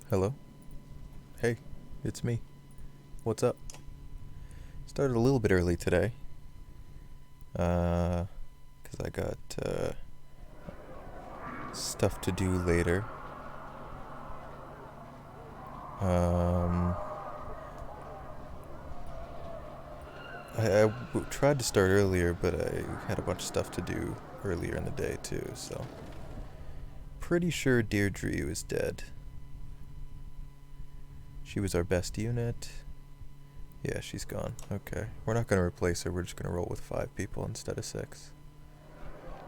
Hello? Hey, it's me. What's up? Started a little bit early today. 'Cause I got, stuff to do later. Um, tried to start earlier, but I had a bunch of stuff to do earlier in the day, too, so. Pretty sure Deirdre is dead. She was our best unit. Yeah, she's gone. Okay. We're not gonna replace her, we're just gonna roll with 5 people instead of 6.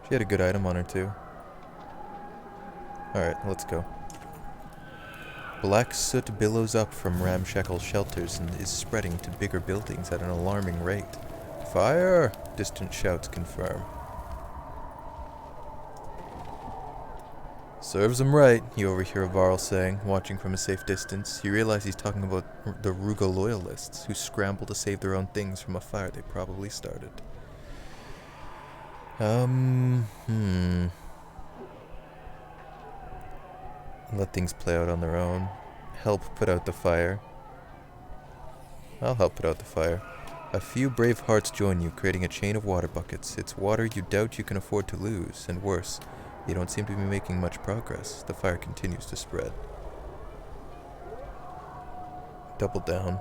She had a good item on her, too. Alright, let's go. Black soot billows up from ramshackle shelters and is spreading to bigger buildings at an alarming rate. Fire! Distant shouts confirm. Serves him right, you overhear Varl saying, watching from a safe distance. You realize he's talking about the Ruga loyalists, who scramble to save their own things from a fire they probably started. Let things play out on their own. Help put out the fire. I'll help put out the fire. A few brave hearts join you, creating a chain of water buckets. It's water you doubt you can afford to lose, and worse, you don't seem to be making much progress. The fire continues to spread. Double down.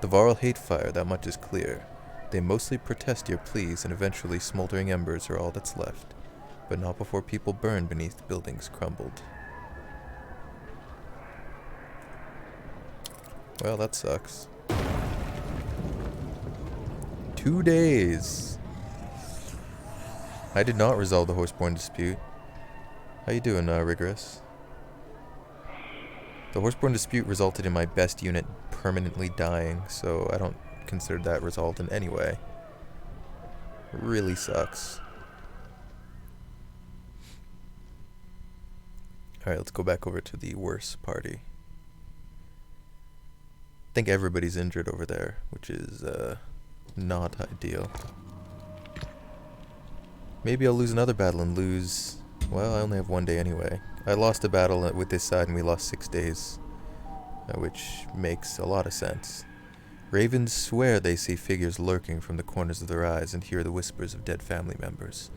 The Varl hate fire, that much is clear. They mostly protest your pleas, and eventually smoldering embers are all that's left. But not before people burn beneath buildings crumbled. Well, that sucks. 2 days! I did not resolve the Horseborn dispute. How you doing, Rigorous? The Horseborn dispute resulted in my best unit permanently dying, so I don't consider that resolved in any way. Really sucks. Alright, let's go back over to the worse party. I think everybody's injured over there, which is, not ideal. Maybe I'll lose another battle and lose... Well, I only have 1 day anyway. I lost a battle with this side and we lost 6 days. Which makes a lot of sense. Ravens swear they see figures lurking from the corners of their eyes and hear the whispers of dead family members.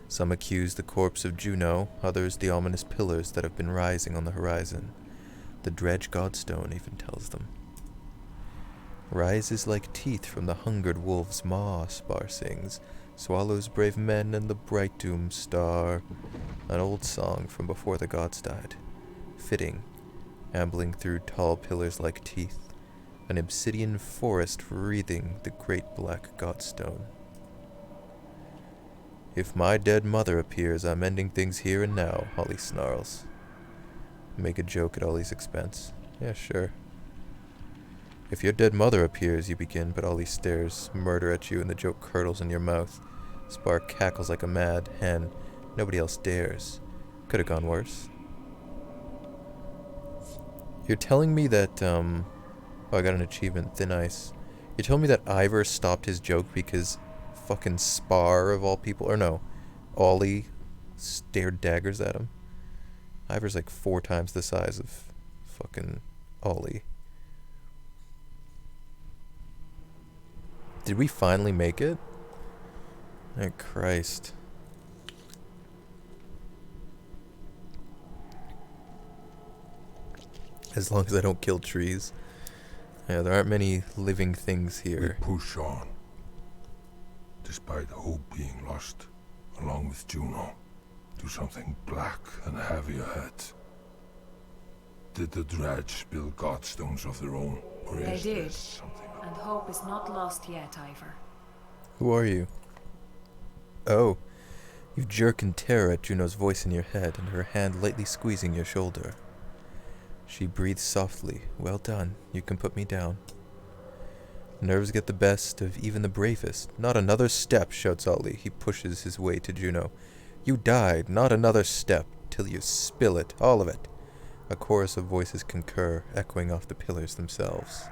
Some accuse the corpse of Juno, others the ominous pillars that have been rising on the horizon. The dredge godstone even tells them. Rises like teeth from the hungered wolf's maw, Spar sings, swallows brave men and the bright doom star. An old song from before the gods died. Fitting, ambling through tall pillars like teeth, an obsidian forest wreathing the great black godstone. If my dead mother appears, I'm ending things here and now, Ollie snarls. Make a joke at Ollie's expense. Yeah, sure. If your dead mother appears, you begin, but Ollie stares murder at you and the joke curdles in your mouth. Spar cackles like a mad hen. Nobody else dares. Could have gone worse. You're telling me that, oh, I got an achievement, Thin Ice. You're telling me that Ivor stopped his joke because fucking Spar, of all people, or no, Ollie stared daggers at him? Ivor's like 4 times the size of fucking Ollie. Did we finally make it? Oh, Christ. As long as I don't kill trees. Yeah, there aren't many living things here. We push on, despite hope being lost, along with Juno, to something black and heavy ahead. Did the dredge build godstones of their own, or They is did, this something else? and hope is not lost yet, Ivor. Who are you? Oh, you jerk in terror at Juno's voice in your head and her hand lightly squeezing your shoulder. She breathes softly. Well done, you can put me down. Nerves get the best of even the bravest. Not another step, shouts Ollie. He pushes his way to Juno. You died, not another step, till you spill it, all of it. A chorus of voices concur, echoing off the pillars themselves.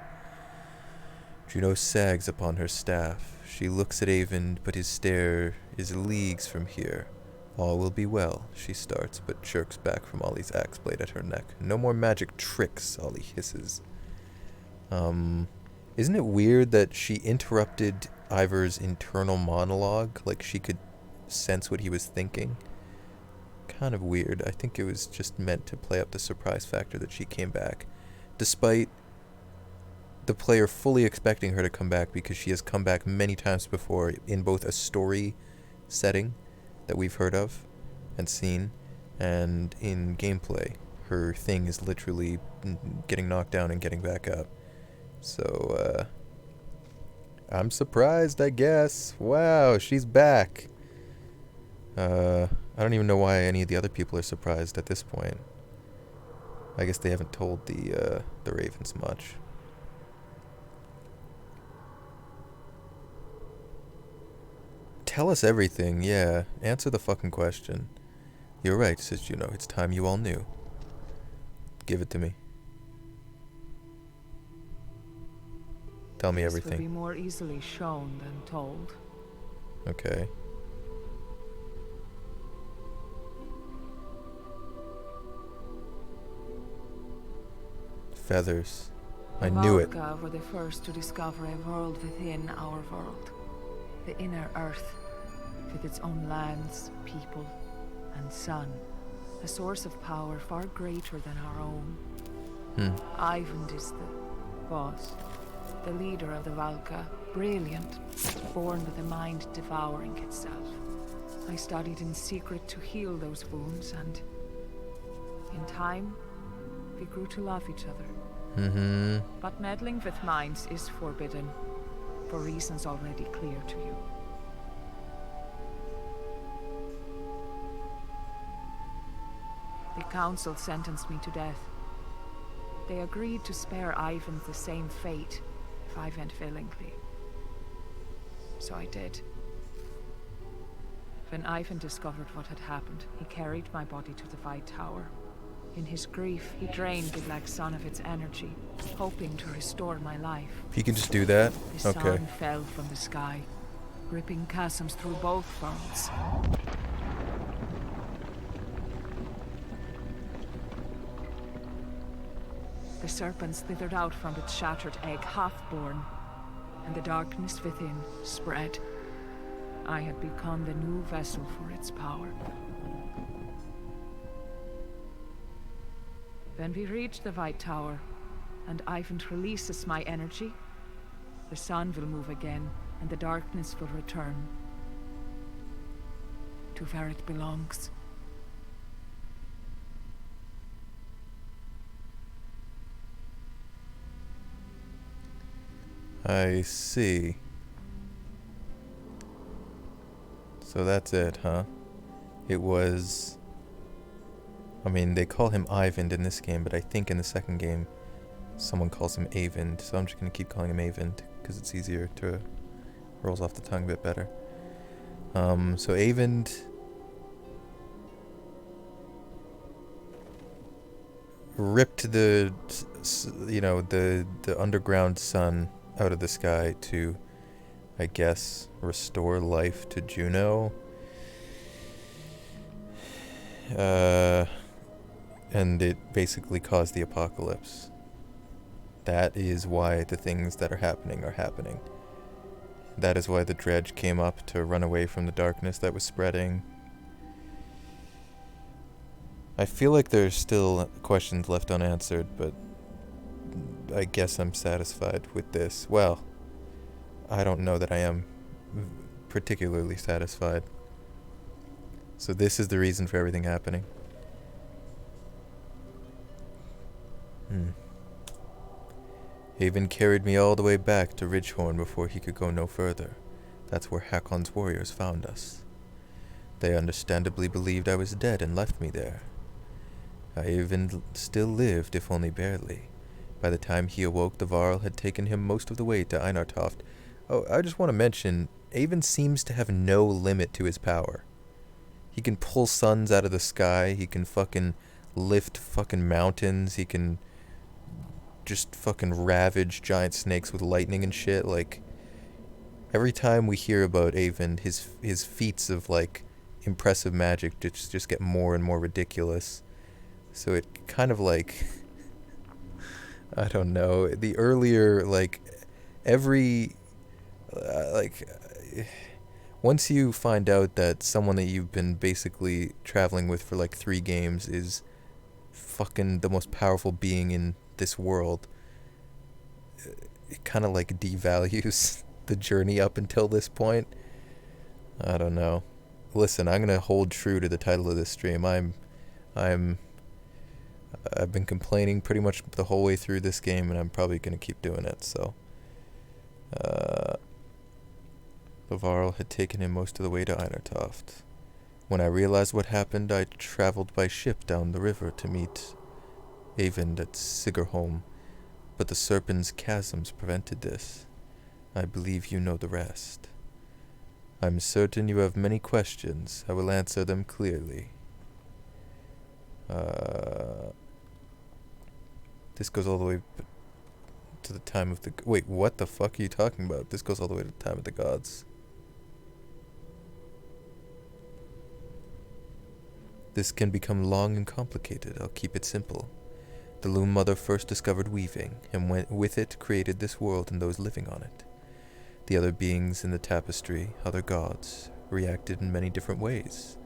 Juno sags upon her staff. She looks at Avon, but his stare is leagues from here. All will be well, she starts, but jerks back from Ollie's axe blade at her neck. No more magic tricks, Ollie hisses. Isn't it weird that she interrupted Ivor's internal monologue? Like she could sense what he was thinking? Kind of weird. I think it was just meant to play up the surprise factor that she came back. Despite the player fully expecting her to come back, because she has come back many times before in both a story setting that we've heard of and seen, and in gameplay. Her thing is literally getting knocked down and getting back up. So, I'm surprised, I guess. Wow, she's back. I don't even know why any of the other people are surprised at this point. I guess they haven't told the Ravens much. Tell us everything, yeah. Answer the fucking question. You're right, says Juno. It's time you all knew. Give it to me. Tell me everything. This will be more easily shown than told. Okay. Feathers. I knew it. Valka were the first to discover a world within our world. The inner earth, with its own lands, people, and sun. A source of power far greater than our own. Ivan is the boss, the leader of the Valka, brilliant, born with a mind devouring itself. I studied in secret to heal those wounds, and in time, we grew to love each other. But meddling with minds is forbidden, for reasons already clear to you. The council sentenced me to death. They agreed to spare Ivan the same fate if I went willingly. So I did. When Ivan discovered what had happened, he carried my body to the White Tower. In his grief, he drained the Black Sun of its energy, hoping to restore my life. He can just do that? The Okay. sun fell from the sky, ripping chasms through both worlds. The serpent slithered out from its shattered egg, half-born, and the darkness within spread. I had become the new vessel for its power. When we reach the White Tower, and Ivan releases my energy, the sun will move again, and the darkness will return to where it belongs. I see. So that's it, huh? It was... I mean, they call him Ivan in this game, but I think in the second game, someone calls him Avend, so I'm just going to keep calling him Avend, because it's easier to... rolls off the tongue a bit better. So Avend... ripped the underground sun out of the sky to, I guess, restore life to Juno. And it basically caused the apocalypse. That is why the things that are happening are happening. That is why the dredge came up to run away from the darkness that was spreading. I feel like there's still questions left unanswered, but I guess I'm satisfied with this. Well, I don't know that I am particularly satisfied. So this is the reason for everything happening. Haven carried me all the way back to Ridgehorn before he could go no further. That's where Hakon's warriors found us. They understandably believed I was dead and left me there. I even still lived, if only barely. By the time he awoke, the Varl had taken him most of the way to Einartoft. Oh, I just want to mention, Avon seems to have no limit to his power. He can pull suns out of the sky, he can fucking lift fucking mountains, he can just fucking ravage giant snakes with lightning and shit. Like, every time we hear about Avon, his feats of, like, impressive magic just get more and more ridiculous. So it kind of like, I don't know, the earlier, like, every, like, once you find out that someone that you've been basically traveling with for like 3 games is fucking the most powerful being in this world, it kind of like devalues the journey up until this point. I don't know. Listen, I'm gonna hold true to the title of this stream. I've been complaining pretty much the whole way through this game, and I'm probably gonna keep doing it. So, Lavarl had taken him most of the way to Einertoft. When I realized what happened, I traveled by ship down the river to meet Eyvind at Sigerholm, but the Serpent's chasms prevented this. I believe you know the rest. I'm certain you have many questions. I will answer them clearly. This goes all the way to the time of the... Wait, what the fuck are you talking about? This goes all the way to the time of the gods. This can become long and complicated. I'll keep it simple. The Loom Mother first discovered weaving, and with it created this world and those living on it. The other beings in the tapestry, other gods, reacted in many different ways.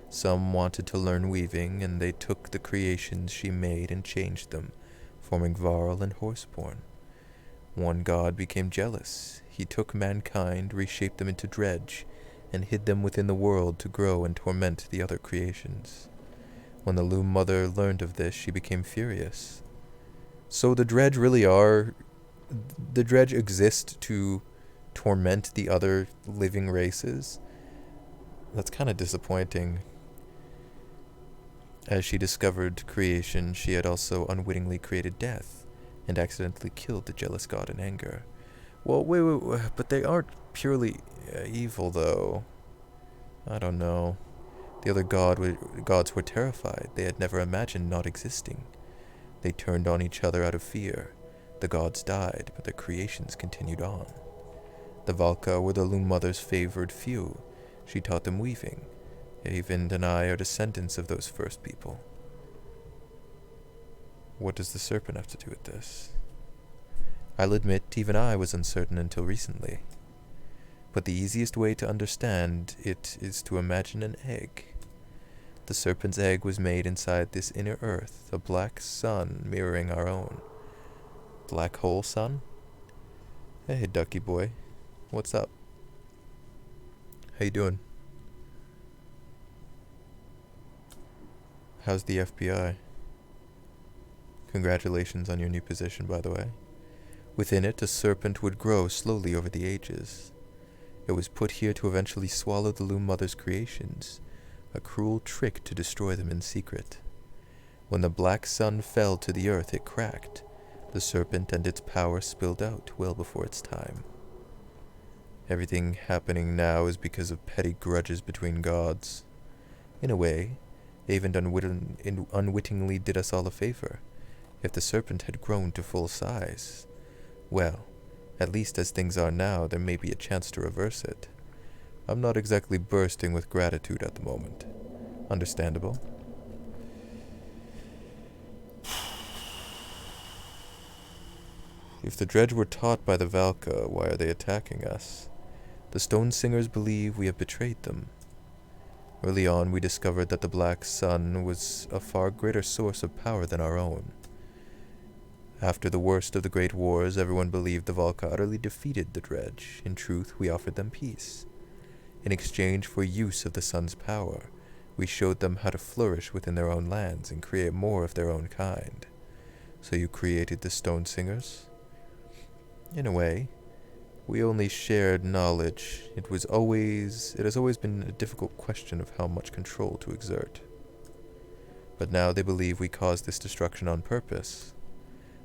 Some wanted to learn weaving, and they took the creations she made and changed them, forming Varl and Horseborn. One god became jealous. He took mankind, reshaped them into dredge, and hid them within the world to grow and torment the other creations. When the Loom Mother learned of this, she became furious. So the dredge really are... The dredge exist to torment the other living races? That's kind of disappointing. As she discovered creation, she had also unwittingly created death, and accidentally killed the jealous god in anger. Well, wait, but they aren't purely evil, though. I don't know. The other gods were terrified. They had never imagined not existing. They turned on each other out of fear. The gods died, but their creations continued on. The Valka were the Loom Mother's favored few. She taught them weaving. Eyvind and I are descendants of those first people. What does the serpent have to do with this? I'll admit, even I was uncertain until recently. But the easiest way to understand it is to imagine an egg. The serpent's egg was made inside this inner earth, a black sun mirroring our own. Black hole sun? Hey, ducky boy. What's up? How you doing? How's the FBI? Congratulations on your new position, by the way. Within it, a serpent would grow slowly over the ages. It was put here to eventually swallow the Loom Mother's creations, a cruel trick to destroy them in secret. When the black sun fell to the earth, it cracked. The serpent and its power spilled out well before its time. Everything happening now is because of petty grudges between gods. In a way, Eyvind unwittingly did us all a favor. If the serpent had grown to full size, well, at least as things are now, there may be a chance to reverse it. I'm not exactly bursting with gratitude at the moment. Understandable. If the dredge were taught by the Valka, why are they attacking us? The Stone Singers believe we have betrayed them. Early on, we discovered that the Black Sun was a far greater source of power than our own. After the worst of the Great Wars, everyone believed the Valka utterly defeated the dredge. In truth, we offered them peace. In exchange for use of the sun's power, we showed them how to flourish within their own lands and create more of their own kind. So you created the Stone Singers? In a way, we only shared knowledge. It has always been a difficult question of how much control to exert. But now they believe we caused this destruction on purpose.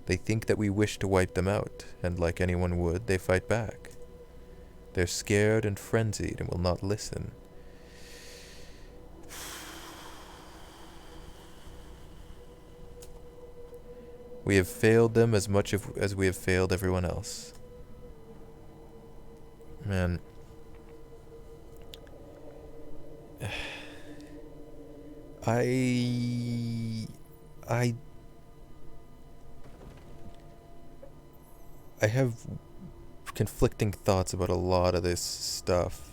They think that we wish to wipe them out, and like anyone would, they fight back. They're scared and frenzied and will not listen. We have failed them as much as we have failed everyone else. Man. I I I have conflicting thoughts about a lot of this stuff.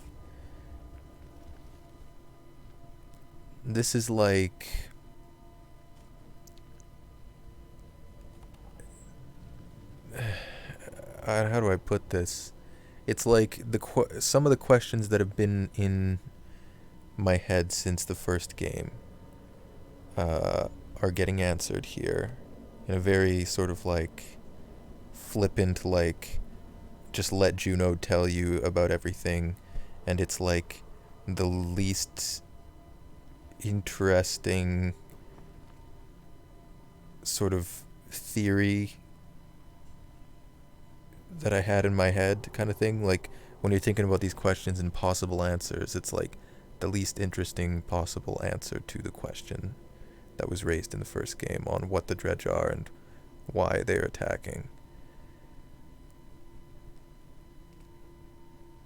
This is like how do I put this? It's like some of the questions that have been in my head since the first game are getting answered here in a very sort of like flippant, like just let Juno tell you about everything, and it's like the least interesting sort of theory that I had in my head kind of thing. Like when you're thinking about these questions and possible answers, it's like the least interesting possible answer to the question that was raised in the first game on what the Dredge are and why they're attacking.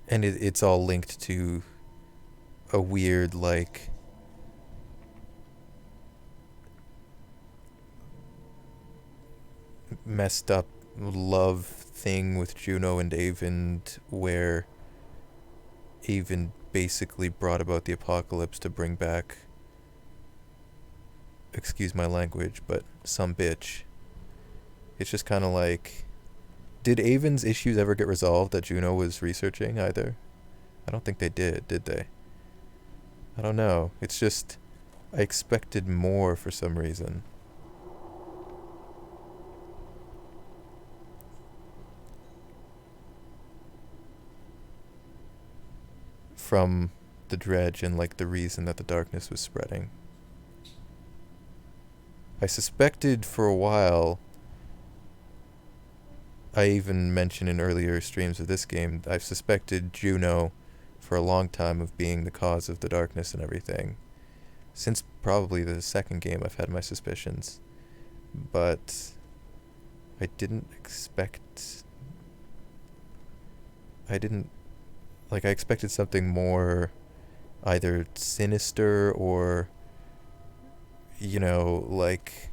And it's all linked to a weird, like, messed up love thing with Juno and Avon, where Avon basically brought about the apocalypse to bring back, excuse my language, but some bitch. It's just kind of like, did Avon's issues ever get resolved that Juno was researching either? I don't think they did they? I don't know. It's just, I expected more for some reason. From the Dredge and like the reason that the darkness was spreading. I suspected for a while, I even mentioned in earlier streams of this game, I've suspected Juno for a long time of being the cause of the darkness and everything. Since probably the second game I've had my suspicions. But I didn't expect... I expected something more either sinister or, you know, like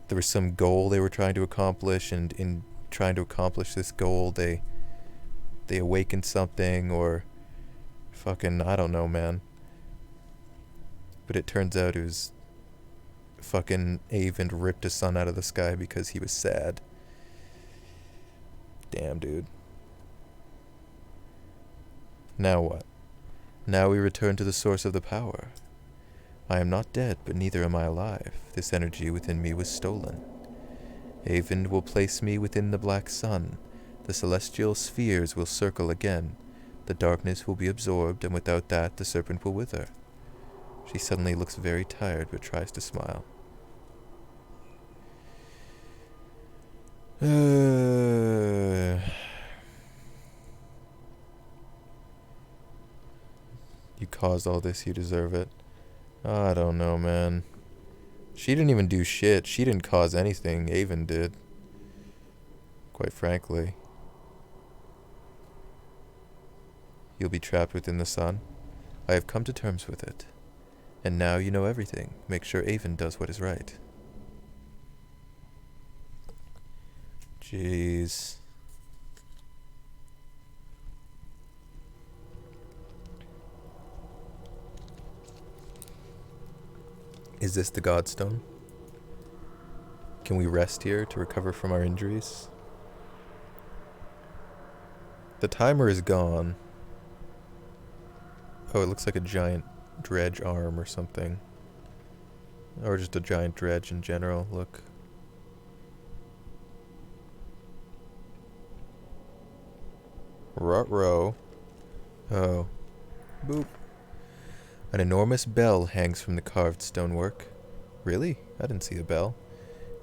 there was some goal they were trying to accomplish, and in trying to accomplish this goal they awakened something, or fucking, I don't know, man. But it turns out it was fucking Avon ripped his son out of the sky because he was sad. Damn, dude. Now what? Now we return to the source of the power. I am not dead, but neither am I alive. This energy within me was stolen. Avon will place me within the black sun. The celestial spheres will circle again. The darkness will be absorbed, and without that, the serpent will wither. She suddenly looks very tired, but tries to smile. You caused all this, you deserve it. I don't know, man. She didn't even do shit. She didn't cause anything. Avon did. Quite frankly. You'll be trapped within the sun. I have come to terms with it. And now you know everything. Make sure Avon does what is right. Jeez. Is this the Godstone? Can we rest here to recover from our injuries? The timer is gone. Oh, it looks like a giant dredge arm or something. Or just a giant dredge in general, look. Ruh-roh. Oh. Boop. An enormous bell hangs from the carved stonework. Really? I didn't see a bell.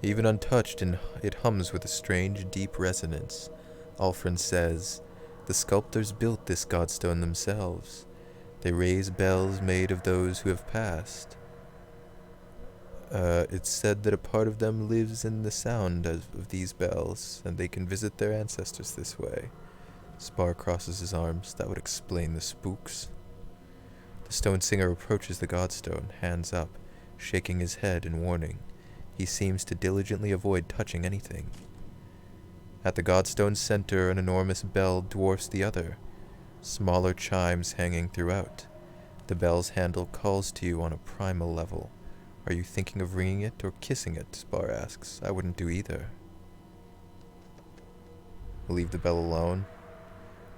Even untouched, and it hums with a strange, deep resonance. Alfred says, the sculptors built this godstone themselves. They raise bells made of those who have passed. It's said that a part of them lives in the sound of these bells, and they can visit their ancestors this way. Spar crosses his arms. That would explain the spooks. The stone singer approaches the godstone, hands up, shaking his head in warning. He seems to diligently avoid touching anything. At the godstone's center, an enormous bell dwarfs the other, smaller chimes hanging throughout. The bell's handle calls to you on a primal level. Are you thinking of ringing it or kissing it? Spar asks. I wouldn't do either. Leave the bell alone?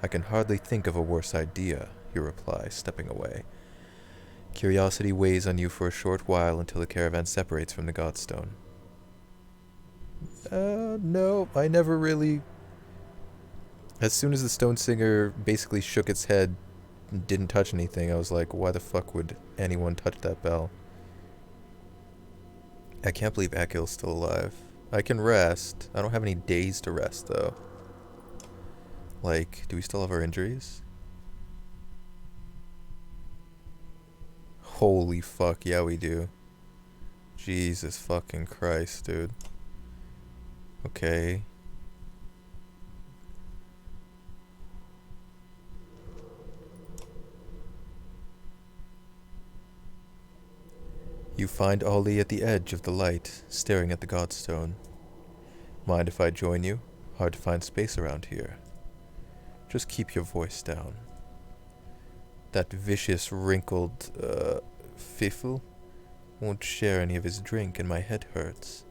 I can hardly think of a worse idea, you reply, stepping away. Curiosity weighs on you for a short while until the caravan separates from the godstone. No, I never really... As soon as the stone singer basically shook its head and didn't touch anything, I was like, why the fuck would anyone touch that bell? I can't believe Akil's still alive. I can rest. I don't have any days to rest, though. Like, do we still have our injuries? Holy fuck, yeah we do. Jesus fucking Christ, dude. Okay. You find Ollie at the edge of the light, staring at the godstone. Mind if I join you? Hard to find space around here. Just keep your voice down. That vicious, wrinkled, fiffle won't share any of his drink and my head hurts.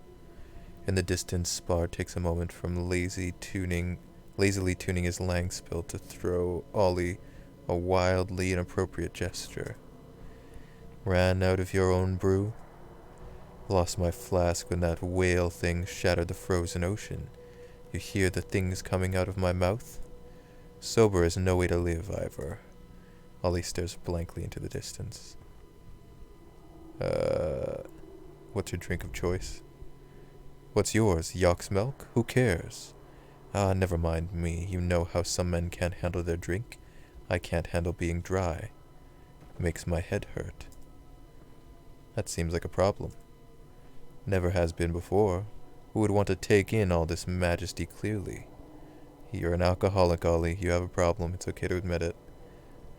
In the distance, Spar takes a moment from lazily tuning his langspiel to throw Ollie a wildly inappropriate gesture. Ran out of your own brew? Lost my flask when that whale thing shattered the frozen ocean. You hear the things coming out of my mouth? Sober is no way to live, Ivor. Ollie stares blankly into the distance. What's your drink of choice? What's yours? Yok's milk? Who cares? Ah, never mind me. You know how some men can't handle their drink. I can't handle being dry. Makes my head hurt. That seems like a problem. Never has been before. Who would want to take in all this majesty clearly? You're an alcoholic, Ollie. You have a problem. It's okay to admit it.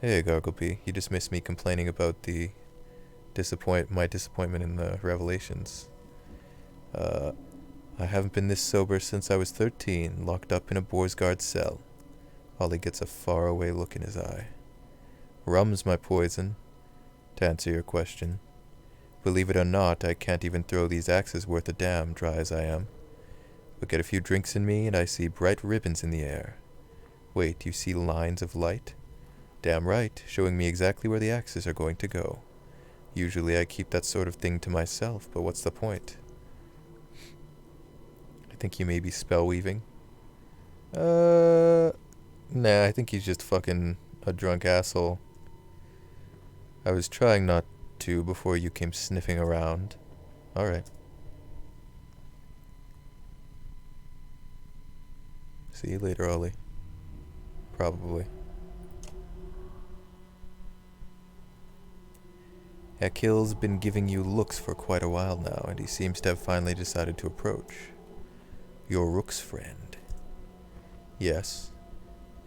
Hey, Gargleby. You dismissed me complaining about the my disappointment in the revelations. I haven't been this sober since I was 13, locked up in a Borsgard cell. Ollie gets a faraway look in his eye. Rum's my poison, to answer your question. Believe it or not, I can't even throw these axes worth a damn, dry as I am. But get a few drinks in me, and I see bright ribbons in the air. Wait, you see lines of light? Damn right, showing me exactly where the axes are going to go. Usually I keep that sort of thing to myself, but what's the point? I think you may be spell weaving. Nah, I think he's just fucking a drunk asshole. I was trying not to before you came sniffing around. Alright. See you later, Ollie. Probably. Akil's been giving you looks for quite a while now, and he seems to have finally decided to approach. Your Rook's friend. Yes.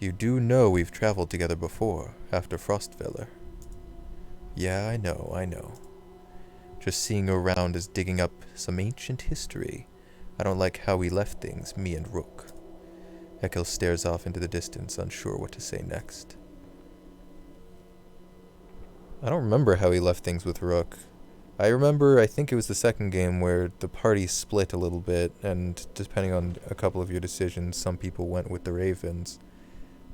You do know we've traveled together before, after Frostfeller. Yeah, I know. Just seeing you around is digging up some ancient history. I don't like how we left things, me and Rook. Ekil stares off into the distance, unsure what to say next. I don't remember how he left things with Rook. I think it was the second game where the party split a little bit, and depending on a couple of your decisions, some people went with the Ravens.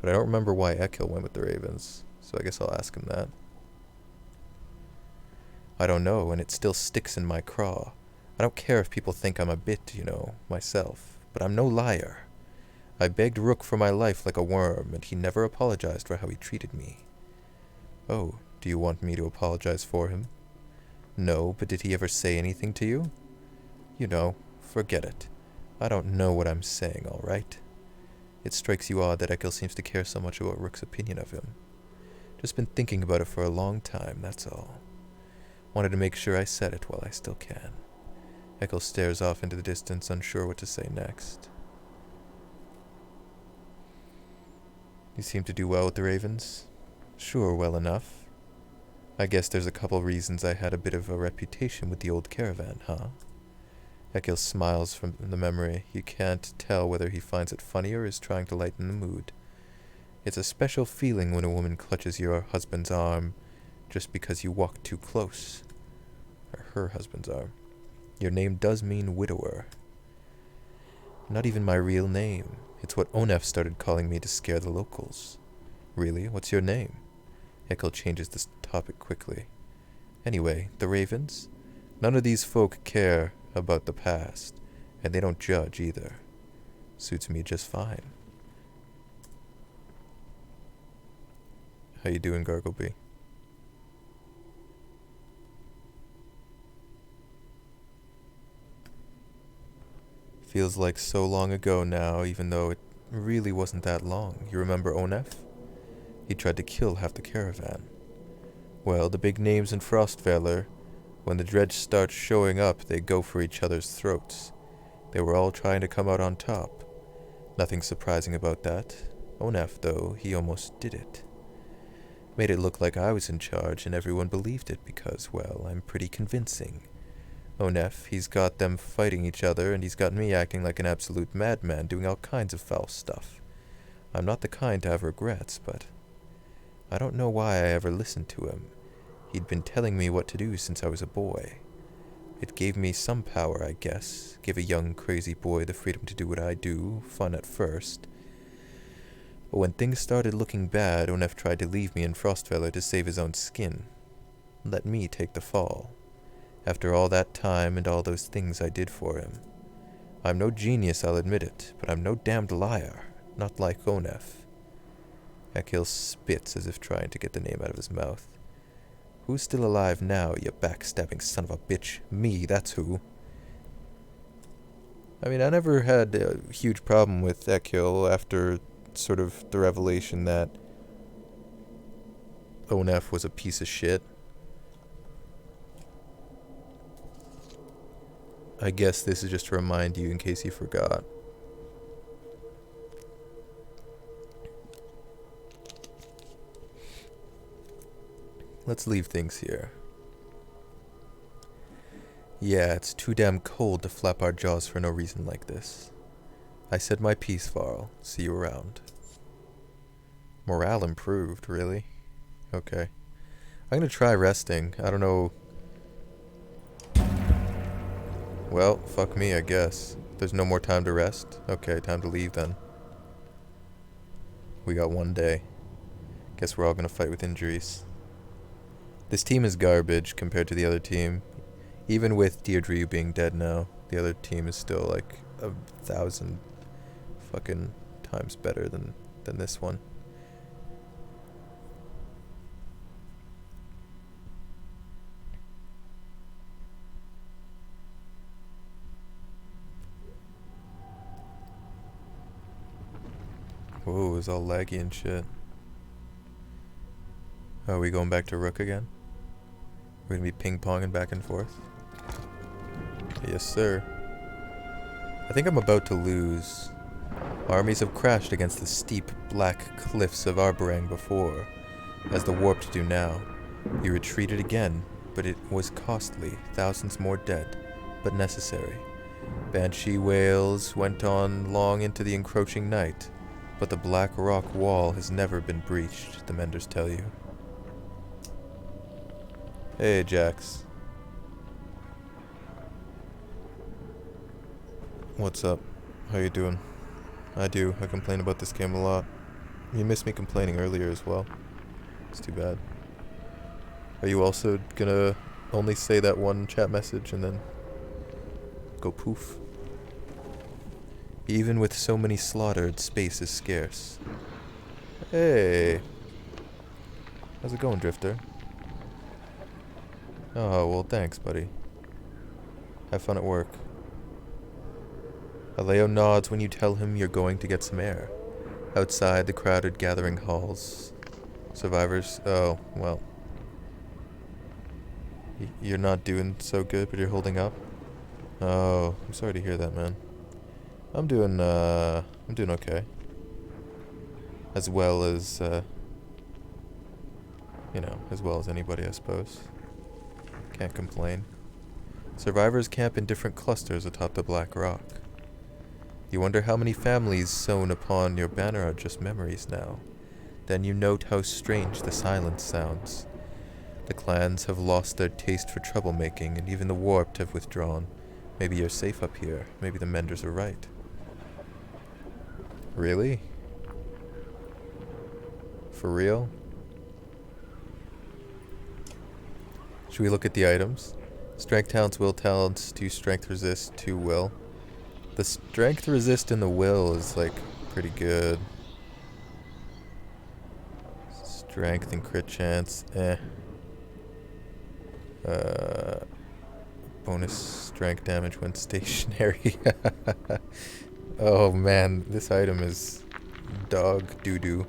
But I don't remember why Ekil went with the Ravens, so I guess I'll ask him that. I don't know, and it still sticks in my craw. I don't care if people think I'm a bit, myself, but I'm no liar. I begged Rook for my life like a worm, and he never apologized for how he treated me. Oh, do you want me to apologize for him? No, but did he ever say anything to you? Forget it. I don't know what I'm saying, all right? It strikes you odd that Ekil seems to care so much about Rook's opinion of him. Just been thinking about it for a long time, that's all. Wanted to make sure I said it while I still can. Ekil stares off into the distance, unsure what to say next. You seem to do well with the Ravens? Sure, well enough. I guess there's a couple reasons I had a bit of a reputation with the old caravan, huh? Ekil smiles from the memory. You can't tell whether he finds it funny or is trying to lighten the mood. It's a special feeling when a woman clutches your husband's arm just because you walk too close. Or her husband's arm. Your name does mean widower. Not even my real name. It's what Onef started calling me to scare the locals. Really? What's your name? Ekil changes this topic quickly. Anyway, the Ravens? None of these folk care about the past, and they don't judge either. Suits me just fine. How you doing, Gargleby? Feels like so long ago now, even though it really wasn't that long. You remember Onef? He tried to kill half the caravan. Well, the big names in Frostfeller, when the dredge starts showing up, they go for each other's throats. They were all trying to come out on top. Nothing surprising about that. Onef, though, he almost did it. Made it look like I was in charge, and everyone believed it because, well, I'm pretty convincing. Onef, he's got them fighting each other, and he's got me acting like an absolute madman, doing all kinds of foul stuff. I'm not the kind to have regrets, but I don't know why I ever listened to him. He'd been telling me what to do since I was a boy. It gave me some power, I guess. Give a young, crazy boy the freedom to do what I do. Fun at first. But when things started looking bad, Onef tried to leave me in Frostfeller to save his own skin. Let me take the fall. After all that time and all those things I did for him. I'm no genius, I'll admit it, but I'm no damned liar. Not like Onef. Ekil spits as if trying to get the name out of his mouth. Who's still alive now, you backstabbing son of a bitch? Me, that's who. I mean, I never had a huge problem with Ekil after sort of the revelation that Onef was a piece of shit. I guess this is just to remind you in case you forgot. Let's leave things here. Yeah, it's too damn cold to flap our jaws for no reason like this. I said my piece, Varl. See you around. Morale improved, really? Okay. I'm gonna try resting. I don't know. Well, fuck me, I guess. There's no more time to rest? Okay, time to leave then. We got one day. Guess we're all gonna fight with injuries. This team is garbage compared to the other team. Even with Deirdre being dead now, the other team is still like 1,000 fucking times better than this one. Whoa, it was all laggy and shit. Are we going back to Rook again? We're gonna be ping-ponging back and forth? Yes, sir. I think I'm about to lose. Armies have crashed against the steep, black cliffs of Arborang before, as the Warped do now. You retreated again, but it was costly, thousands more dead, but necessary. Banshee wails went on long into the encroaching night, but the black rock wall has never been breached, the Menders tell you. Hey, Jax. What's up? How you doing? I do. I complain about this game a lot. You missed me complaining earlier as well. It's too bad. Are you also gonna only say that one chat message and then go poof? Even with so many slaughtered, space is scarce. Hey! How's it going, Drifter? Oh, well, thanks, buddy. Have fun at work. Aleo nods when you tell him you're going to get some air. Outside the crowded gathering halls. Survivors, oh, well. You're not doing so good, but you're holding up? Oh, I'm sorry to hear that, man. I'm doing okay. As well as, You know, as well as anybody, I suppose. Can't complain. Survivors camp in different clusters atop the Black Rock. You wonder how many families sewn upon your banner are just memories now. Then you note how strange the silence sounds. The clans have lost their taste for troublemaking, and even the warped have withdrawn. Maybe you're safe up here. Maybe the Menders are right. Really? For real? Should we look at the items? Strength talents, will talents, 2 strength resist, 2 will. The strength resist and the will is like pretty good. Strength and crit chance, bonus strength damage when stationary. Oh man, this item is dog doo-doo.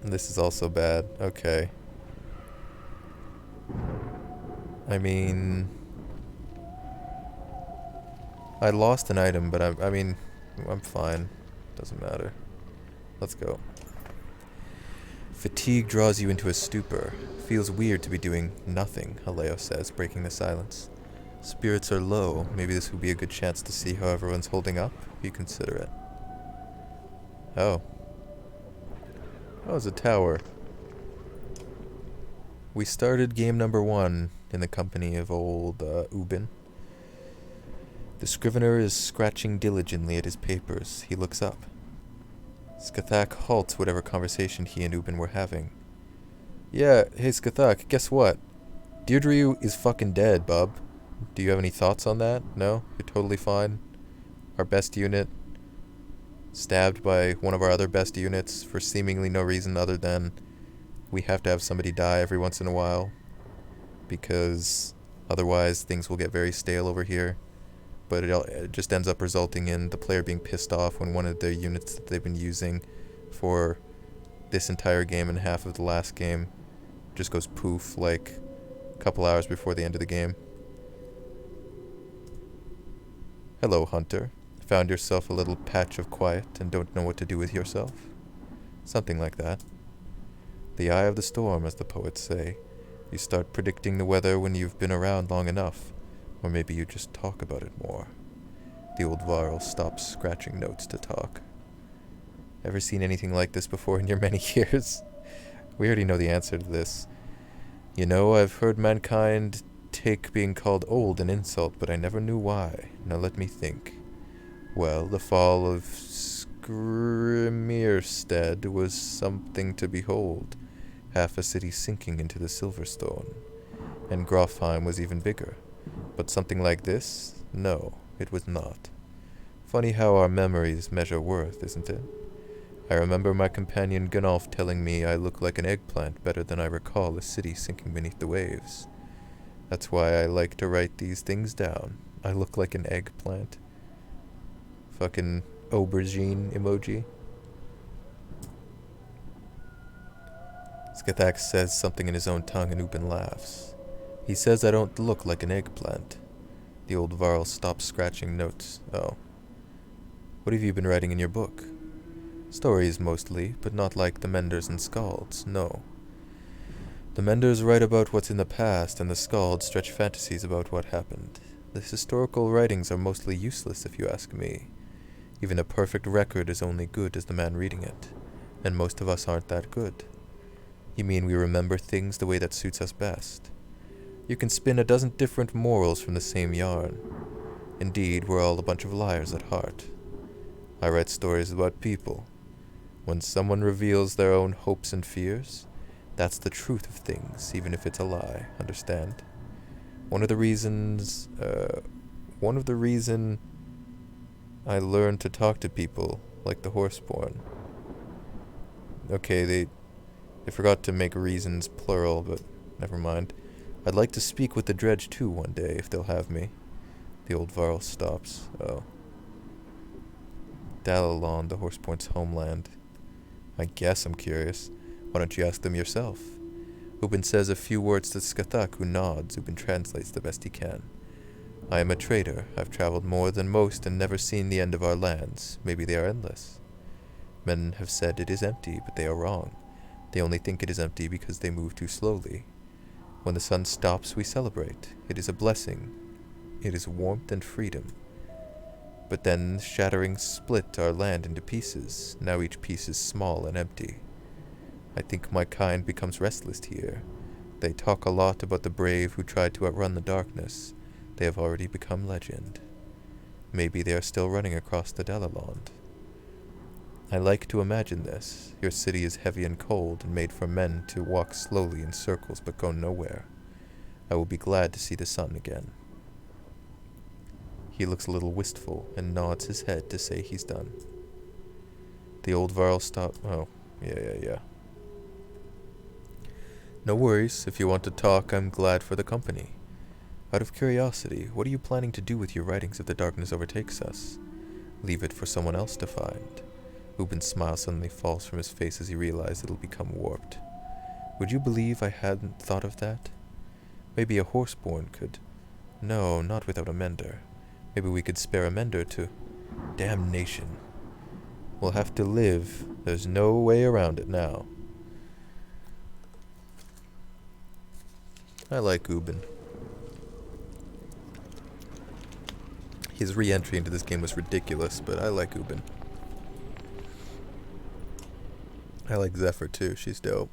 This is also bad. Okay. I mean, I lost an item, but I mean, I'm fine. Doesn't matter. Let's go. Fatigue draws you into a stupor. Feels weird to be doing nothing, Haleo says, breaking the silence. Spirits are low. Maybe this would be a good chance to see how everyone's holding up. You consider it. Oh. Oh, it's a tower. We started game number 1 in the company of old Ubin. The scrivener is scratching diligently at his papers. He looks up. Skathak halts whatever conversation he and Ubin were having. Yeah, hey Skathak, guess what? Deirdre is fucking dead, bub. Do you have any thoughts on that? No? You're totally fine? Our best unit stabbed by one of our other best units for seemingly no reason other than we have to have somebody die every once in a while because otherwise things will get very stale over here. But it just ends up resulting in the player being pissed off when one of the units that they've been using for this entire game and half of the last game just goes poof like a couple hours before the end of the game. Hello, Hunter. Found yourself a little patch of quiet and don't know what to do with yourself? Something like that. The eye of the storm, as the poets say. You start predicting the weather when you've been around long enough. Or maybe you just talk about it more. The old Varl stops scratching notes to talk. Ever seen anything like this before in your many years? We already know the answer to this. You know, I've heard mankind take being called old an insult, but I never knew why. Now let me think. Well, the fall of Skrimierstead was something to behold. Half a city sinking into the Silverstone. And Grofheim was even bigger. But something like this? No, it was not. Funny how our memories measure worth, isn't it? I remember my companion Gunnulf telling me I look like an eggplant better than I recall a city sinking beneath the waves. That's why I like to write these things down. I look like an eggplant. Fucking aubergine emoji. Skathak says something in his own tongue and Ubin laughs. He says I don't look like an eggplant. The old Varl stops scratching notes. Oh. What have you been writing in your book? Stories mostly, but not like the Menders and Scalds, no. The Menders write about what's in the past, and the Scalds stretch fantasies about what happened. The historical writings are mostly useless, if you ask me. Even a perfect record is only good as the man reading it, and most of us aren't that good. You mean we remember things the way that suits us best? You can spin a dozen different morals from the same yarn. Indeed, we're all a bunch of liars at heart. I write stories about people. When someone reveals their own hopes and fears, that's the truth of things, even if it's a lie, understand? One of the reason I learned to talk to people, like the Horseborn. Okay, they forgot to make reasons plural, but never mind. I'd like to speak with the Dredge too one day, if they'll have me. The old Varl stops. Oh. Dalalon, the Horsepoint's homeland. I guess I'm curious. Why don't you ask them yourself? Ubin says a few words to Skathak, who nods. Ubin translates the best he can. I am a trader. I've traveled more than most and never seen the end of our lands. Maybe they are endless. Men have said it is empty, but they are wrong. They only think it is empty because they move too slowly. When the sun stops, we celebrate. It is a blessing. It is warmth and freedom. But then shattering split our land into pieces. Now each piece is small and empty. I think my kind becomes restless here. They talk a lot about the brave who tried to outrun the darkness. They have already become legend. Maybe they are still running across the Delaland. I like to imagine this. Your city is heavy and cold and made for men to walk slowly in circles but go nowhere. I will be glad to see the sun again. He looks a little wistful and nods his head to say he's done. The old Varl stopped. Oh, yeah. No worries. If you want to talk, I'm glad for the company. Out of curiosity, what are you planning to do with your writings if the darkness overtakes us? Leave it for someone else to find. Ubin's smile suddenly falls from his face as he realizes it'll become warped. Would you believe I hadn't thought of that? Maybe a horseborn could. No, not without a mender. Maybe we could spare a mender to... Damnation. We'll have to live. There's no way around it now. I like Ubin. His re-entry into this game was ridiculous, but I like Ubin. I like Zephyr too, she's dope.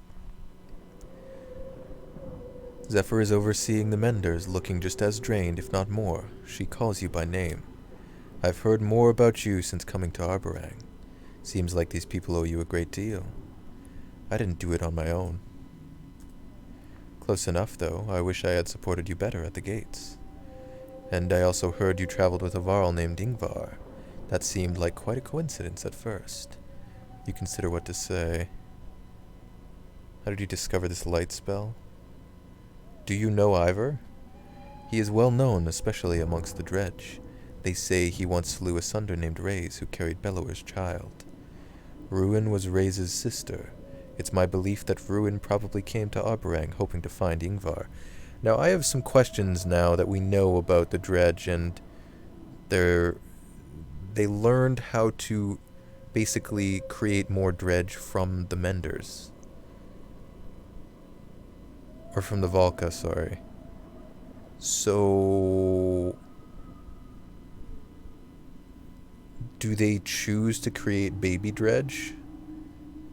Zephyr is overseeing the menders, looking just as drained, if not more. She calls you by name. I've heard more about you since coming to Arborang. Seems like these people owe you a great deal. I didn't do it on my own. Close enough, though. I wish I had supported you better at the gates. And I also heard you traveled with a Varl named Ingvar. That seemed like quite a coincidence at first. You consider what to say. How did you discover this light spell? Do you know Ivor? He is well known, especially amongst the Dredge. They say he once slew a sunder named Reyes who carried Bellower's child. Ruin was Reyes' sister. It's my belief that Ruin probably came to Arborang hoping to find Ingvar. Now, I have some questions now that we know about the Dredge, and they learned how to basically create more Dredge from the Menders. Or from the Valka, sorry. So... do they choose to create baby Dredge?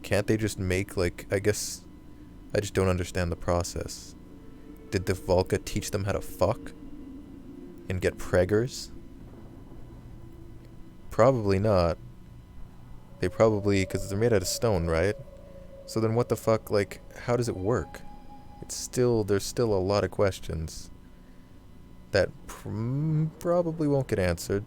Can't they just make, like, I guess... I just don't understand the process. Did the Valka teach them how to fuck? And get preggers? Probably not. They probably... because they're made out of stone, right? So then what the fuck, like, how does it work? It's still... there's still a lot of questions that probably won't get answered.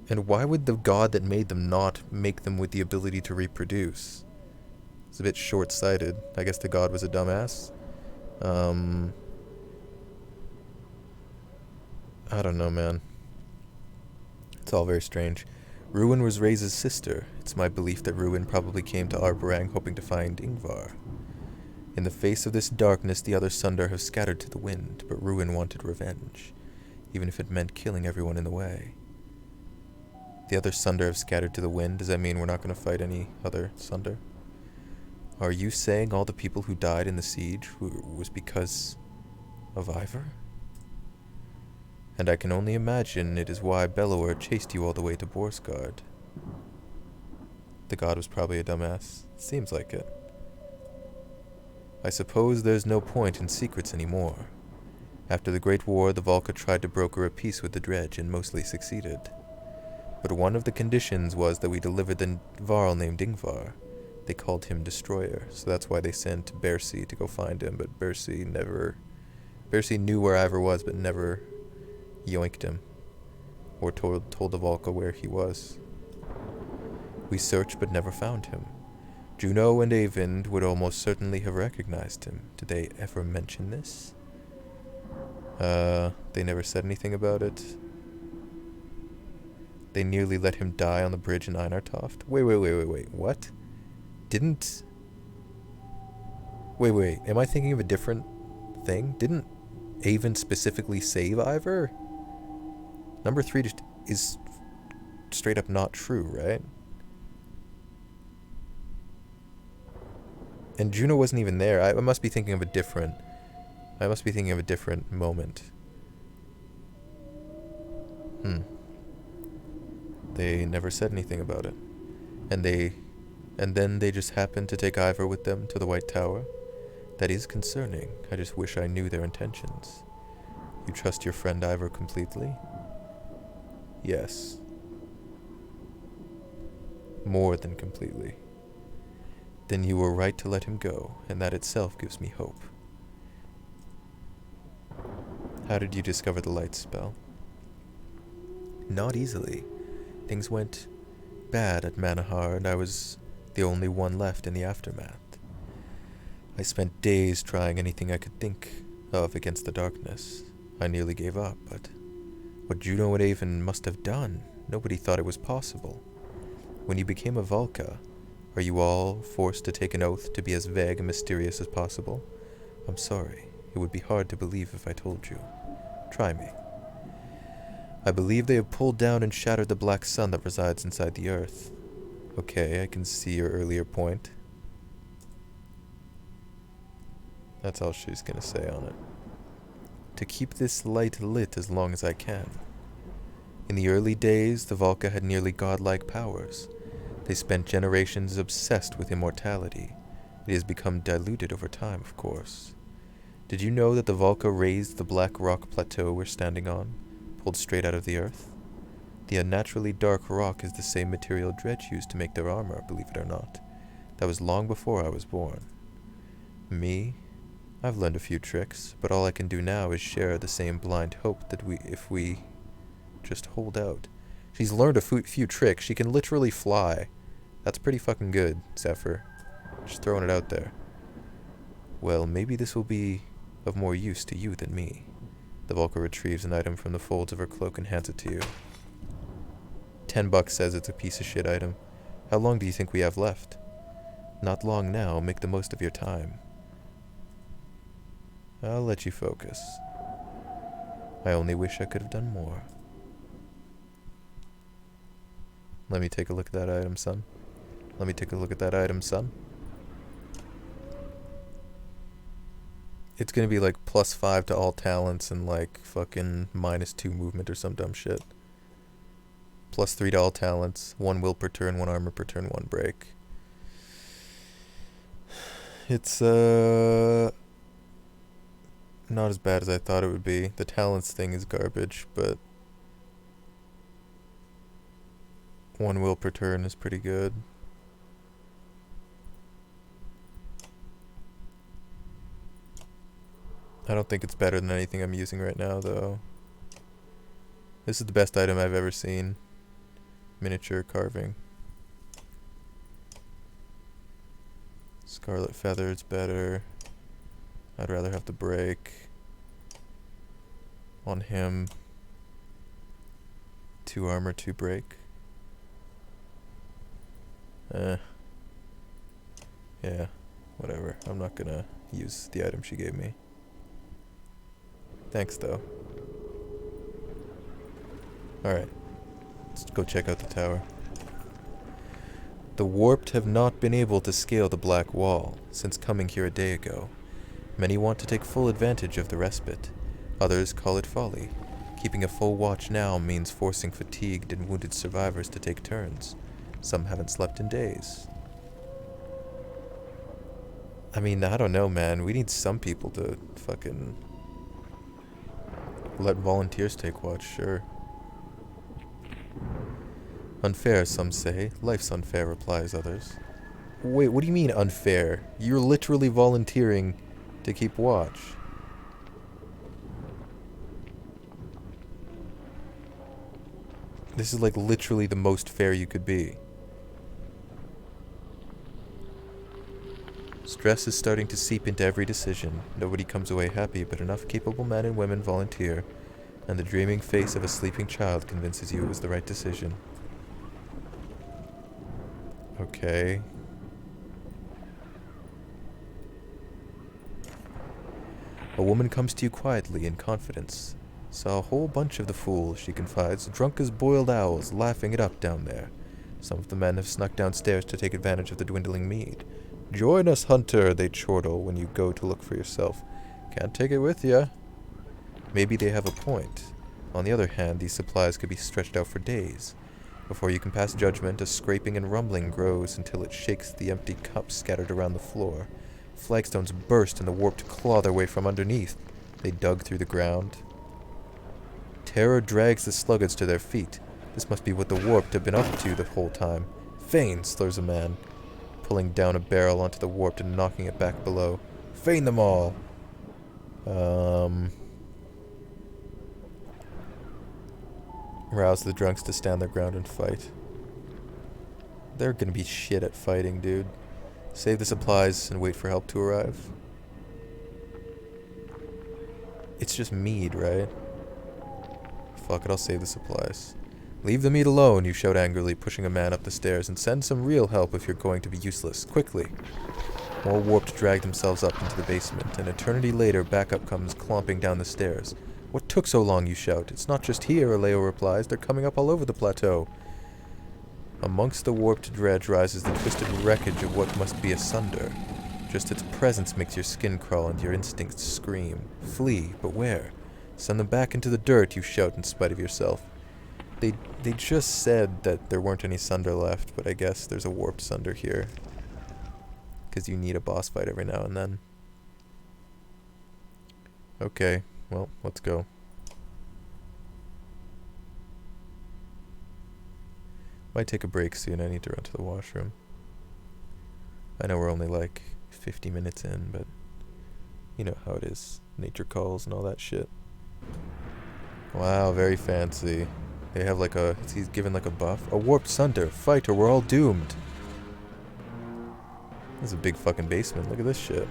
And why would the god that made them not make them with the ability to reproduce? It's a bit short-sighted. I guess the god was a dumbass. I don't know, man. It's all very strange. Ruin was Reyes' sister. It's my belief that Ruin probably came to Arborang hoping to find Ingvar. In the face of this darkness, the other Sunder have scattered to the wind, but Ruin wanted revenge, even if it meant killing everyone in the way. The other Sunder have scattered to the wind. Does that mean we're not going to fight any other Sunder? Are you saying all the people who died in the siege was because of Ivor? And I can only imagine it is why Bellower chased you all the way to Borsgard. The god was probably a dumbass. Seems like it. I suppose there's no point in secrets anymore. After the Great War, the Valka tried to broker a peace with the Dredge and mostly succeeded. But one of the conditions was that we delivered the Varl named Ingvar. They called him Destroyer, so that's why they sent Bersi to go find him, but Bersi knew where Ivor was, but never yoinked him, or told the Valka where he was. We searched but never found him. Juno and Eyvind would almost certainly have recognized him. Did they ever mention this? They never said anything about it. They nearly let him die on the bridge in Einartoft. Wait, what? Wait, am I thinking of a different thing? Didn't Eyvind specifically save Ivor? Number 3 just is straight up not true, right? And Juno wasn't even there. I must be thinking of a different... moment. They never said anything about it. And then they just happened to take Ivor with them to the White Tower. That is concerning. I just wish I knew their intentions. You trust your friend Ivor completely? Yes. More than completely. Then you were right to let him go, and that itself gives me hope. How did you discover the light spell? Not easily. Things went bad at Manahar, and I was the only one left in the aftermath. I spent days trying anything I could think of against the darkness. I nearly gave up, but what Juno and Avon must have done, nobody thought it was possible. When you became a Valka, are you all forced to take an oath to be as vague and mysterious as possible? I'm sorry. It would be hard to believe if I told you. Try me. I believe they have pulled down and shattered the black sun that resides inside the earth. Okay, I can see your earlier point. That's all she's gonna say on it. To keep this light lit as long as I can. In the early days, the Valka had nearly godlike powers. They spent generations obsessed with immortality. It has become diluted over time, of course. Did you know that the Valka raised the black rock plateau we're standing on, pulled straight out of the earth? The unnaturally dark rock is the same material Dredge used to make their armor, believe it or not. That was long before I was born. Me? I've learned a few tricks, but all I can do now is share the same blind hope that if we just hold out. She's learned a few tricks. She can literally fly. That's pretty fucking good, Zephyr. Just throwing it out there. Well, maybe this will be of more use to you than me. The Valka retrieves an item from the folds of her cloak and hands it to you. $10 says it's a piece of shit item. How long do you think we have left? Not long now. Make the most of your time. I'll let you focus. I only wish I could have done more. Let me take a look at that item, son. Let me take a look at that item, son. It's gonna be like +5 to all talents and like fucking -2 movement or some dumb shit. +3 to all talents, 1 will per turn, 1 armor per turn, 1 break. It's not as bad as I thought it would be. The talents thing is garbage, but 1 will per turn is pretty good. I don't think it's better than anything I'm using right now, though. This is the best item I've ever seen. Miniature carving. Scarlet Feather is better. I'd rather have the break. On him. 2 armor, 2 break. Yeah, whatever. I'm not gonna use the item she gave me. Thanks, though. Alright. Let's go check out the tower. The Warped have not been able to scale the Black Wall since coming here a day ago. Many want to take full advantage of the respite. Others call it folly. Keeping a full watch now means forcing fatigued and wounded survivors to take turns. Some haven't slept in days. I mean, I don't know, man. We need some people to fucking let volunteers take watch, sure. Unfair, some say. Life's unfair, replies others. Wait, what do you mean unfair? You're literally volunteering to keep watch. This is like literally the most fair you could be. Stress is starting to seep into every decision. Nobody comes away happy, but enough capable men and women volunteer, and the dreaming face of a sleeping child convinces you it was the right decision. Okay. A woman comes to you quietly in confidence. Saw a whole bunch of the fools, she confides, drunk as boiled owls, laughing it up down there. Some of the men have snuck downstairs to take advantage of the dwindling mead. Join us, hunter, they chortle when you go to look for yourself. Can't take it with ya. Maybe they have a point. On the other hand, these supplies could be stretched out for days. Before you can pass judgment, a scraping and rumbling grows until it shakes the empty cups scattered around the floor. Flagstones burst and the warp to claw their way from underneath. They dug through the ground. Terror drags the sluggards to their feet. This must be what the warped have been up to the whole time. Feign, slurs a man, pulling down a barrel onto the warped and knocking it back below. Feign them all! Rouse the drunks to stand their ground and fight. They're gonna be shit at fighting, dude. Save the supplies and wait for help to arrive. It's just mead, right? Fuck it, I'll save the supplies. Leave the meat alone, you shout angrily, pushing a man up the stairs, and send some real help if you're going to be useless. Quickly. More warped drag themselves up into the basement. An eternity later, backup comes clomping down the stairs. What took so long, you shout? It's not just here, Aleo replies. They're coming up all over the plateau. Amongst the warped dredge rises the twisted wreckage of what must be asunder. Just its presence makes your skin crawl and your instincts scream. Flee, but where? Send them back into the dirt, you shout in spite of yourself. They just said that there weren't any Sunder left, but I guess there's a warped Sunder here. Because you need a boss fight every now and then. Okay, well, let's go. Might take a break soon, I need to run to the washroom. I know we're only like 50 minutes in, but you know how it is. Nature calls and all that shit. Wow, very fancy. They have like a... he's given like a buff. A warped Sunder. Fight or we're all doomed. This is a big fucking basement. Look at this shit.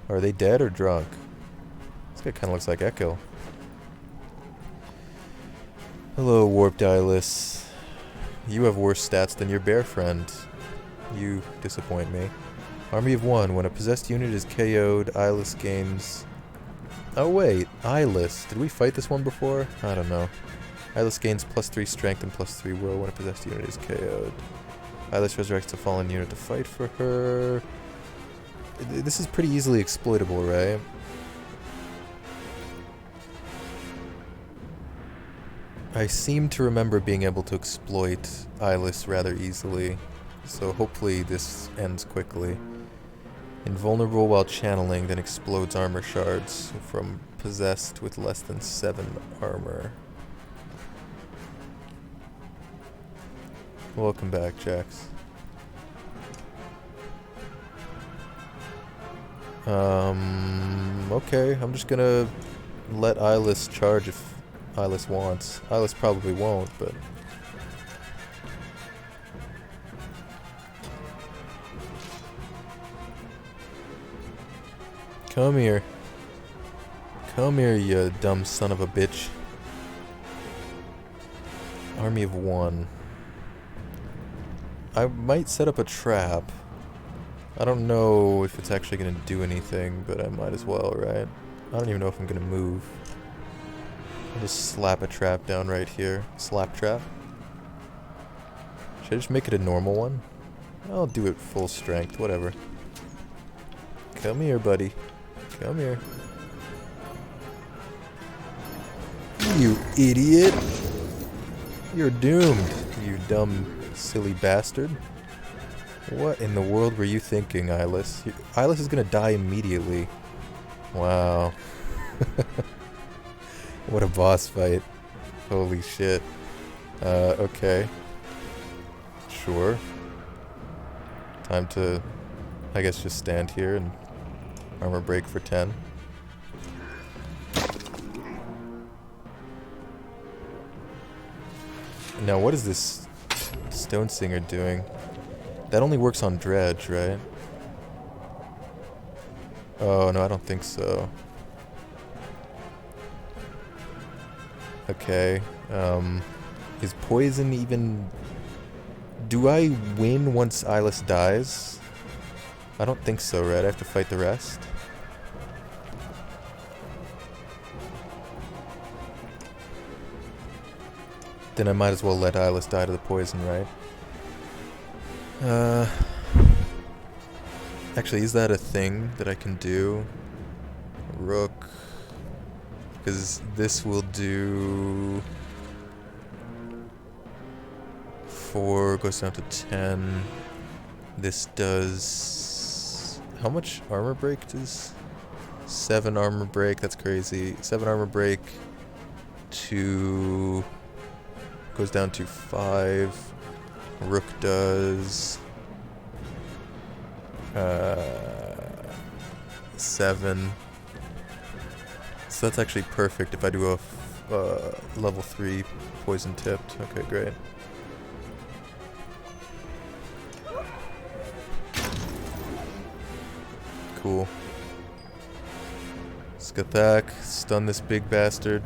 Are they dead or drunk? This guy kind of looks like Echo. Hello, warped eyeless. You have worse stats than your bear friend. You disappoint me. Army of one. When a possessed unit is KO'd, eyeless gains... Oh wait, eyeless. Did we fight this one before? I don't know. Eyeless gains +3 strength and +3 will when a possessed unit is KO'd. Eyeless resurrects a fallen unit to fight for her. This is pretty easily exploitable, right? I seem to remember being able to exploit Eyeless rather easily, so hopefully this ends quickly. Invulnerable while channeling, then explodes armor shards from possessed with less than 7 armor. Welcome back, Jax. Okay, I'm just gonna let Eyeless charge if Eyeless wants. Eyeless probably won't, but... Come here. Come here, you dumb son of a bitch. Army of one. I might set up a trap. I don't know if it's actually going to do anything, but I might as well, right? I don't even know if I'm going to move. I'll just slap a trap down right here. Slap trap. Should I just make it a normal one? I'll do it full strength, whatever. Come here, buddy. Come here. You idiot! You're doomed, you dumb, silly bastard. What in the world were you thinking, Eyeless? Eyeless is gonna die immediately. Wow. What a boss fight. Holy shit. Okay. Sure. Time to, I guess, just stand here and armor break for 10. Now, what is this Stone Singer doing? That only works on Dredge, right? Oh, no, I don't think so. Okay. Is poison even... Do I win once Eyeless dies? I don't think so, right? I have to fight the rest? Then I might as well let Eyeless die to the poison, right? Uh, actually, is that a thing that I can do? Rook. Because this will do 4, goes down to 10. This does... How much armor break does... 7 armor break, that's crazy. 7 armor break to... goes down to 5. Rook does... 7. So that's actually perfect if I do a level 3 poison tipped. Okay, great. Cool. Skathak, stun this big bastard.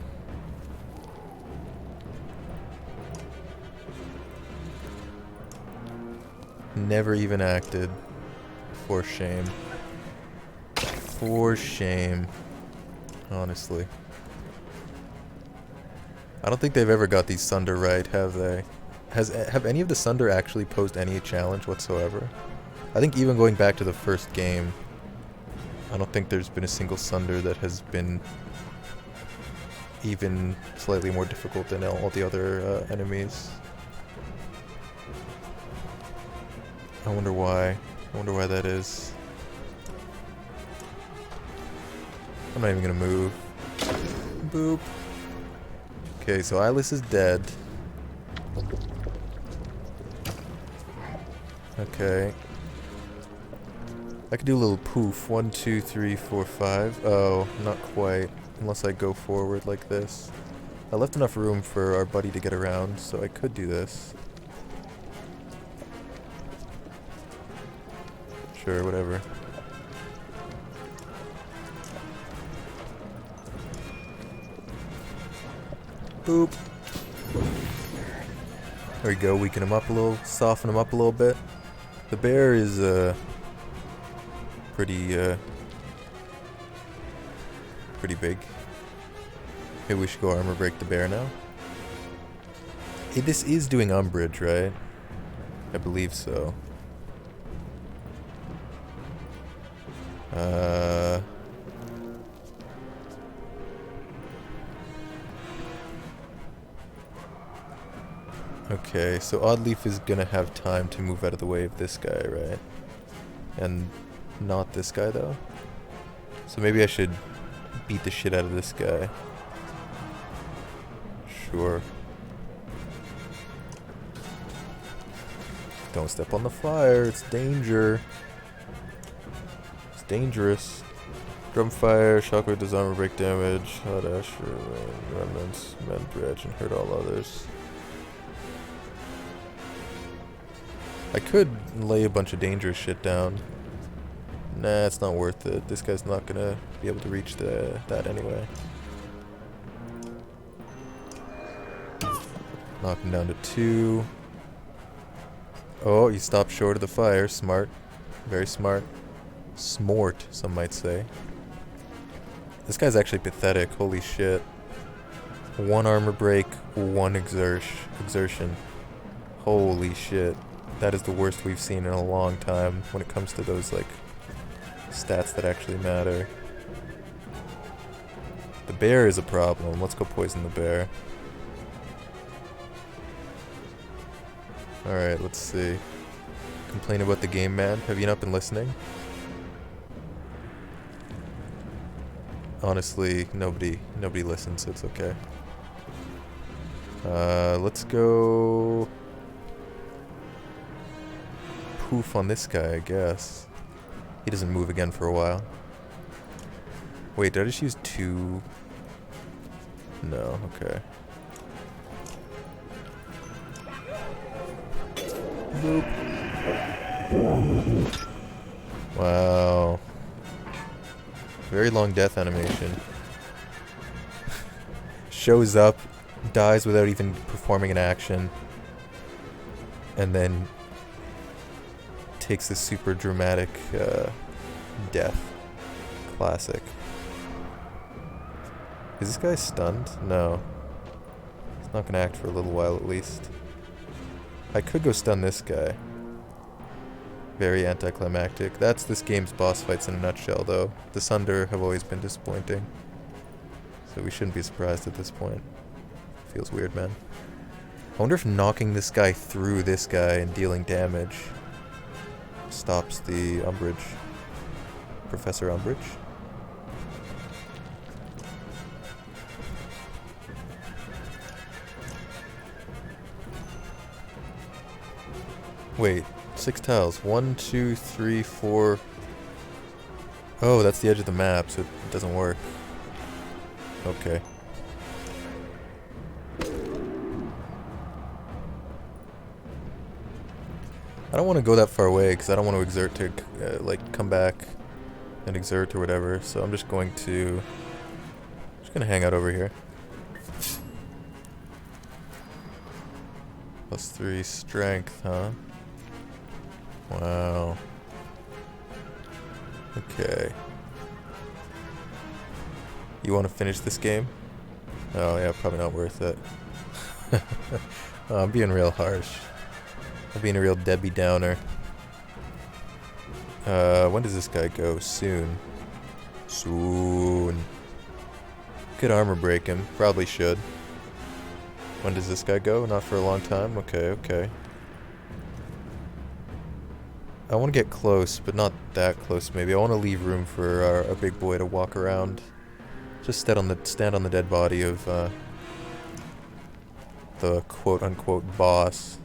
Never even acted. For shame. For shame. Honestly. I don't think they've ever got these Sunder right, have they? Have any of the Sunder actually posed any challenge whatsoever? I think even going back to the first game, I don't think there's been a single Sunder that has been even slightly more difficult than all the other enemies. I wonder why. I wonder why that is. I'm not even gonna move. Boop. Okay, so Eyeless is dead. Okay. I could do a little poof. 1, 2, 3, 4, 5. Oh, not quite. Unless I go forward like this. I left enough room for our buddy to get around, so I could do this. Sure, whatever. Boop. There we go, weaken him up a little, soften him up a little bit. The bear is, pretty big. Maybe we should go armor break the bear now. Hey, this is doing umbrage, right? I believe so. Okay, so Oddleaf is gonna have time to move out of the way of this guy, right? And not this guy, though? So maybe I should beat the shit out of this guy. Sure. Don't step on the fire, it's danger. It's dangerous. Drumfire, Shockwave does armor break damage, Hot Asher, Remnants, Mend Dredge, and hurt all others. I could lay a bunch of dangerous shit down. Nah, it's not worth it. This guy's not gonna be able to reach that anyway. Knock him down to 2. Oh, he stopped short of the fire. Smart. Very smart. Smart, some might say. This guy's actually pathetic. Holy shit. 1 armor break, 1 exertion. Holy shit. That is the worst we've seen in a long time when it comes to those, like, stats that actually matter. The bear is a problem. Let's go poison the bear. Alright, let's see. Complain about the game, man. Have you not been listening? Honestly, nobody listens, so it's okay. Let's go... poof on this guy, I guess. He doesn't move again for a while. Wait, did I just use 2? No, okay. Boop. Wow. Very long death animation. Shows up, dies without even performing an action, and then takes this super dramatic death. Classic. Is this guy stunned? No. He's not gonna act for a little while at least. I could go stun this guy. Very anticlimactic. That's this game's boss fights in a nutshell, though. The Sunder have always been disappointing. So we shouldn't be surprised at this point. Feels weird, man. I wonder if knocking this guy through this guy and dealing damage stops the Umbridge. Professor Umbridge? Wait, 6 tiles. 1, 2, 3, 4. Oh, that's the edge of the map, so it doesn't work. Okay. I don't want to go that far away because I don't want to exert to, like, come back and exert or whatever. So I'm just going to hang out over here. +3 strength, huh? Wow. Okay. You want to finish this game? Oh yeah, probably not worth it. Oh, I'm being real harsh. I'm being a real Debbie Downer. When does this guy go? Soon. Soon. Could armor break him. Probably should. When does this guy go? Not for a long time? Okay, okay. I want to get close, but not that close maybe. I want to leave room for our big boy to walk around. Just stand on the dead body of the quote-unquote boss.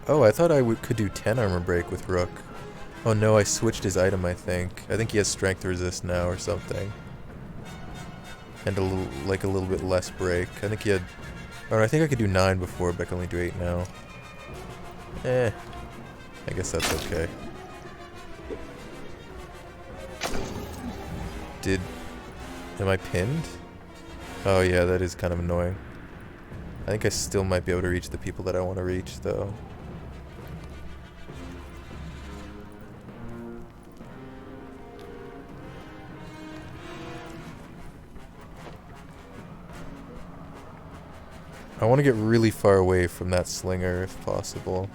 Oh, I thought I could do 10 armor break with Rook. Oh no, I switched his item, I think. I think he has strength resist now or something. And a little bit less break. I think he had... Or I think I could do 9 before, but I can only do 8 now. I guess that's okay. Am I pinned? Oh yeah, that is kind of annoying. I think I still might be able to reach the people that I want to reach, though. I want to get really far away from that slinger if possible.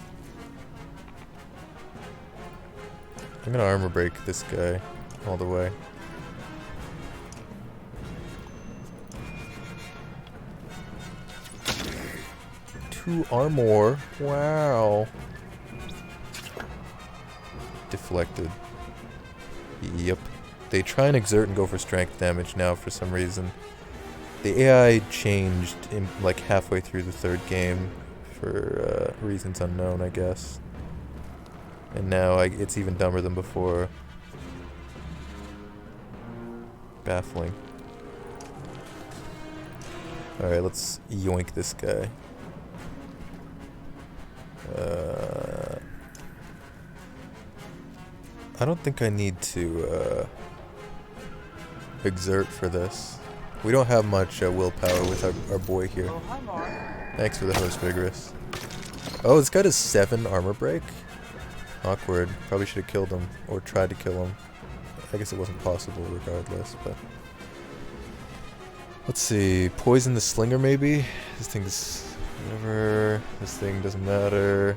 I'm gonna armor break this guy all the way. Two armor. Wow. Deflected. Yep. They try and exert and go for strength damage now for some reason. The AI changed in, like, halfway through the third game for reasons unknown, I guess. And now it's even dumber than before. Baffling. Alright, let's yoink this guy. I don't think I need to exert for this. We don't have much willpower with our boy here. Oh, hi, Mark. Thanks for the host, Vigorous. Oh, this guy does 7 armor break? Awkward. Probably should have killed him. Or tried to kill him. I guess it wasn't possible regardless, but... Let's see. Poison the Slinger, maybe? This thing's... whatever. This thing doesn't matter.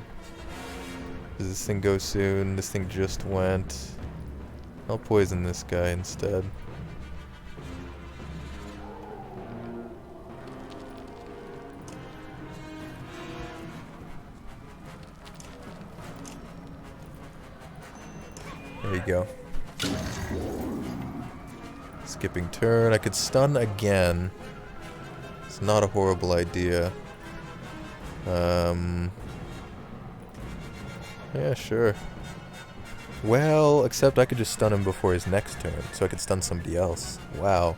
Does this thing go soon? This thing just went. I'll poison this guy instead. There you go. Skipping turn. I could stun again. It's not a horrible idea. Yeah, sure. Well, except I could just stun him before his next turn, so I could stun somebody else. Wow.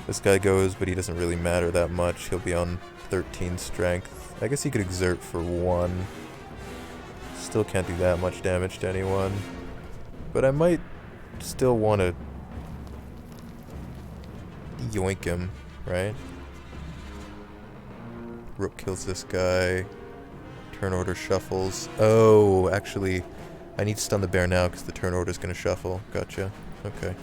This guy goes, but he doesn't really matter that much. He'll be on 13 strength. I guess he could exert for 1. Still can't do that much damage to anyone. But I might still want to yoink him, right? Rook kills this guy. Turn order shuffles. Oh, actually, I need to stun the bear now because the turn order is going to shuffle. Gotcha. Okay.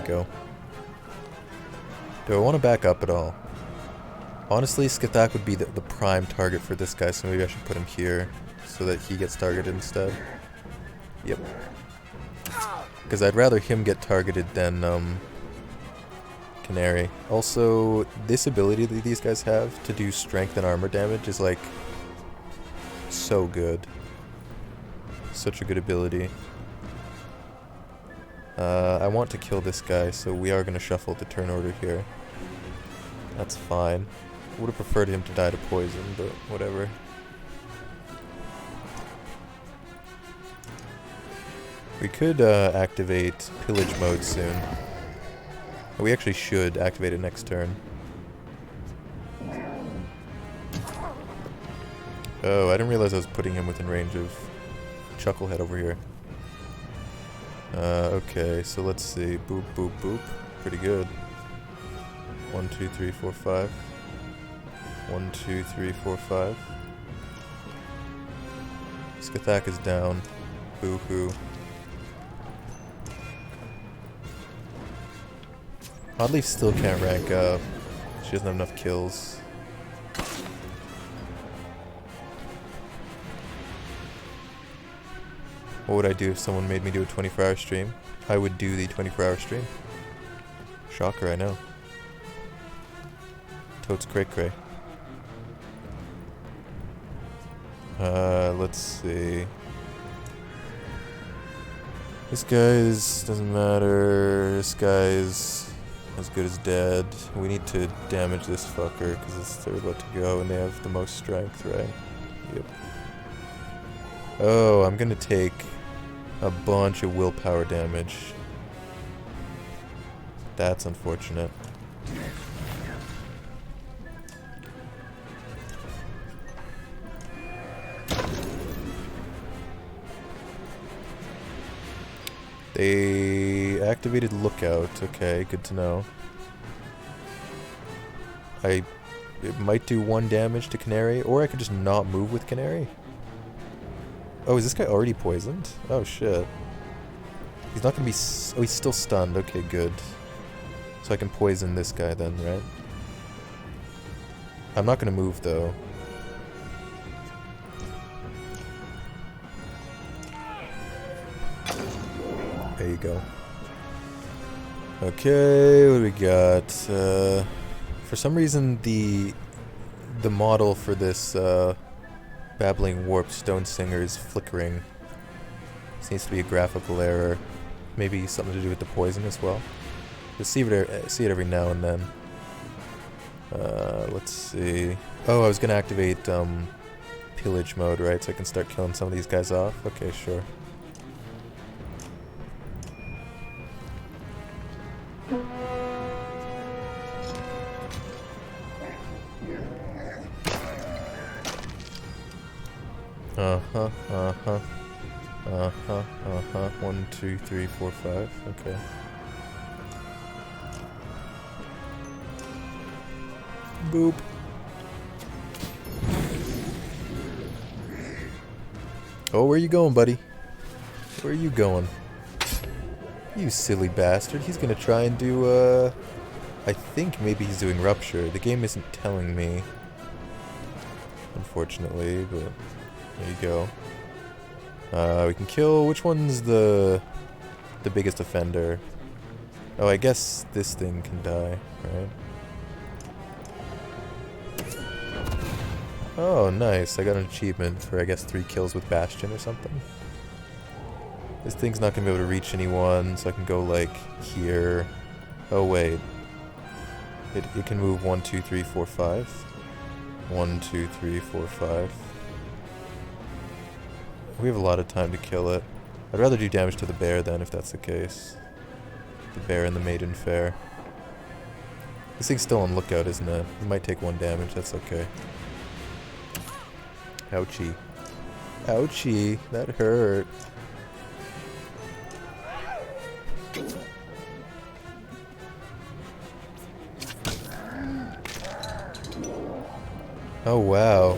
go. Do I want to back up at all? Honestly, Skathak would be the prime target for this guy, so maybe I should put him here so that he gets targeted instead. Yep. Because I'd rather him get targeted than Canary. Also, this ability that these guys have to do strength and armor damage is like so good. Such a good ability. I want to kill this guy, so we are going to shuffle the turn order here. That's fine. Would have preferred him to die to poison, but whatever. We could activate pillage mode soon. We actually should activate it next turn. Oh, I didn't realize I was putting him within range of Chucklehead over here. Okay, so let's see. Boop, boop, boop. Pretty good. 1, 2, 3, 4, 5. 1, 2, 3, 4, 5. Skathak is down. Boo-hoo. Oddleaf still can't rank up. She doesn't have enough kills. What would I do if someone made me do a 24-hour stream? I would do the 24-hour stream. Shocker, I know. Totes cray cray. Let's see. This guy doesn't matter. This guy is as good as dead. We need to damage this fucker because they're about to go and they have the most strength, right? Yep. Oh, I'm gonna take a bunch of willpower damage. That's unfortunate. They activated Lookout. Okay, good to know. It might do 1 damage to Canary, or I could just not move with Canary. Oh, is this guy already poisoned? Oh, shit. He's not gonna be oh, he's still stunned. Okay, good. So I can poison this guy then, right? I'm not gonna move, though. There you go. Okay, what do we got? For some reason, the model for this Babbling Warped Stone Singer is flickering. Seems to be a graphical error. Maybe something to do with the poison as well. You'll see it every now and then. Let's see. Oh, I was gonna activate pillage mode, right? So I can start killing some of these guys off. Okay, sure. Uh-huh, uh-huh. Uh-huh, uh-huh. 1, 2, 3, 4, 5. Okay. Boop. Oh, where you going, buddy? Where are you going? You silly bastard. He's gonna try and do, I think maybe he's doing Rupture. The game isn't telling me, unfortunately, but there you go. We can kill... Which one's the biggest offender? Oh, I guess this thing can die, right? Oh, nice. I got an achievement for, I guess, 3 kills with Bastion or something. This thing's not going to be able to reach anyone, so I can go, like, here. Oh, wait. It can move 1, 2, 3, 4, 5. 1, 2, 3, 4, 5. We have a lot of time to kill it. I'd rather do damage to the bear then, if that's the case. The bear and the maiden fair. This thing's still on lookout, isn't it? It might take 1 damage, that's okay. Ouchie. Ouchie, that hurt. Oh wow.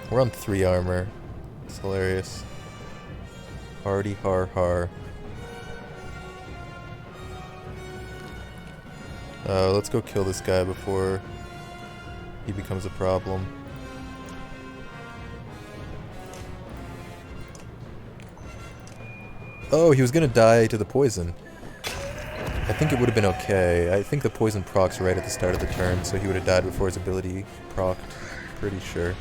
We're on 3 armor. It's hilarious. Hardy har har. Let's go kill this guy before he becomes a problem. Oh, he was gonna die to the poison. I think it would have been okay. I think the poison procs right at the start of the turn, so he would have died before his ability procced. Pretty sure.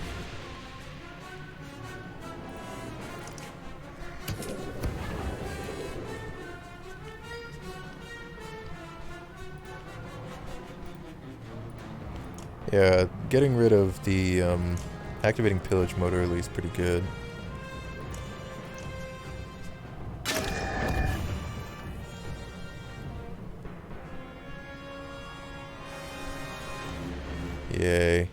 Yeah, getting rid of the activating pillage mode early is pretty good. Yay.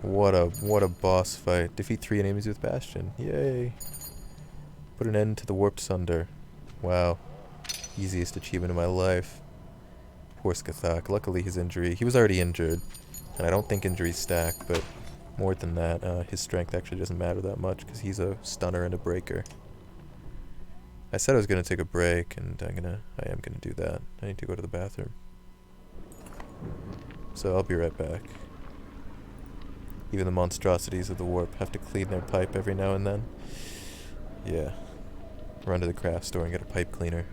What a boss fight. Defeat 3 enemies with Bastion. Yay. Put an end to the Warped Sunder. Wow. Easiest achievement of my life. Poor Skathak. Luckily his injury... He was already injured. And I don't think injuries stack, but more than that, his strength actually doesn't matter that much, because he's a stunner and a breaker. I said I was going to take a break, and I am going to do that. I need to go to the bathroom. So I'll be right back. Even the monstrosities of the warp have to clean their pipe every now and then. Yeah. Run to the craft store and get a pipe cleaner.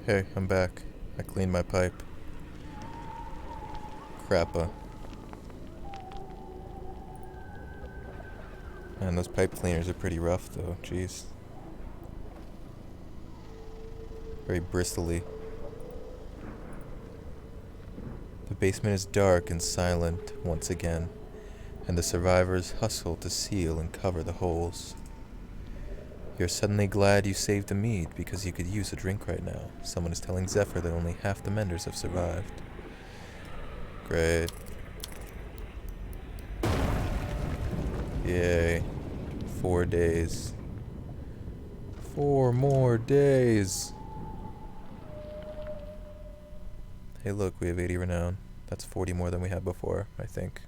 Hey, I'm back. I cleaned my pipe. Crappa. Man, those pipe cleaners are pretty rough, though. Jeez. Very bristly. The basement is dark and silent once again, and the survivors hustle to seal and cover the holes. You're suddenly glad you saved the mead because you could use a drink right now. Someone is telling Zephyr that only half the menders have survived. Great. Yay. 4 days. 4 more days. Hey look, we have 80 renown. That's 40 more than we had before, I think.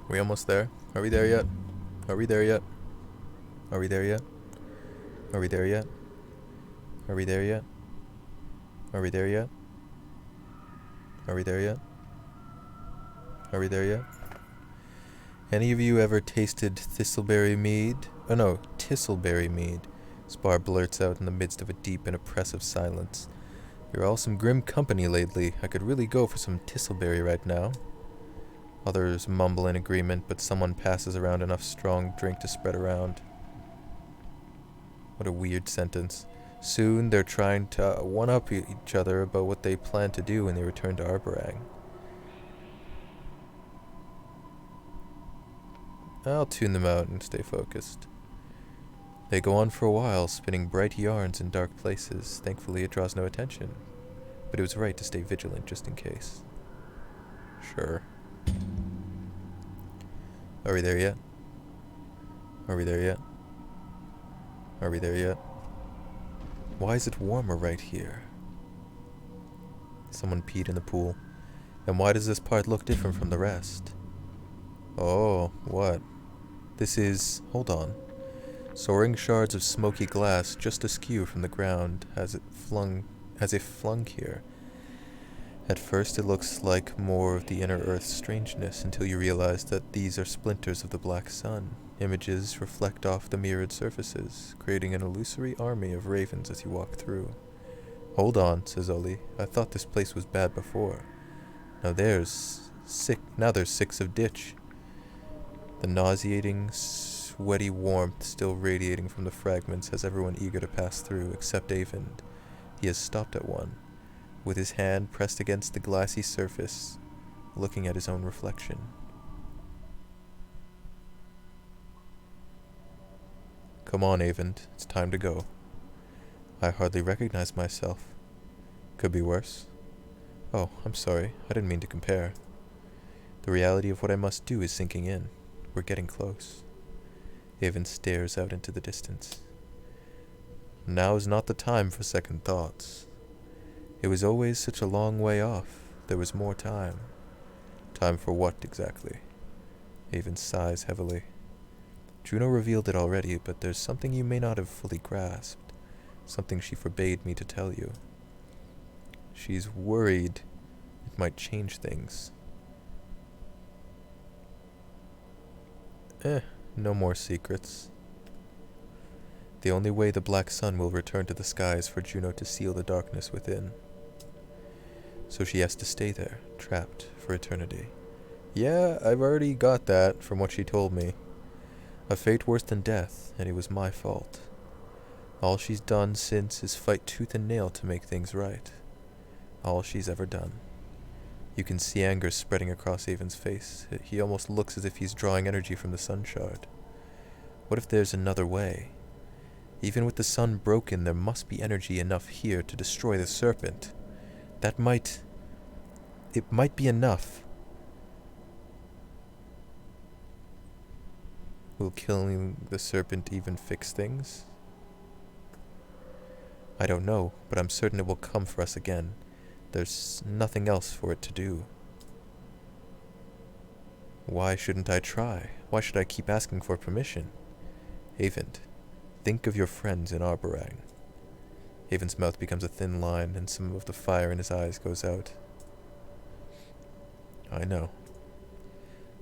We almost there? Are we there yet? Are we there yet? Are we there yet? Are we there yet? Are we there yet? Are we there yet? Are we there yet? Are we there yet? Any of you ever tasted thistleberry mead? Oh no, tistleberry mead. Spar blurts out in the midst of a deep and oppressive silence. You're all some grim company lately. I could really go for some tistleberry right now. Others mumble in agreement, but someone passes around enough strong drink to spread around. What a weird sentence. Soon they're trying to one-up each other about what they plan to do when they return to Arborang. I'll tune them out and stay focused. They go on for a while, spinning bright yarns in dark places. Thankfully it draws no attention, but it was right to stay vigilant just in case. Sure. Are we there yet? Are we there yet? Are we there yet? Why is it warmer right here? Someone peed in the pool. And why does this part look different from the rest? Oh, what? This is... hold on. Soaring shards of smoky glass just askew from the ground as if flung here. At first it looks like more of the inner Earth's strangeness until you realize that these are splinters of the black sun. Images reflect off the mirrored surfaces, creating an illusory army of ravens as you walk through. Hold on, says Oli. I thought this place was bad before. Now there's 6 of ditch. The nauseating, sweaty warmth still radiating from the fragments has everyone eager to pass through, except Avend. He has stopped at one, with his hand pressed against the glassy surface, looking at his own reflection. Come on, Avend. It's time to go. I hardly recognize myself. Could be worse. Oh, I'm sorry. I didn't mean to compare. The reality of what I must do is sinking in. We're getting close. Avend stares out into the distance. Now is not the time for second thoughts. It was always such a long way off. There was more time. Time for what, exactly? Avend sighs heavily. Juno revealed it already, but there's something you may not have fully grasped. Something she forbade me to tell you. She's worried it might change things. No more secrets. The only way the black sun will return to the sky is for Juno to seal the darkness within. So she has to stay there, trapped for eternity. Yeah, I've already got that from what she told me. A fate worse than death, and it was my fault. All she's done since is fight tooth and nail to make things right. All she's ever done. You can see anger spreading across Avon's face. He almost looks as if he's drawing energy from the sun shard. What if there's another way? Even with the sun broken, there must be energy enough here to destroy the serpent. It might be enough. Will killing the serpent even fix things? I don't know, but I'm certain it will come for us again. There's nothing else for it to do. Why shouldn't I try? Why should I keep asking for permission? Avend, think of your friends in Arborang. Avend's mouth becomes a thin line, and some of the fire in his eyes goes out. I know.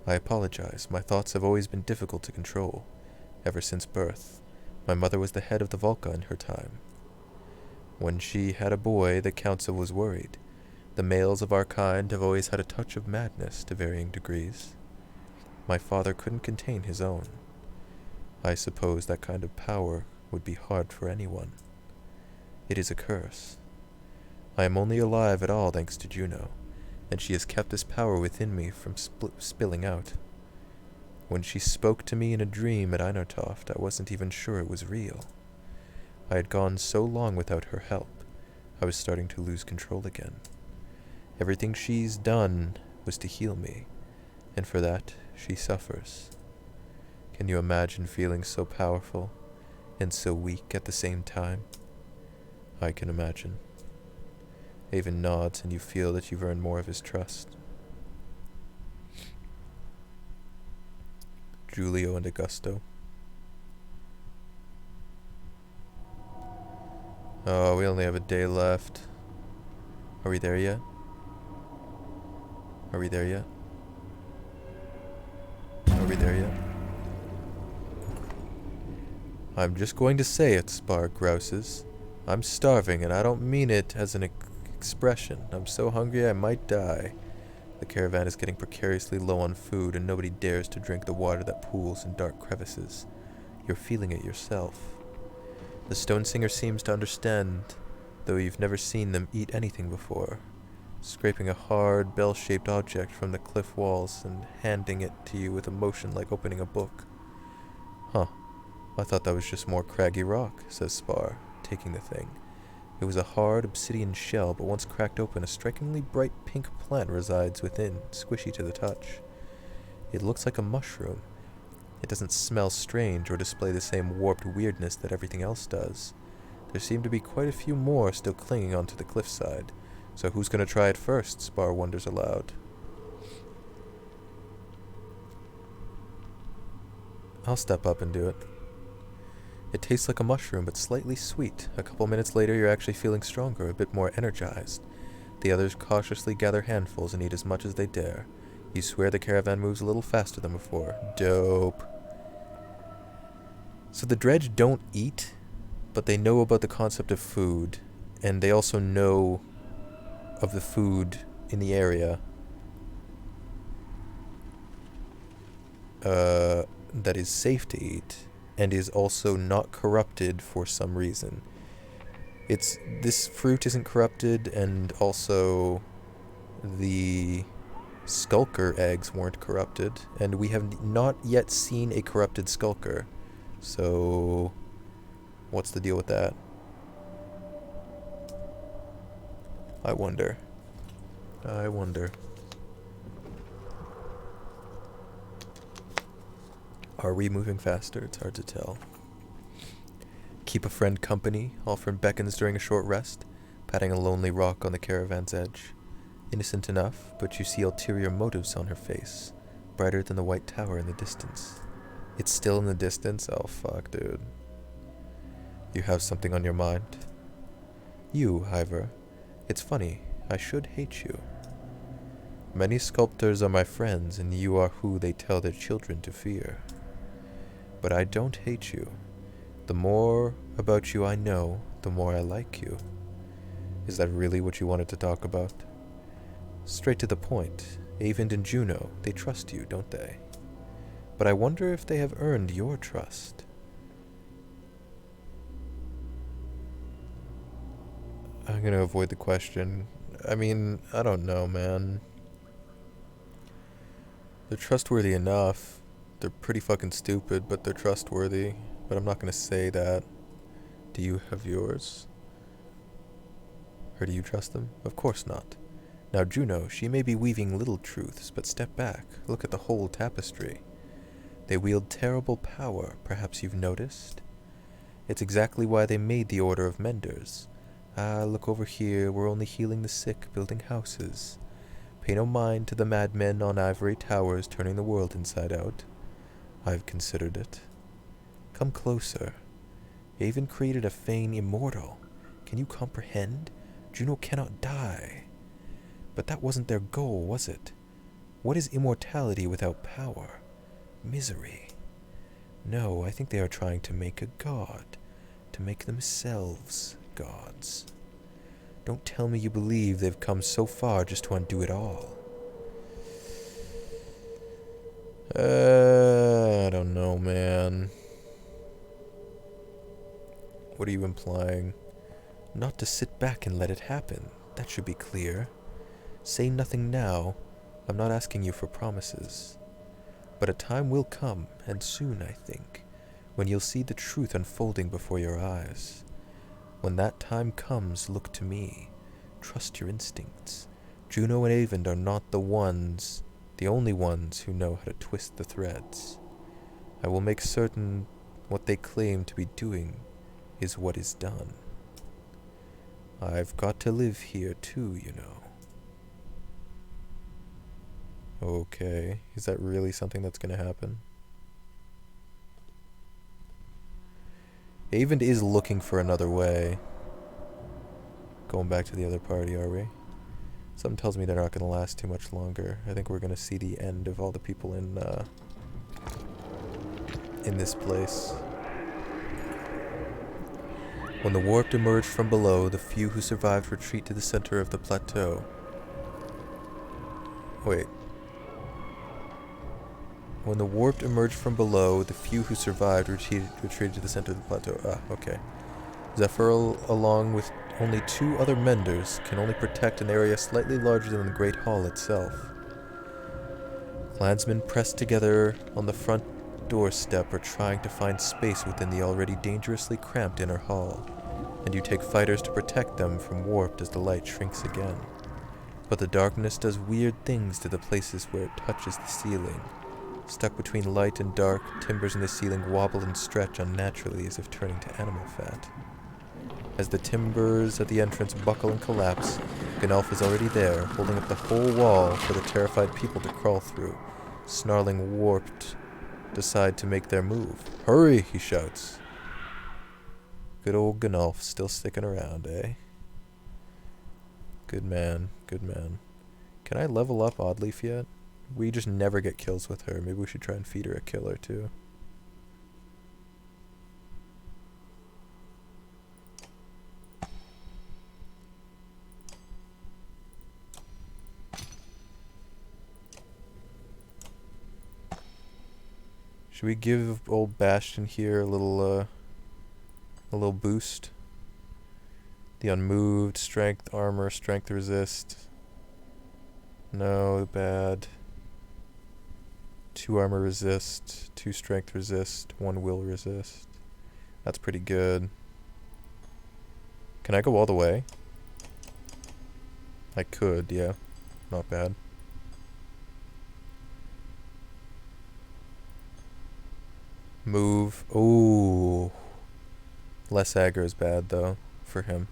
I apologize. My thoughts have always been difficult to control, ever since birth. My mother was the head of the Volca in her time. When she had a boy, the council was worried. The males of our kind have always had a touch of madness to varying degrees. My father couldn't contain his own. I suppose that kind of power would be hard for anyone. It is a curse. I am only alive at all thanks to Juno, and she has kept this power within me from spilling out. When she spoke to me in a dream at Einartoft, I wasn't even sure it was real. I had gone so long without her help, I was starting to lose control again. Everything she's done was to heal me, and for that she suffers. Can you imagine feeling so powerful and so weak at the same time? I can imagine. Avon nods, and you feel that you've earned more of his trust. Julio and Augusto. Oh, we only have a day left. Are we there yet? Are we there yet? Are we there yet? I'm just going to say it, Spar grouses. I'm starving, and I don't mean it as an expression. I'm so hungry I might die. The caravan is getting precariously low on food, and nobody dares to drink the water that pools in dark crevices. You're feeling it yourself. The stone singer seems to understand, though you've never seen them eat anything before, scraping a hard, bell-shaped object from the cliff walls and handing it to you with a motion like opening a book. Huh. I thought that was just more craggy rock, says Spar, taking the thing. It was a hard obsidian shell, but once cracked open, a strikingly bright pink plant resides within, squishy to the touch. It looks like a mushroom. It doesn't smell strange or display the same warped weirdness that everything else does. There seem to be quite a few more still clinging onto the cliffside. So who's going to try it first? Spar wonders aloud. I'll step up and do it. It tastes like a mushroom, but slightly sweet. A couple minutes later, you're actually feeling stronger, a bit more energized. The others cautiously gather handfuls and eat as much as they dare. You swear the caravan moves a little faster than before. Dope. So the dredge don't eat, but they know about the concept of food, and they also know of the food in the area that is safe to eat, and is also not corrupted for some reason. This fruit isn't corrupted, and also the skulker eggs weren't corrupted, and we have not yet seen a corrupted skulker. So what's the deal with that? I wonder. Are we moving faster? It's hard to tell. Keep a friend company. Alfred beckons during a short rest, patting a lonely rock on the caravan's edge. Innocent enough, but you see ulterior motives on her face, brighter than the white tower in the distance. It's still in the distance? Oh fuck, dude. You have something on your mind? You, Ivor. It's funny, I should hate you. Many sculptors are my friends, and you are who they tell their children to fear. But I don't hate you. The more about you I know, the more I like you. Is that really what you wanted to talk about? Straight to the point. Avon and Juno, they trust you, don't they? But I wonder if they have earned your trust. I'm gonna avoid the question. I mean, I don't know, man. They're trustworthy enough. They're pretty fucking stupid, but they're trustworthy. But I'm not gonna say that. Do you have yours? Or do you trust them? Of course not. Now Juno, she may be weaving little truths, but step back. Look at the whole tapestry. They wield terrible power, perhaps you've noticed? It's exactly why they made the Order of Menders. Ah, look over here, we're only healing the sick, building houses. Pay no mind to the madmen on ivory towers turning the world inside out. I've considered it. Come closer. Avon created a Fane immortal. Can you comprehend? Juno cannot die. But that wasn't their goal, was it? What is immortality without power? Misery. No, I think they are trying to make a god. To make themselves gods. Don't tell me you believe they've come so far just to undo it all. I don't know, man. What are you implying? Not to sit back and let it happen. That should be clear. Say nothing now. I'm not asking you for promises. But a time will come, and soon, I think, when you'll see the truth unfolding before your eyes. When that time comes, look to me. Trust your instincts. Juno and Avend are not the only ones who know how to twist the threads. I will make certain what they claim to be doing is what is done. I've got to live here too, you know. Okay, is that really something that's gonna happen? Avend is looking for another way. Going back to the other party, are we? Something tells me they're not gonna last too much longer. I think we're gonna see the end of all the people in this place. When the warped emerge from below, the few who survived retreat to the center of the plateau. Wait. When the warped emerged from below, the few who survived retreated to the center of the plateau. Ah, okay. Zephyr, along with only 2 other menders, can only protect an area slightly larger than the Great Hall itself. Clansmen pressed together on the front doorstep are trying to find space within the already dangerously cramped inner hall, and you take fighters to protect them from warped as the light shrinks again. But the darkness does weird things to the places where it touches the ceiling. Stuck between light and dark, timbers in the ceiling wobble and stretch unnaturally as if turning to animal fat. As the timbers at the entrance buckle and collapse, Gnolf is already there, holding up the whole wall for the terrified people to crawl through. Snarling warped decide to make their move. Hurry, he shouts. Good old Gnolf still sticking around, eh? Good man, good man. Can I level up Oddleaf yet? We just never get kills with her. Maybe we should try and feed her a killer too. Should we give old Bastion here a little boost? The unmoved, strength, armor, strength resist. No, bad. 2 armor resist, 2 strength resist, 1 will resist. That's pretty good. Can I go all the way? I could, yeah. Not bad. Move. Ooh. Less aggro is bad, though, for him.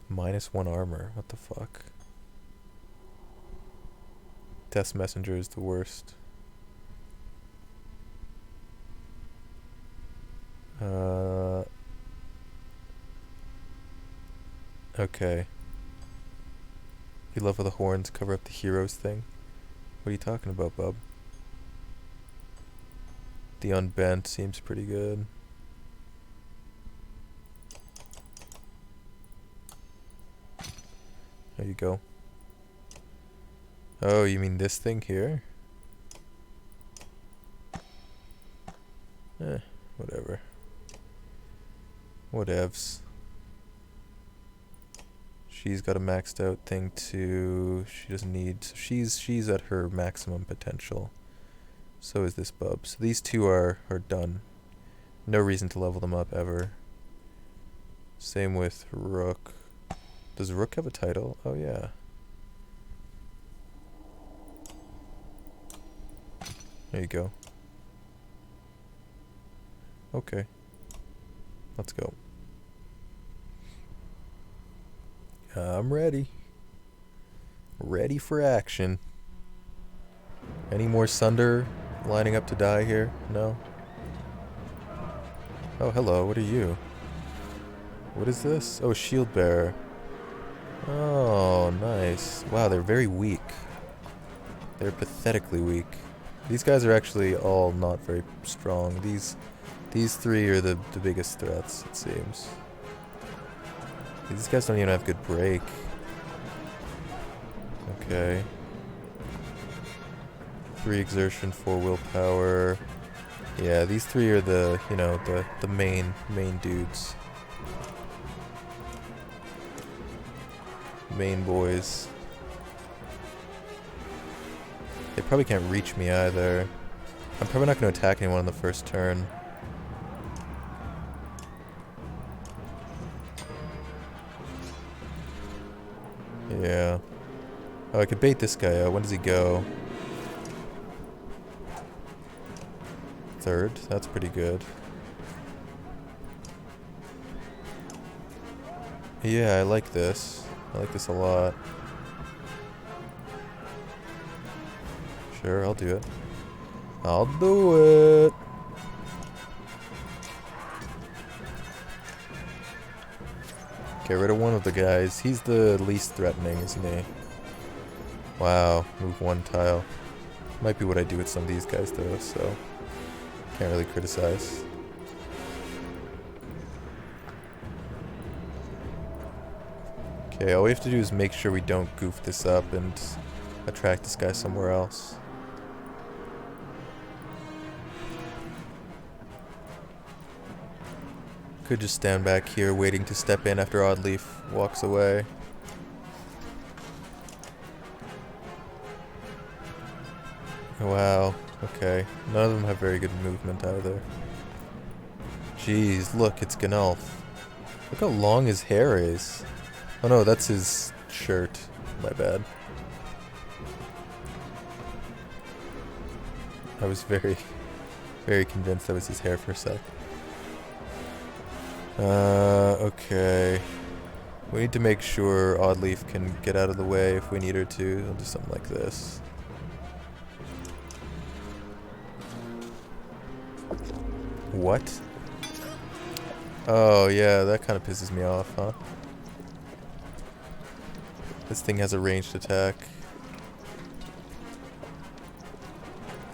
-1 armor. What the fuck? Death's Messenger is the worst. Okay. You love how the horns cover up the heroes thing? What are you talking about, bub? The unbent seems pretty good. There you go. Oh, you mean this thing here? Whatever. Whatevs. She's got a maxed out thing too. She doesn't need. So she's at her maximum potential. So is this bub. So these 2 are done. No reason to level them up ever. Same with Rook. Does Rook have a title? Oh yeah. There you go. Okay. Let's go. I'm ready. Ready for action. Any more Sunder lining up to die here? No? Oh, hello. What are you? What is this? Oh, Shield Bearer. Oh, nice. Wow, they're very weak. They're pathetically weak. These guys are actually all not very strong. These three are the biggest threats, it seems. These guys don't even have good break. Okay. 3 exertion, 4 willpower. Yeah, these three are the, you know, the main dudes. Main boys. They probably can't reach me either. I'm probably not going to attack anyone on the first turn. Yeah. Oh, I could bait this guy out. When does he go? Third. That's pretty good. Yeah, I like this. I like this a lot. Sure, I'll do it. I'll do it! Get rid of one of the guys. He's the least threatening, isn't he? Wow, move 1 tile. Might be what I do with some of these guys though, so can't really criticize. Okay, all we have to do is make sure we don't goof this up and attract this guy somewhere else. Could just stand back here waiting to step in after Oddleaf walks away. Wow, okay. None of them have very good movement either. Jeez, look, it's Ganulf. Look how long his hair is. Oh no, that's his shirt. My bad. I was very convinced that was his hair for a sec. Okay. We need to make sure Oddleaf can get out of the way if we need her to. I'll do something like this. What? Oh yeah, that kind of pisses me off, huh? This thing has a ranged attack.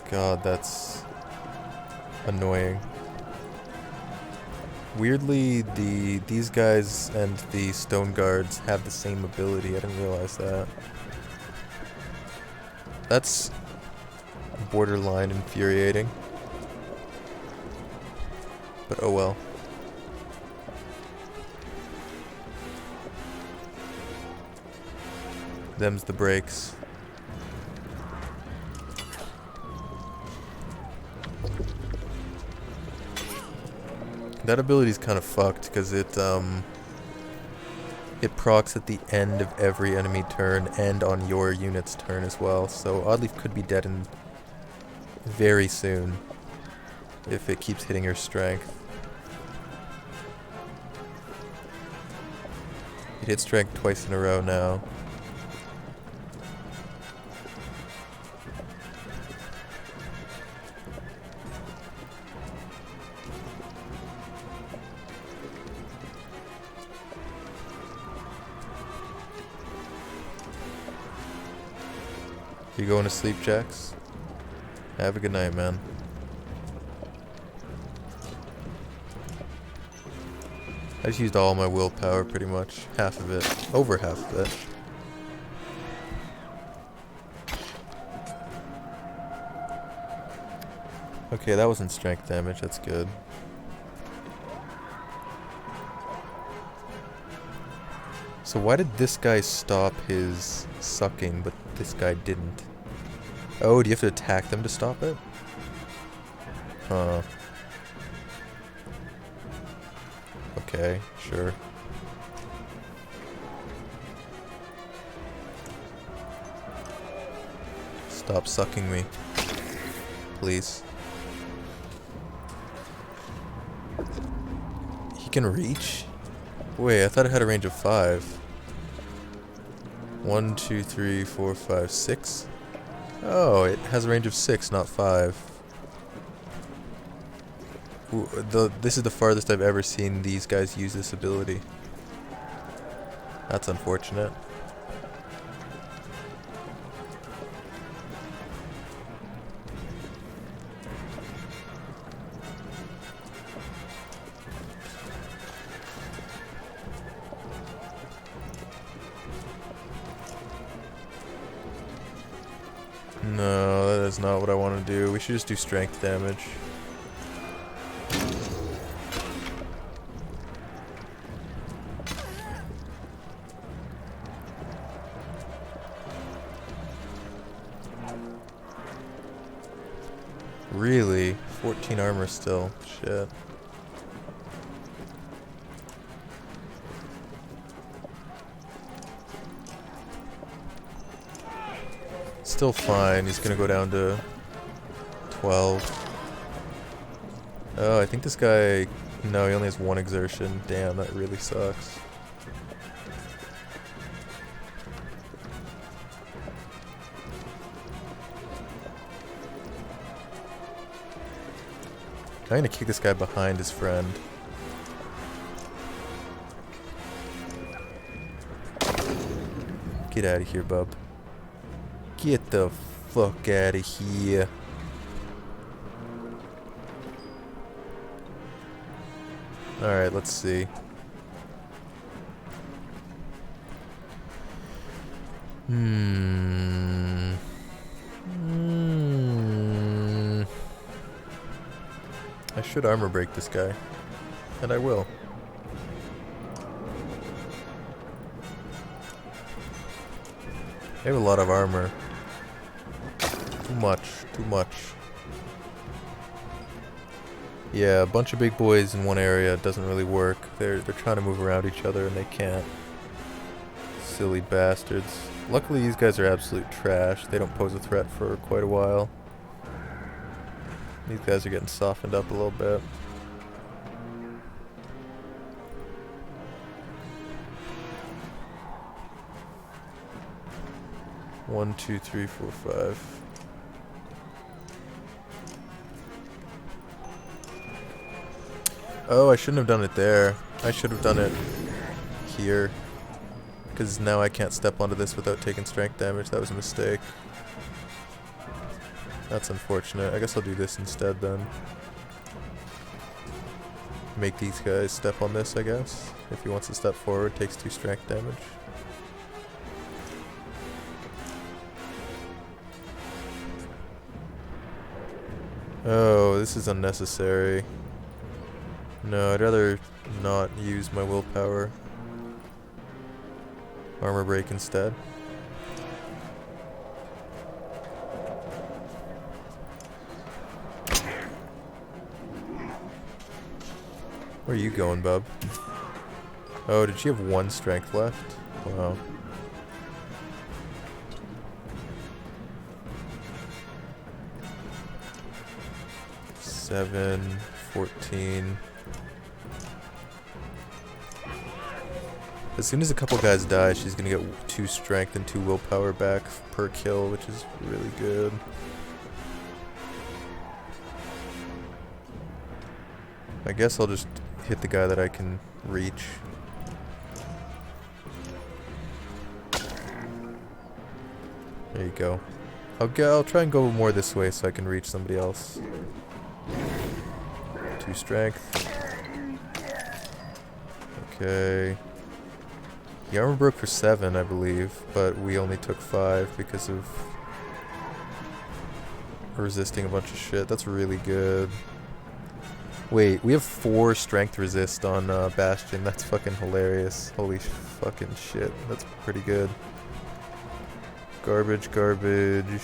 God, that's annoying. Weirdly, these guys and the stone guards have the same ability. I didn't realize that. That's borderline infuriating. But oh well. Them's the breaks. That ability's kind of fucked because it procs at the end of every enemy turn and on your unit's turn as well. So Oddleaf could be dead in very soon if it keeps hitting her strength. It hit strength twice in a row now. You going to sleep, Jax? Have a good night, man. I just used all my willpower, pretty much. Half of it. Over half of it. Okay, that wasn't strength damage. That's good. So why did this guy stop his sucking, but this guy didn't? Oh, do you have to attack them to stop it? Huh. Okay, sure. Stop sucking me. Please. He can reach? Wait, I thought it had a range of 5. 1, 2, 3, 4, 5, 6? Oh, it has a range of 6, not 5. This is the farthest I've ever seen these guys use this ability. That's unfortunate. is not what I want to do. We should just do strength damage. Really? 14 armor still. Shit. Still fine. He's gonna go down to 12. Oh, I think this guy... No, he only has 1 exertion. Damn, that really sucks. I'm gonna kick this guy behind his friend. Get out of here, bub. Get the fuck out of here. Alright, let's see. I should armor break this guy. And I will. They have a lot of armor. Too much. Too much. Yeah, a bunch of big boys in one area doesn't really work. They're trying to move around each other and they can't. Silly bastards. Luckily these guys are absolute trash. They don't pose a threat for quite a while. These guys are getting softened up a little bit. One, two, three, four, five. Oh, I shouldn't have done it there. I should have done it here. Because now I can't step onto this without taking strength damage. That was a mistake. That's unfortunate. I guess I'll do this instead then. Make these guys step on this, I guess. If he wants to step forward, takes 2 strength damage. Oh, this is unnecessary. No, I'd rather not use my willpower. Armor break instead. Where are you going, bub? Oh, did she have 1 strength left? Wow. Seven, 14. As soon as a couple guys die, she's gonna get 2 strength and 2 willpower back per kill, which is really good. I guess I'll just hit the guy that I can reach. There you go. I'll try and go more this way so I can reach somebody else. 2 strength. Okay. The armor broke for 7, I believe, but we only took 5 because of resisting a bunch of shit. That's really good. Wait, we have 4 strength resist on Bastion. That's fucking hilarious. Holy fucking shit. That's pretty good. Garbage, garbage.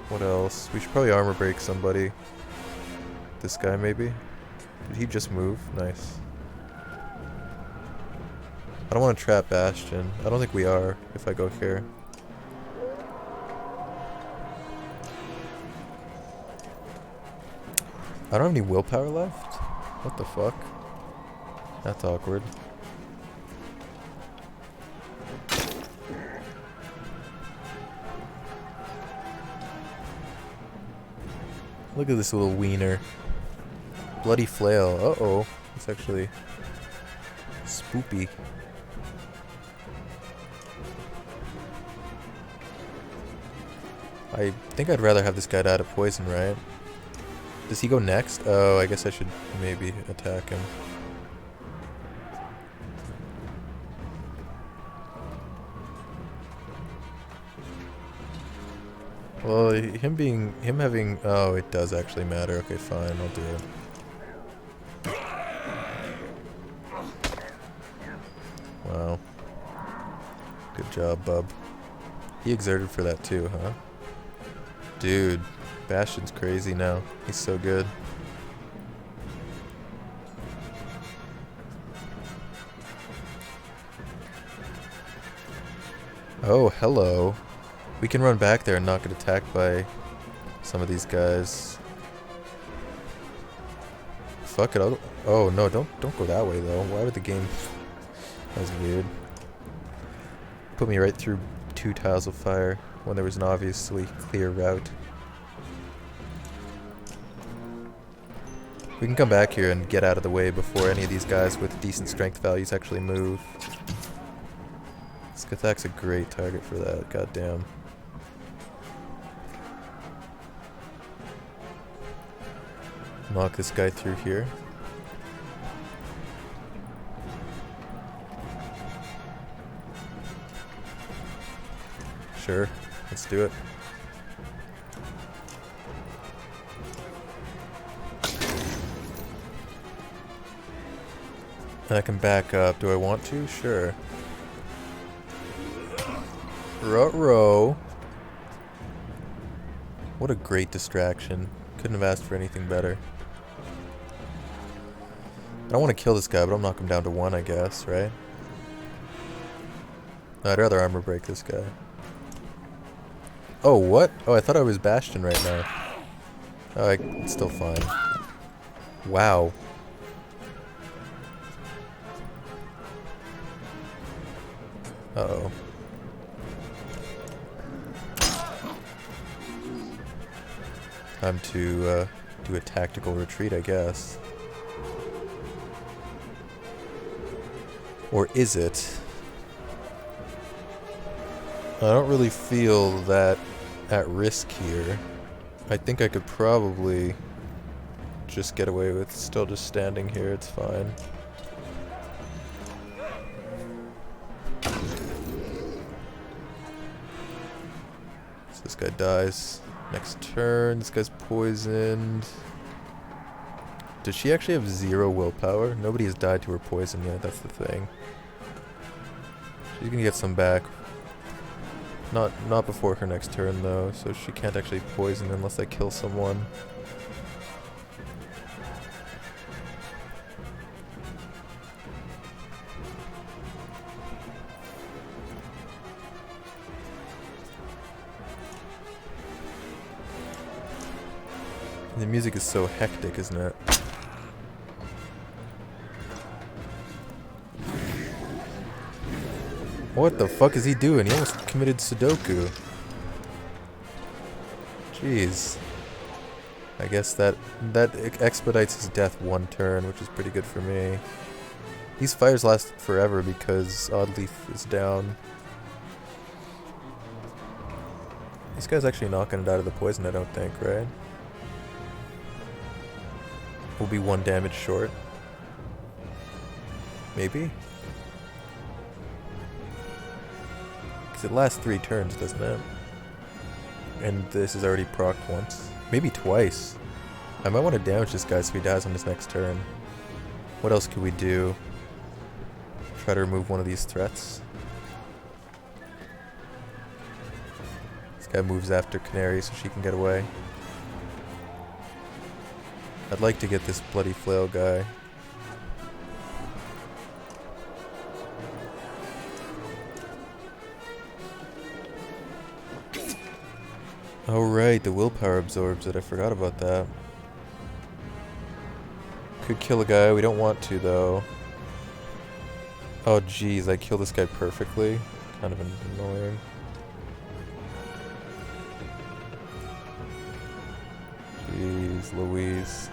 What else? We should probably armor break somebody. This guy, maybe? Did he just move? Nice. I don't want to trap Bastion. I don't think we are, if I go here. I don't have any willpower left? What the fuck? That's awkward. Look at this little wiener. Bloody flail. Uh-oh. It's actually spoopy. I think I'd rather have this guy die to poison, right? Does he go next? Oh, I guess I should maybe attack him. Well, him having... Oh, it does actually matter. Okay, fine, I'll do it. Wow. Good job, bub. He exerted for that too, huh? Dude, Bastion's crazy now. He's so good. Oh, hello. We can run back there and not get attacked by some of these guys. Fuck it. Oh no, don't go that way though. Why would the game... That was weird. Put me right through 2 tiles of fire when there was an obviously clear route. We can come back here and get out of the way before any of these guys with decent strength values actually move. Skathak's a great target for that, goddamn. Knock this guy through here. Sure, let's do it. And I can back up. Do I want to? Sure. Ruh-roh. What a great distraction. Couldn't have asked for anything better. I don't want to kill this guy, but I'll knock him down to 1, I guess, right? No, I'd rather armor break this guy. Oh, what? Oh, I thought I was Bastion right now. Oh, it's still fine. Wow. Uh-oh. Time to do a tactical retreat, I guess. Or is it? I don't really feel that at risk here. I think I could probably just get away with still just standing here. It's fine. So this guy dies. Next turn, this guy's poisoned. Does she actually have 0 willpower? Nobody has died to her poison yet, that's the thing. She's gonna get some back. Not before her next turn though, so she can't actually poison unless I kill someone. The music is so hectic, isn't it? What the fuck is he doing? He almost committed Sudoku. Jeez. I guess that expedites his death 1 turn, which is pretty good for me. These fires last forever because Oddleaf is down. This guy's actually not gonna die to the poison, I don't think, right? We'll be 1 damage short. Maybe? Because it lasts 3 turns, doesn't it? And this is already procced once. Maybe twice. I might want to damage this guy so he dies on his next turn. What else could we do? Try to remove one of these threats. This guy moves after Canary so she can get away. I'd like to get this bloody flail guy. Oh right, the willpower absorbs it. I forgot about that. Could kill a guy. We don't want to though. Oh jeez, I killed this guy perfectly. Kind of annoying. Jeez Louise.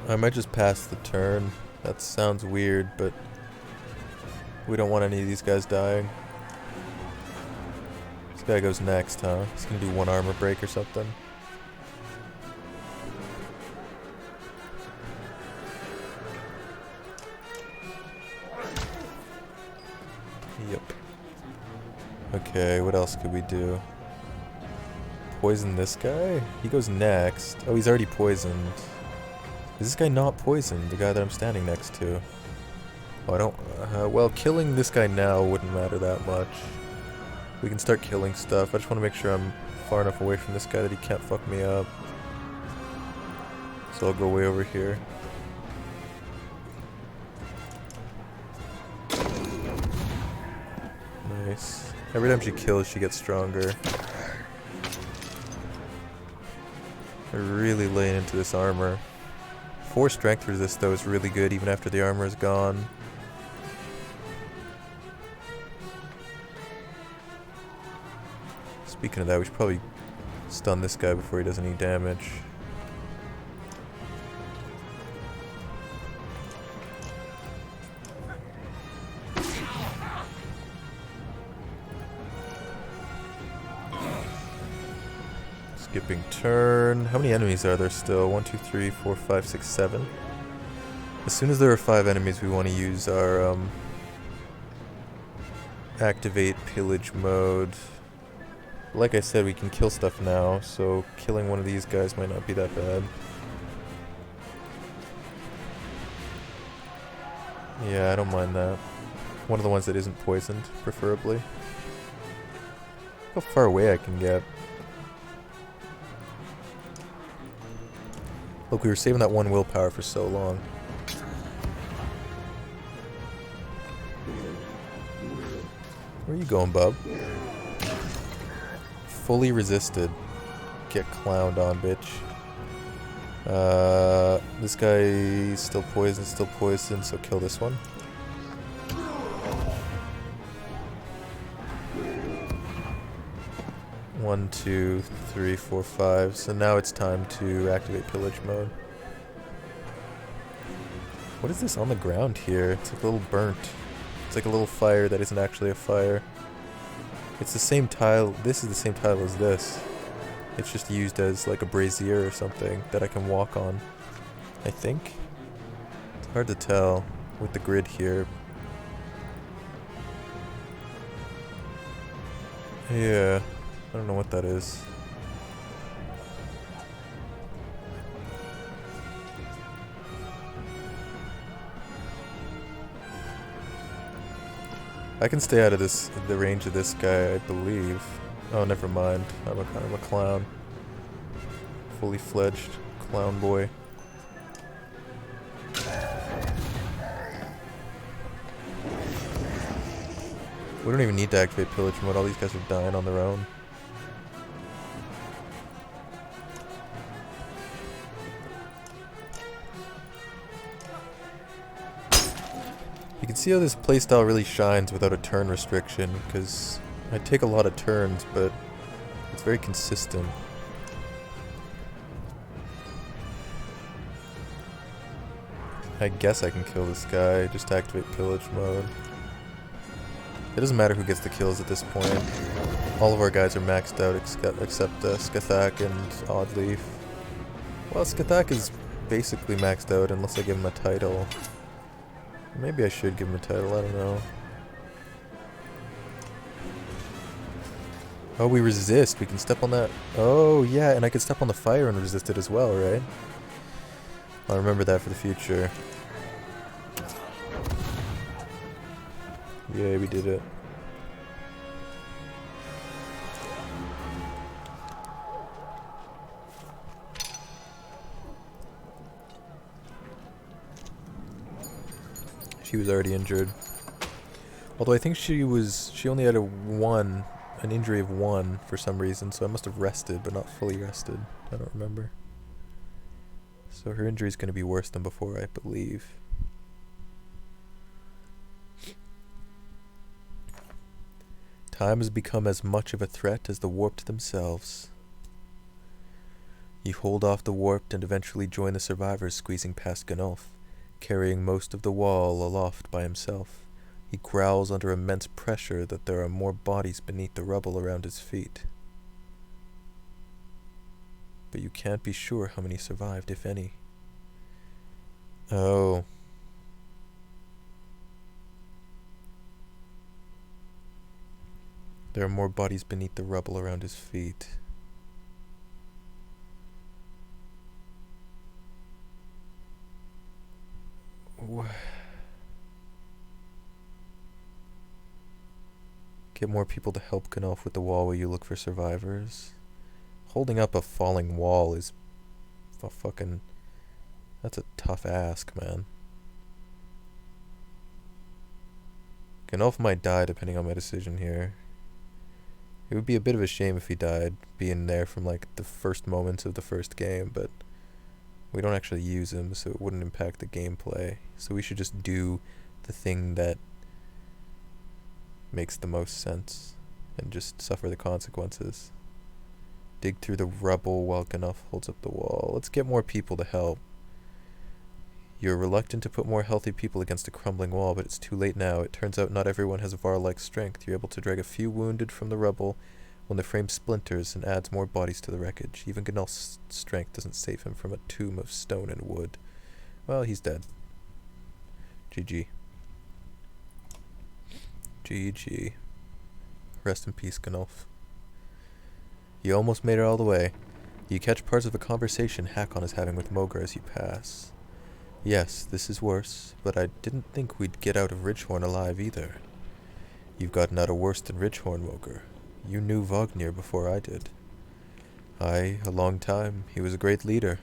I might just pass the turn. That sounds weird, but we don't want any of these guys dying. This guy goes next, huh? He's gonna do 1 armor break or something. Okay, what else could we do? Poison this guy? He goes next. Oh, he's already poisoned. Is this guy not poisoned? The guy that I'm standing next to? Oh, I don't... well, killing this guy now wouldn't matter that much. We can start killing stuff. I just want to make sure I'm far enough away from this guy that he can't fuck me up. So I'll go way over here. Nice. Every time she kills, she gets stronger. They're really laying into this armor. 4 strength resist though is really good even after the armor is gone. Speaking of that, we should probably stun this guy before he does any damage. Skipping turn. How many enemies are there still? 1, 2, 3, 4, 5, 6, 7. As soon as there are 5 enemies, we want to use our activate pillage mode. Like I said, we can kill stuff now, so killing one of these guys might not be that bad. Yeah, I don't mind that. One of the ones that isn't poisoned, preferably. How far away I can get. Look, we were saving that 1 willpower for so long. Where are you going, bub? Fully resisted. Get clowned on, bitch. This guy's still poisoned, so kill this one. One, 2, 3, 4, 5. So now it's time to activate pillage mode. What is this on the ground here? It's like a little burnt. It's like a little fire that isn't actually a fire. It's the same tile. This is the same tile as this. It's just used as like a brazier or something that I can walk on. I think. It's hard to tell with the grid here. Yeah. I don't know what that is. I can stay out of the range of this guy, I believe. Oh, never mind. I'm a clown. Fully fledged clown boy. We don't even need to activate pillage mode. All these guys are dying on their own. You can see how this playstyle really shines without a turn restriction, because I take a lot of turns, but it's very consistent. I guess I can kill this guy, just activate pillage mode. It doesn't matter who gets the kills at this point. All of our guys are maxed out except Skathak and Oddleaf. Well, Skathak is basically maxed out unless I give him a title. Maybe I should give him a title, I don't know. Oh, we resist. We can step on that. Oh, yeah, and I can step on the fire and resist it as well, right? I'll remember that for the future. Yeah, we did it. She was already injured. Although I think she only had an injury of 1 for some reason, so I must have rested, but not fully rested. I don't remember. So her injury is going to be worse than before, I believe. Time has become as much of a threat as the warped themselves. You hold off the warped and eventually join the survivors squeezing past Ganulf, carrying most of the wall aloft by himself. He growls under immense pressure that there are more bodies beneath the rubble around his feet. But you can't be sure how many survived, if any. Oh. There are more bodies beneath the rubble around his feet. Get more people to help Ganolf with the wall while you look for survivors. Holding up a falling wall is that's a tough ask, man. Ganolf might die depending on my decision here. It would be a bit of a shame if he died, being there from like the first moments of the first game, but we don't actually use him, so it wouldn't impact the gameplay. So we should just do the thing that makes the most sense and just suffer the consequences. Dig through the rubble while Ganolf holds up the wall. Let's get more people to help. You're reluctant to put more healthy people against a crumbling wall, but it's too late now. It turns out not everyone has Var-like strength. You're able to drag a few wounded from the rubble when the frame splinters and adds more bodies to the wreckage. Even Ganolf's strength doesn't save him from a tomb of stone and wood. Well, he's dead. GG. GG. Rest in peace, Ganolf. You almost made it all the way. You catch parts of a conversation Hakon is having with Mogar as you pass. Yes, this is worse, but I didn't think we'd get out of Ridgehorn alive either. You've gotten out of worse than Ridgehorn, Mogar. You knew Vognir before I did. Aye, a long time. He was a great leader.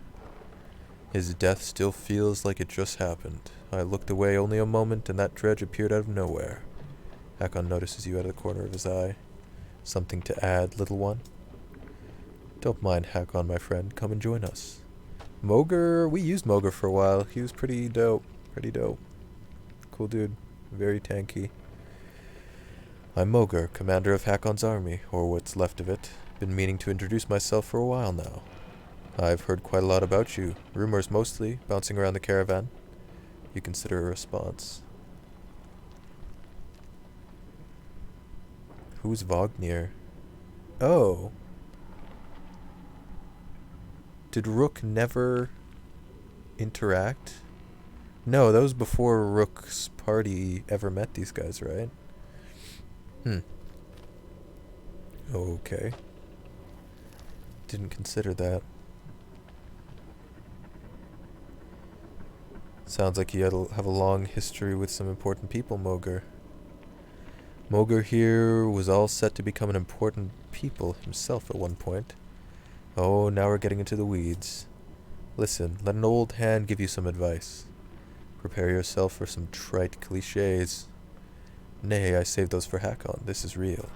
His death still feels like it just happened. I looked away only a moment, and that dredge appeared out of nowhere. Hakon notices you out of the corner of his eye. Something to add, little one? Don't mind Hakon, my friend. Come and join us. Mogar, we used Mogar for a while. He was pretty dope. Pretty dope. Cool dude. Very tanky. I'm Mogar, commander of Hakon's army, or what's left of it. Been meaning to introduce myself for a while now. I've heard quite a lot about you. Rumors mostly, bouncing around the caravan. You consider a response. Who's Vognir? Oh. Did Rook never interact? No, that was before Rook's party ever met these guys, right? Okay. Didn't consider that. Sounds like you have a long history with some important people, Mogar. Mogar here was all set to become an important people himself at one point. Oh, now we're getting into the weeds. Listen, let an old hand give you some advice. Prepare yourself for some trite cliches. Nay, I saved those for Hakon. This is real.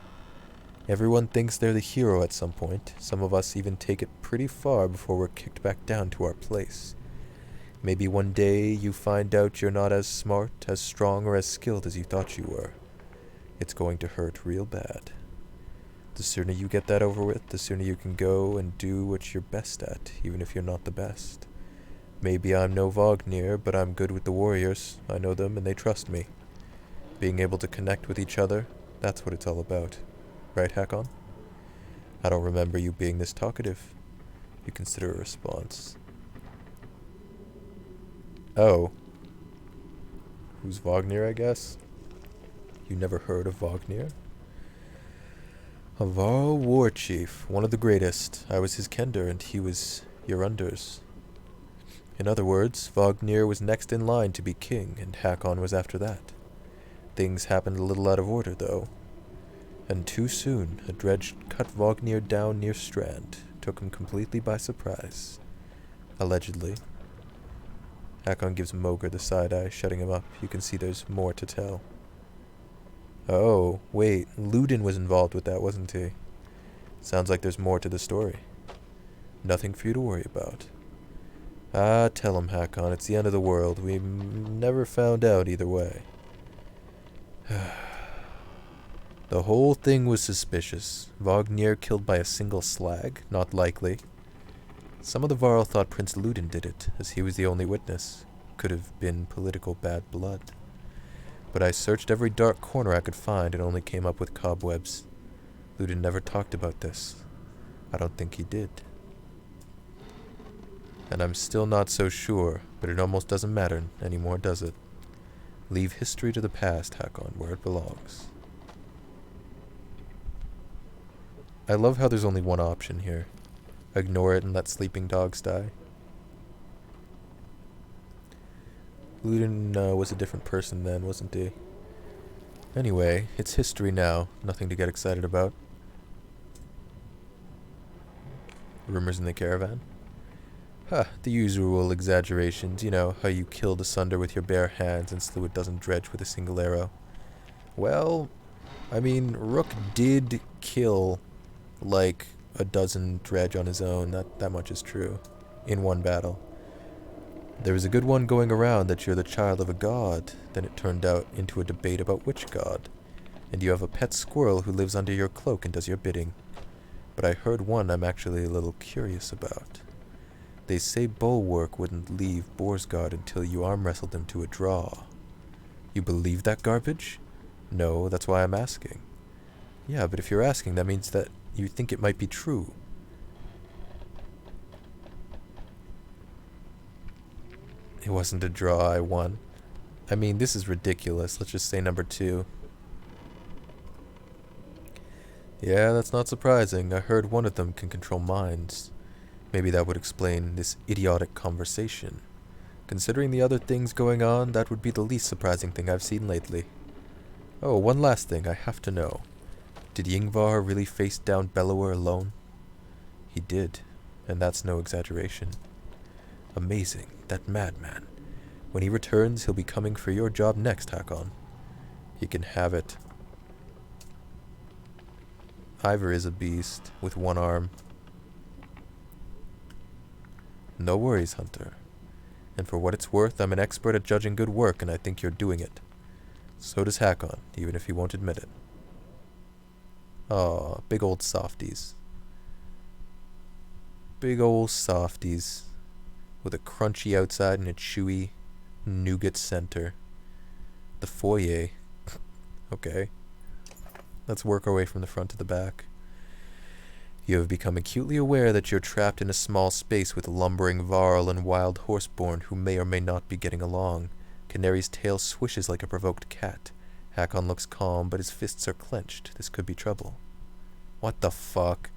Everyone thinks they're the hero at some point. Some of us even take it pretty far before we're kicked back down to our place. Maybe one day you find out you're not as smart, as strong, or as skilled as you thought you were. It's going to hurt real bad. The sooner you get that over with, the sooner you can go and do what you're best at, even if you're not the best. Maybe I'm no Vognir, but I'm good with the warriors. I know them and they trust me. Being able to connect with each other, that's what it's all about. Right, Hakon? I don't remember you being this talkative. You consider a response. Oh. Who's Vognir, I guess? You never heard of Vognir? A Varl war chief, one of the greatest. I was his kender and he was Jorundr's. In other words, Vognir was next in line to be king, and Hakon was after that. Things happened a little out of order, though. And too soon, a dredge cut Vognir down near Strand, took him completely by surprise. Allegedly. Hakon gives Mogar the side-eye, shutting him up. You can see there's more to tell. Oh, wait, Ludin was involved with that, wasn't he? Sounds like there's more to the story. Nothing for you to worry about. Ah, tell him, Hakon, it's the end of the world. We never found out either way. The whole thing was suspicious. Vognir killed by a single slag? Not likely. Some of the Varl thought Prince Ludin did it, as he was the only witness. Could have been political bad blood. But I searched every dark corner I could find and only came up with cobwebs. Ludin never talked about this. I don't think he did. And I'm still not so sure, but it almost doesn't matter anymore, does it? Leave history to the past, Hakon, where it belongs. I love how there's only one option here. Ignore it and let sleeping dogs die. Ludin was a different person then, wasn't he? Anyway, it's history now. Nothing to get excited about. Rumors in the caravan? Huh, the usual exaggerations. You know, how you killed a sunder with your bare hands and slew a dozen dredge with a single arrow. Well, I mean, Rook did kill, like, a dozen dredge on his own. That much is true. In one battle. There was a good one going around that you're the child of a god. Then it turned out into a debate about which god. And you have a pet squirrel who lives under your cloak and does your bidding. But I heard one I'm actually a little curious about. They say Bulwark wouldn't leave Borsgard until you arm wrestled him to a draw. You believe that garbage? No, that's why I'm asking. Yeah, but if you're asking, that means that you think it might be true. It wasn't a draw, I won. I mean, this is ridiculous. Let's just say number 2. Yeah, that's not surprising. I heard one of them can control minds. Maybe that would explain this idiotic conversation. Considering the other things going on, that would be the least surprising thing I've seen lately. Oh, one last thing I have to know. Did Yngvar really face down Bellower alone? He did, and that's no exaggeration. Amazing, that madman. When he returns, he'll be coming for your job next, Hakon. He can have it. Ivar is a beast, with one arm. No worries, Hunter. And for what it's worth, I'm an expert at judging good work, and I think you're doing it. So does Hakon, even if he won't admit it. Aw, big old softies. Big old softies. With a crunchy outside and a chewy nougat center. The foyer. Okay. Let's work our way from the front to the back. You have become acutely aware that you're trapped in a small space with lumbering Varl and wild horseborn who may or may not be getting along. Canary's tail swishes like a provoked cat. Hakon looks calm, but his fists are clenched. This could be trouble. What the fuck?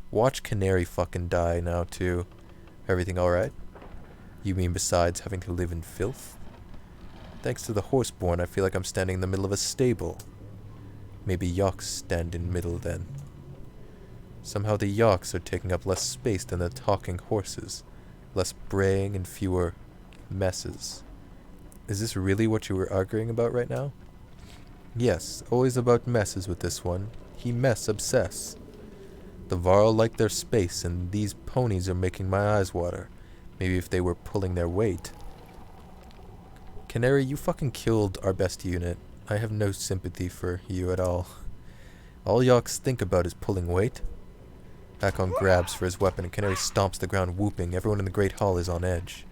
Watch Canary fucking die now, too. Everything alright? You mean besides having to live in filth? Thanks to the horseborn, I feel like I'm standing in the middle of a stable. Maybe Yaks stand in middle then. Somehow the Yaks are taking up less space than the talking horses. Less braying and fewer messes. Is this really what you were arguing about right now? Yes, always about messes with this one. He mess obsess. The Varl like their space, and these ponies are making my eyes water. Maybe if they were pulling their weight. Canary, you fucking killed our best unit. I have no sympathy for you at all. All Yaks think about is pulling weight. Hakon grabs for his weapon, and Canary stomps the ground whooping. Everyone in the Great Hall is on edge.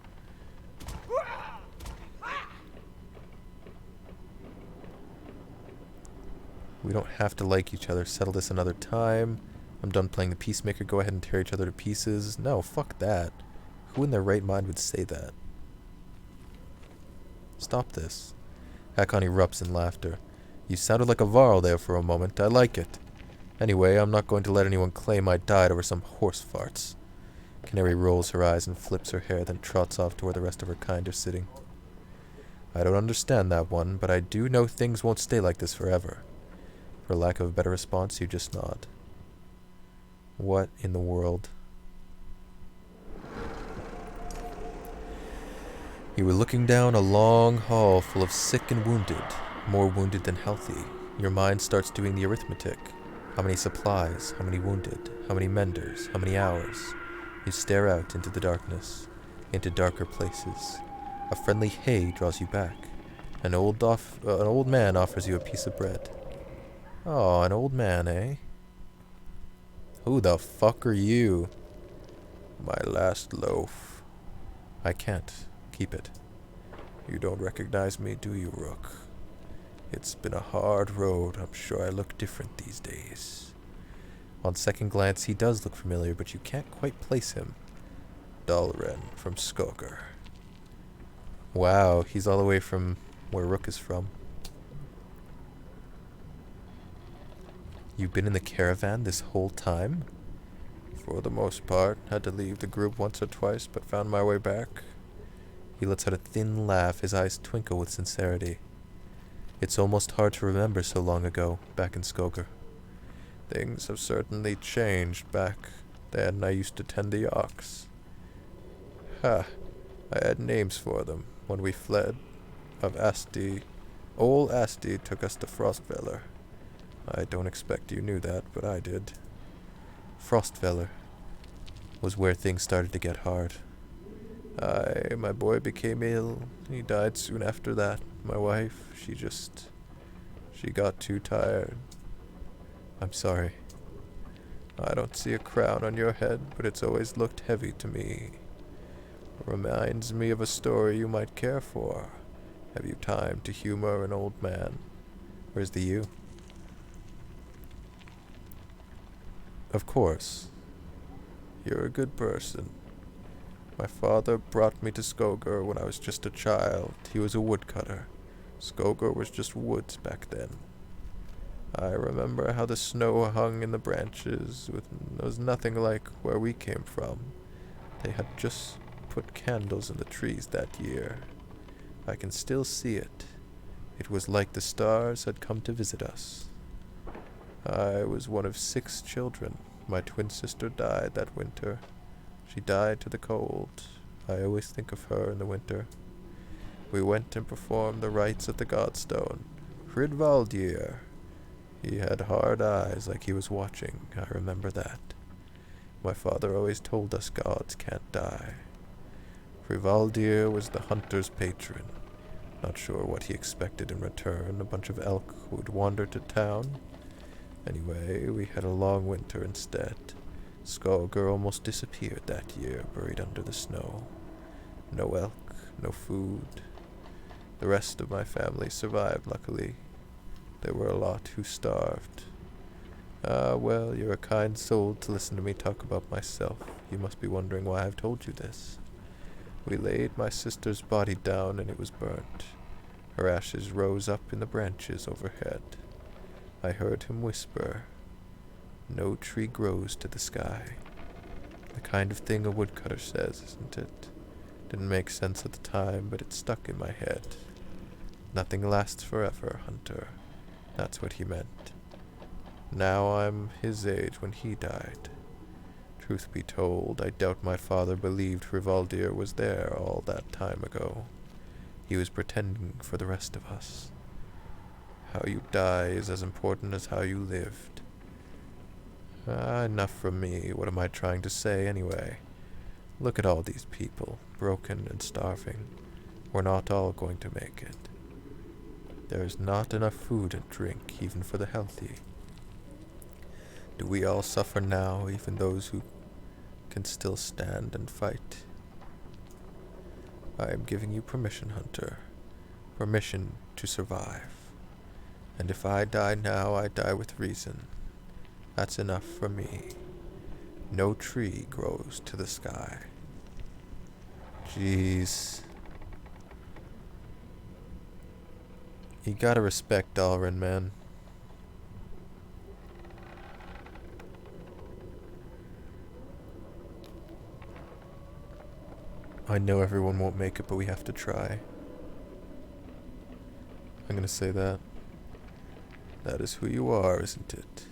We don't have to like each other. Settle this another time. I'm done playing the peacemaker. Go ahead and tear each other to pieces. No, fuck that. Who in their right mind would say that? Stop this. Hakon erupts in laughter. You sounded like a Varl there for a moment. I like it. Anyway, I'm not going to let anyone claim I died over some horse farts. Canary rolls her eyes and flips her hair, then trots off to where the rest of her kind are sitting. I don't understand that one, but I do know things won't stay like this forever. For lack of a better response, you just nod. What in the world? You were looking down a long hall full of sick and wounded, more wounded than healthy. Your mind starts doing the arithmetic. How many supplies? How many wounded? How many menders? How many hours? You stare out into the darkness, into darker places. A friendly hey draws you back. An old man offers you a piece of bread. Oh, an old man, eh? Who the fuck are you? My last loaf. I can't. Keep it. You don't recognize me, do you, Rook? It's been a hard road. I'm sure I look different these days. On second glance, he does look familiar, but you can't quite place him. Dalren from Skogar. Wow, he's all the way from where Rook is from. You've been in the caravan this whole time? For the most part. Had to leave the group once or twice, but found my way back. He lets out a thin laugh, his eyes twinkle with sincerity. It's almost hard to remember so long ago, back in Skogar. Things have certainly changed back then. I used to tend the ox. Ha! I had names for them. When we fled of Asti, old Asti took us to Frostveller. I don't expect you knew that, but I did. Frostveller was where things started to get hard. My boy became ill. He died soon after that. My wife, she got too tired. I'm sorry. I don't see a crown on your head, but it's always looked heavy to me. Reminds me of a story you might care for. Have you time to humor an old man? Where's the you? Of course. You're a good person. My father brought me to Skogar when I was just a child. He was a woodcutter. Skogar was just woods back then. I remember how the snow hung in the branches. It was nothing like where we came from. They had just put candles in the trees that year. I can still see it. It was like the stars had come to visit us. I was one of 6 children. My twin sister died that winter. She died to the cold. I always think of her in the winter. We went and performed the rites at the Godstone. Hridvaldir. He had hard eyes like he was watching. I remember that. My father always told us gods can't die. Hridvaldir was the hunter's patron. Not sure what he expected in return. A bunch of elk would wander to town. Anyway, we had a long winter instead. Skogar almost disappeared that year, buried under the snow. No elk, no food. The rest of my family survived, luckily. There were a lot who starved. Well, you're a kind soul to listen to me talk about myself. You must be wondering why I've told you this. We laid my sister's body down and it was burnt. Her ashes rose up in the branches overhead. I heard him whisper, "No tree grows to the sky." The kind of thing a woodcutter says, isn't it? Didn't make sense at the time, but it stuck in my head. Nothing lasts forever, Hunter. That's what he meant. Now I'm his age when he died. Truth be told, I doubt my father believed Hridvaldir was there all that time ago. He was pretending for the rest of us. How you die is as important as how you lived. Enough from me. What am I trying to say anyway? Look at all these people, broken and starving. We're not all going to make it. There's not enough food and drink, even for the healthy. Do we all suffer now, even those who can still stand and fight? I am giving you permission, Hunter. Permission to survive. And if I die now, I die with reason. That's enough for me. No tree grows to the sky. Jeez. You gotta respect Dalrin, man. I know everyone won't make it, but we have to try. I'm gonna say that. That is who you are, isn't it?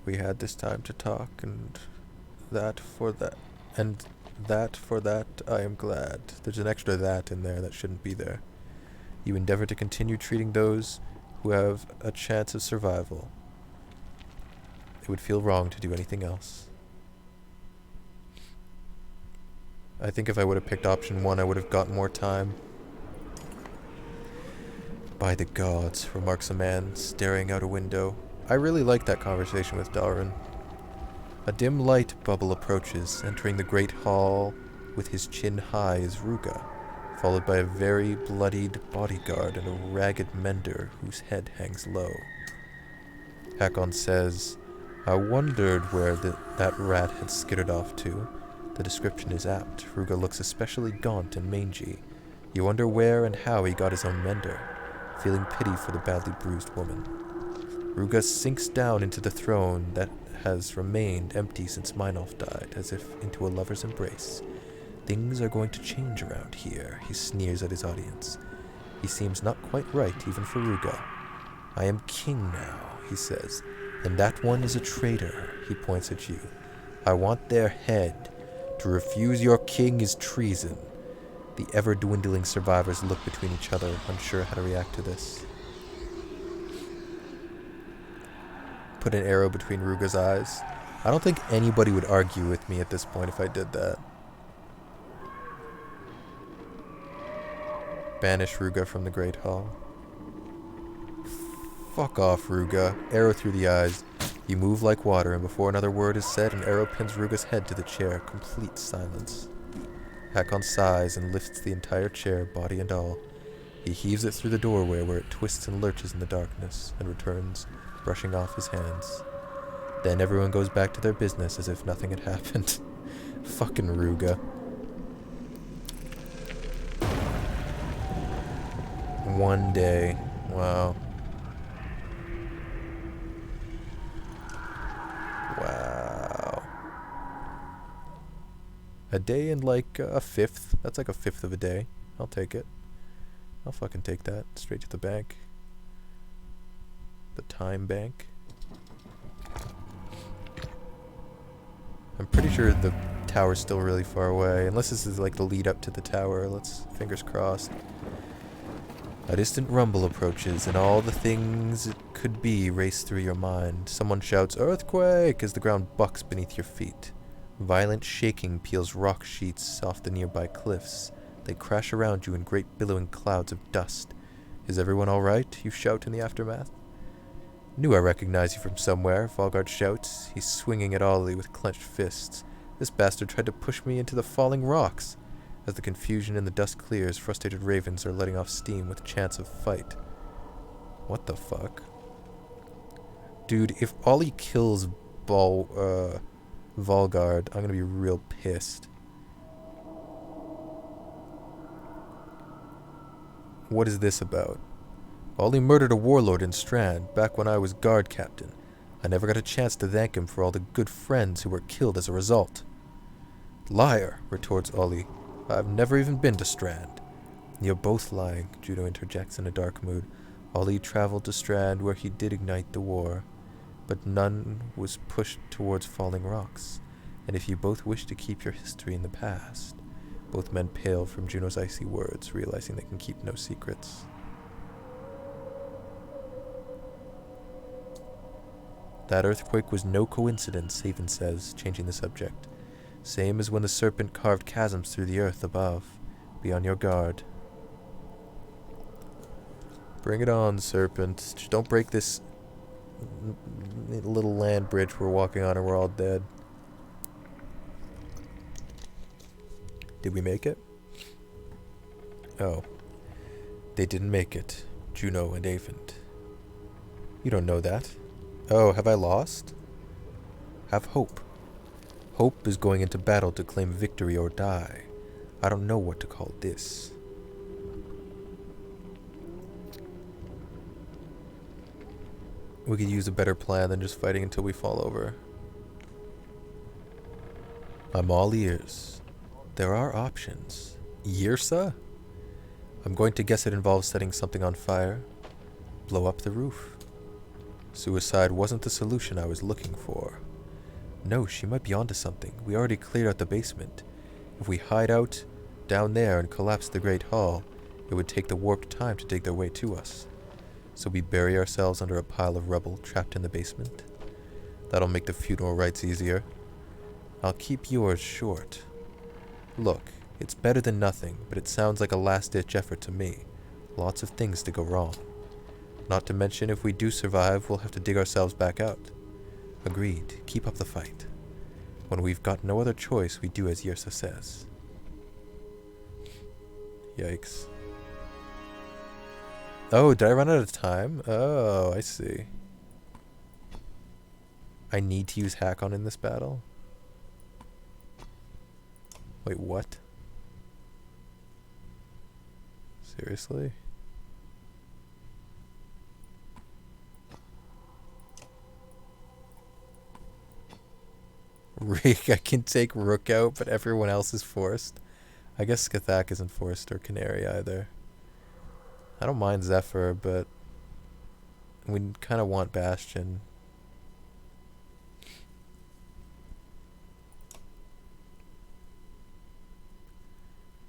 We had this time to talk, and that for that I am glad. There's an extra that in there that shouldn't be there. You endeavor to continue treating those who have a chance of survival. It would feel wrong to do anything else. I think if I would have picked option 1, I would have gotten more time. By the gods, remarks a man, staring out a window. I really like that conversation with Dalrin. A dim light bubble approaches, entering the great hall with his chin high is Ruga, followed by a very bloodied bodyguard and a ragged mender whose head hangs low. Hakon says, I wondered where that rat had skittered off to. The description is apt. Ruga looks especially gaunt and mangy. You wonder where and how he got his own mender, feeling pity for the badly bruised woman. Ruga sinks down into the throne that has remained empty since Meinolf died, as if into a lover's embrace. Things are going to change around here, he sneers at his audience. He seems not quite right, even for Ruga. I am king now, he says, and that one is a traitor, he points at you. I want their head. To refuse your king is treason. The ever-dwindling survivors look between each other, unsure how to react to this. Put an arrow between Ruga's eyes. I don't think anybody would argue with me at this point if I did that. Banish Ruga from the Great Hall. Fuck off, Ruga. Arrow through the eyes. You move like water, and before another word is said, an arrow pins Ruga's head to the chair. Complete silence. Hakon sighs and lifts the entire chair, body and all. He heaves it through the doorway where it twists and lurches in the darkness, and returns, brushing off his hands. Then everyone goes back to their business as if nothing had happened. Fucking Ruga. One day. Wow. Wow. A day and like a fifth. That's like a fifth of a day. I'll take it. I'll fucking take that. Straight to the bank. The time bank. I'm pretty sure the tower's still really far away. Unless this is like the lead up to the tower. Let's, fingers crossed. A distant rumble approaches, and all the things it could be race through your mind. Someone shouts, "Earthquake!" as the ground bucks beneath your feet. Violent shaking peels rock sheets off the nearby cliffs. They crash around you in great billowing clouds of dust. "Is everyone all right?" you shout in the aftermath. "Knew I recognized you from somewhere," Volgard shouts. He's swinging at Ollie with clenched fists. "This bastard tried to push me into the falling rocks." As the confusion in the dust clears, frustrated ravens are letting off steam with chants of fight. What the fuck? Dude, if Ollie kills Volgard, I'm gonna be real pissed. What is this about? Ollie murdered a warlord in Strand, back when I was guard captain. I never got a chance to thank him for all the good friends who were killed as a result. "Liar," retorts Ollie. "I've never even been to Strand." "You're both lying," Juno interjects in a dark mood. Ollie traveled to Strand where he did ignite the war, but none was pushed towards falling rocks. And if you both wish to keep your history in the past... Both men pale from Juno's icy words, realizing they can keep no secrets. "That earthquake was no coincidence," Haven says, changing the subject. "Same as when the serpent carved chasms through the earth above. Be on your guard." Bring it on, serpent. Just don't break this little land bridge we're walking on or we're all dead. Did we make it? Oh. They didn't make it. Juno and Avent. You don't know that. Oh, have I lost? Have hope. Hope is going into battle to claim victory or die. I don't know what to call this. We could use a better plan than just fighting until we fall over. I'm all ears. There are options. Yrsa? I'm going to guess it involves setting something on fire. Blow up the roof. Suicide wasn't the solution I was looking for. No, she might be onto something. We already cleared out the basement. If we hide out down there and collapse the Great Hall, it would take the warped time to dig their way to us. So we bury ourselves under a pile of rubble trapped in the basement. That'll make the funeral rites easier. I'll keep yours short. Look, it's better than nothing, but it sounds like a last-ditch effort to me. Lots of things to go wrong. Not to mention, if we do survive, we'll have to dig ourselves back out. Agreed. Keep up the fight. When we've got no other choice, we do as Yrsa says. Yikes. Oh, did I run out of time? Oh, I see. I need to use Hakon in this battle? Wait, what? Seriously? I can take Rook out, but everyone else is forced. I guess Skathak isn't forced, or Canary either. I don't mind Zephyr, but we kind of want Bastion.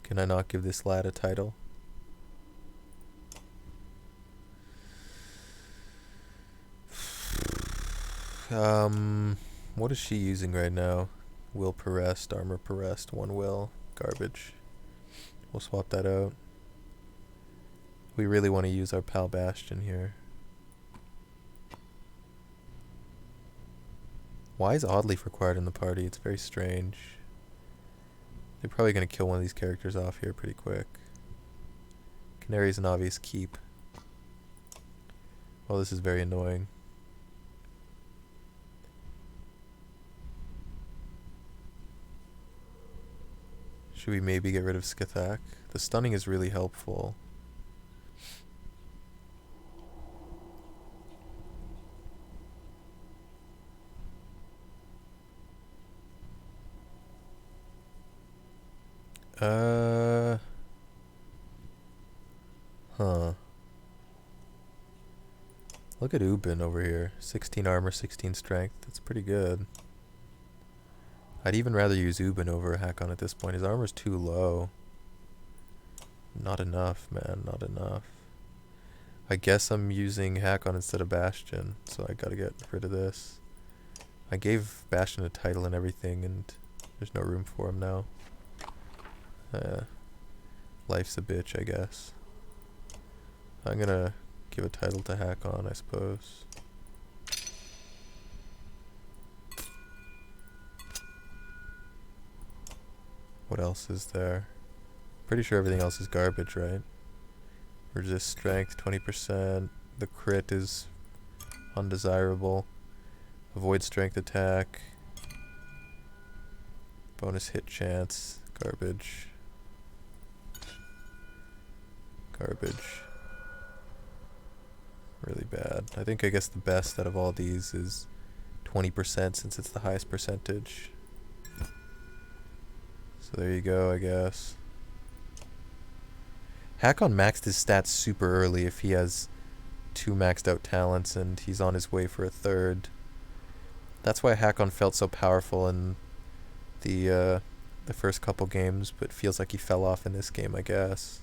Can I not give this lad a title? What is she using right now? Will Perest, Armor Perest, 1 will. Garbage. We'll swap that out. We really want to use our pal Bastion here. Why is Oddleaf required in the party? It's very strange. They're probably going to kill one of these characters off here pretty quick. Canary's an obvious keep. Well, this is very annoying. Should we maybe get rid of Skathak? The stunning is really helpful. Huh. Look at Ubin over here. 16 armor, 16 strength. That's pretty good. I'd even rather use Ubin over Hakon at this point. His armor's too low. Not enough, man. Not enough. I guess I'm using Hakon instead of Bastion, so I gotta get rid of this. I gave Bastion a title and everything, and there's no room for him now. Life's a bitch, I guess. I'm gonna give a title to Hakon, I suppose. What else is there? Pretty sure everything else is garbage, right? Resist strength 20%. The crit is undesirable. Avoid strength attack. Bonus hit chance. Garbage. Garbage. Really bad. I guess the best out of all these is 20% since it's the highest percentage. So there you go, I guess. Hakon maxed his stats super early if he has 2 maxed out talents and he's on his way for a 3rd. That's why Hakon felt so powerful in the first couple games, but feels like he fell off in this game, I guess.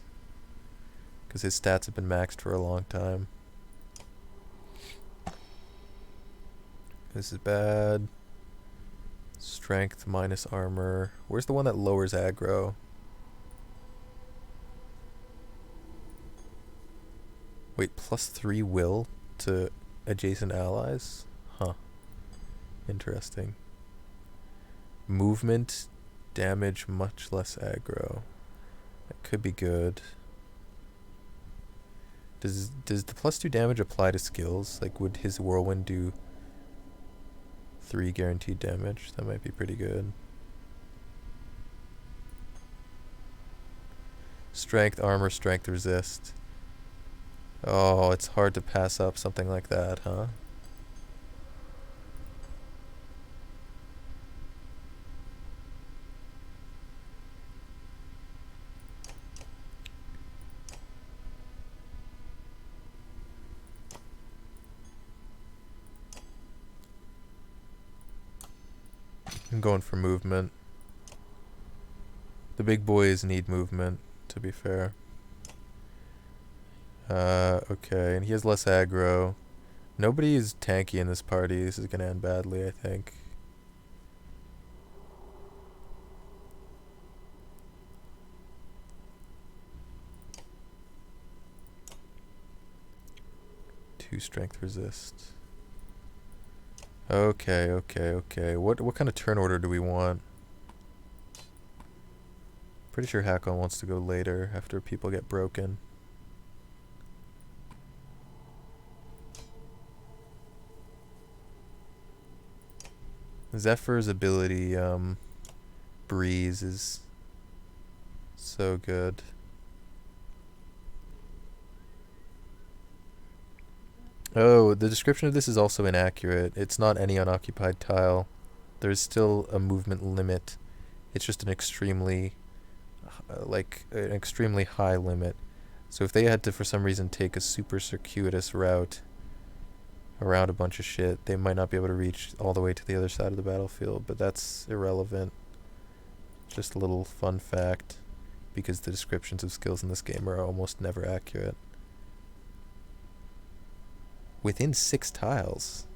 Because his stats have been maxed for a long time. This is bad. Strength minus armor. Where's the one that lowers aggro? Wait, +3 will to adjacent allies? Huh. Interesting. Movement, damage, much less aggro. That could be good. Does the +2 damage apply to skills? Like, would his whirlwind do 3 guaranteed damage? That might be pretty good. Strength, armor, strength, resist. Oh, it's hard to pass up something like that, huh? I'm going for movement. The big boys need movement, to be fair. Okay, and he has less aggro. Nobody is tanky in this party. This is gonna end badly, I think. Two strength resist. Okay. What kind of turn order do we want? Pretty sure Hakon wants to go later after people get broken. Zephyr's ability, Breeze, is so good. Oh, the description of this is also inaccurate. It's not any unoccupied tile. There's still a movement limit. It's just an extremely, an extremely high limit. So if they had to, for some reason, take a super circuitous route around a bunch of shit, they might not be able to reach all the way to the other side of the battlefield, but that's irrelevant. Just a little fun fact, because the descriptions of skills in this game are almost never accurate. Within 6 tiles.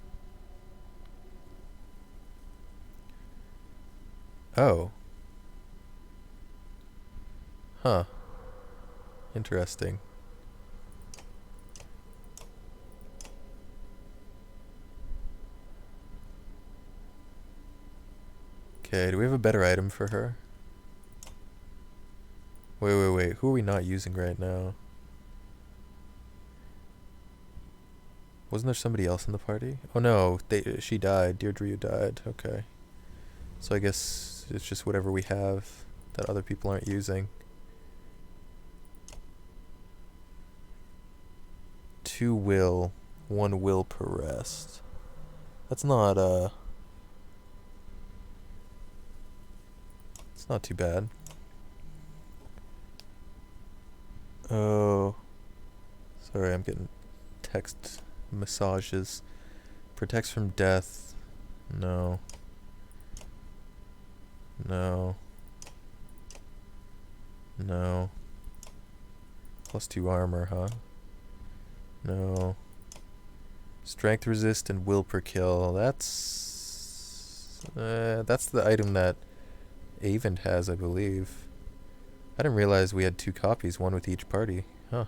Oh. Huh. Interesting. Okay, do we have a better item for her? Wait. Who are we not using right now? Wasn't there somebody else in the party? Oh no, she died. Deirdre died. Okay. So I guess it's just whatever we have that other people aren't using. 2 will, 1 will per rest. That's not, it's not too bad. Oh. Sorry, I'm getting text massages. Protects from death. No. No. No. +2 armor, huh? No. Strength resist and will per kill. That's the item that Avent has, I believe. I didn't realize we had 2 copies, one with each party. Huh.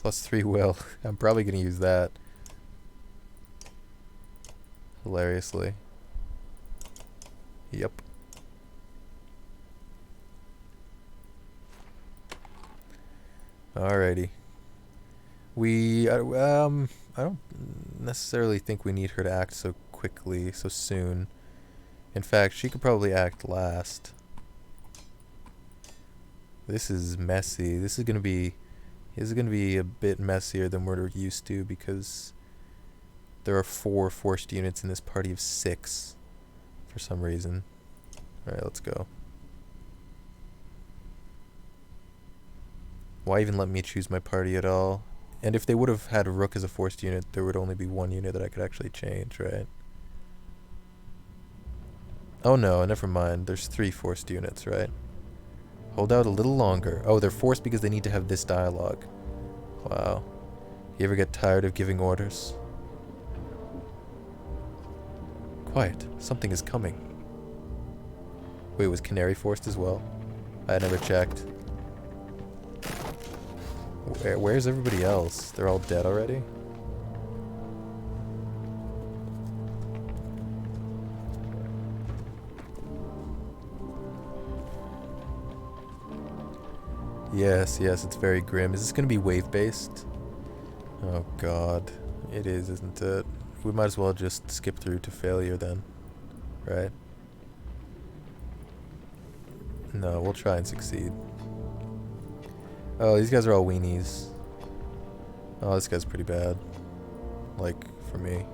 +3 will. I'm probably gonna use that. Hilariously. Yep. Alrighty. I don't necessarily think we need her to act so quickly, so soon. In fact, she could probably act last. This is messy. This is gonna be a bit messier than we're used to, because there are 4 forced units in this party of 6 for some reason. Alright, let's go. Why even let me choose my party at all? And if they would have had a Rook as a forced unit, there would only be 1 unit that I could actually change, right? Oh no, never mind. There's 3 forced units, right? Hold out a little longer. Oh, they're forced because they need to have this dialogue. Wow. You ever get tired of giving orders? Quiet. Something is coming. Wait, was Canary forced as well? I never checked. Where's everybody else? They're all dead already? Yes, it's very grim. Is this going to be wave-based? Oh god. It is, isn't it? We might as well just skip through to failure then. Right? No, we'll try and succeed. Oh, these guys are all weenies. Oh, this guy's pretty bad. Like, for me.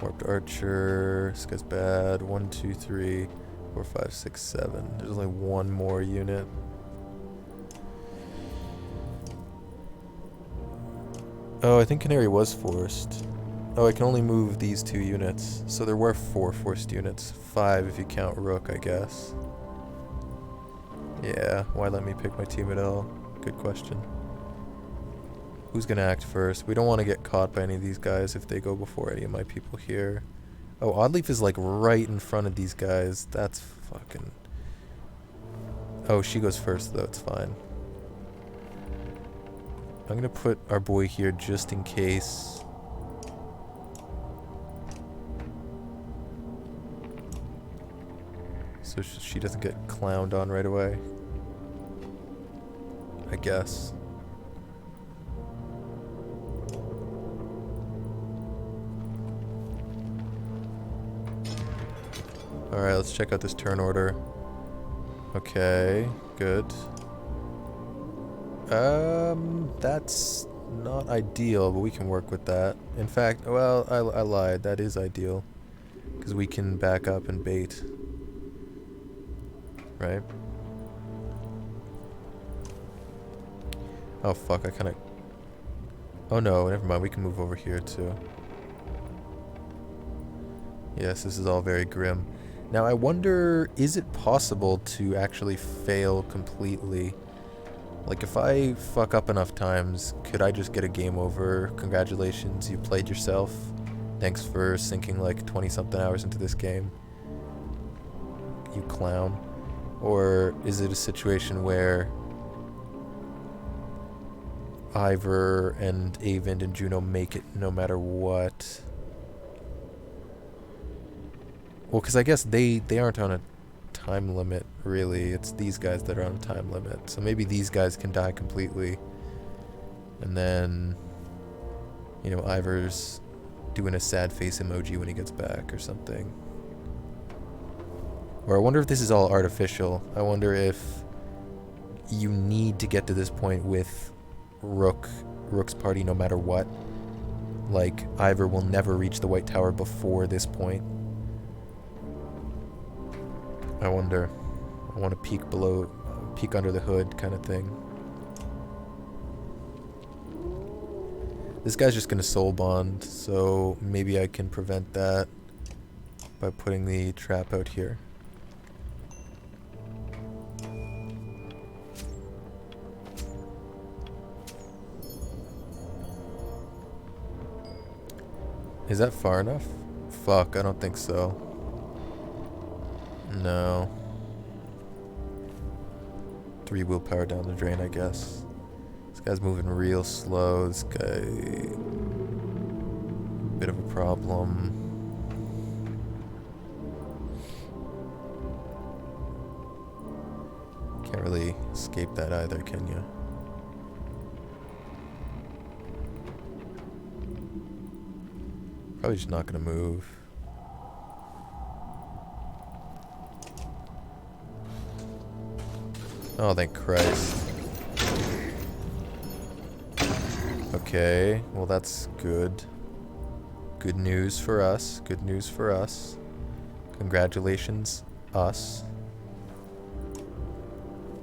Warped Archer. This guy's bad. 1, 2, 3, 4, 5, 6, 7. There's only 1 more unit. Oh, I think Canary was forced. Oh, I can only move these 2 units. So there were 4 forced units. 5 if you count Rook, I guess. Yeah, why let me pick my team at all? Good question. Who's gonna act first? We don't want to get caught by any of these guys if they go before any of my people here. Oh, Oddleaf is like right in front of these guys. That's fucking... Oh, she goes first though, it's fine. I'm gonna put our boy here just in case. So she doesn't get clowned on right away. I guess. Alright, let's check out this turn order. Okay, good. That's not ideal, but we can work with that. In fact, well, I lied. That is ideal. Because we can back up and bait. Right? Oh, fuck. I kind of... Oh, no. Never mind. We can move over here, too. Yes, this is all very grim. Now, I wonder, is it possible to actually fail completely? Like, if I fuck up enough times, could I just get a game over? Congratulations, you played yourself. Thanks for sinking like 20-something hours into this game. You clown. Or is it a situation where Ivor and Avind and Juno make it no matter what? Well, because I guess they aren't on a time limit, really. It's these guys that are on a time limit. So maybe these guys can die completely. And then, you know, Ivor's doing a sad face emoji when he gets back or something. Or I wonder if this is all artificial. I wonder if you need to get to this point with Rook's party no matter what. Like, Ivor will never reach the White Tower before this point. I wonder. I want to peek under the hood kind of thing. This guy's just going to soul bond, so maybe I can prevent that by putting the trap out here. Is that far enough? Fuck, I don't think so. No. 3 willpower down the drain, I guess. This guy's moving real slow. This guy... bit of a problem. Can't really escape that either, can you? Probably just not gonna move. Oh, thank Christ. Okay, well that's good. Good news for us. Good news for us. Congratulations, us.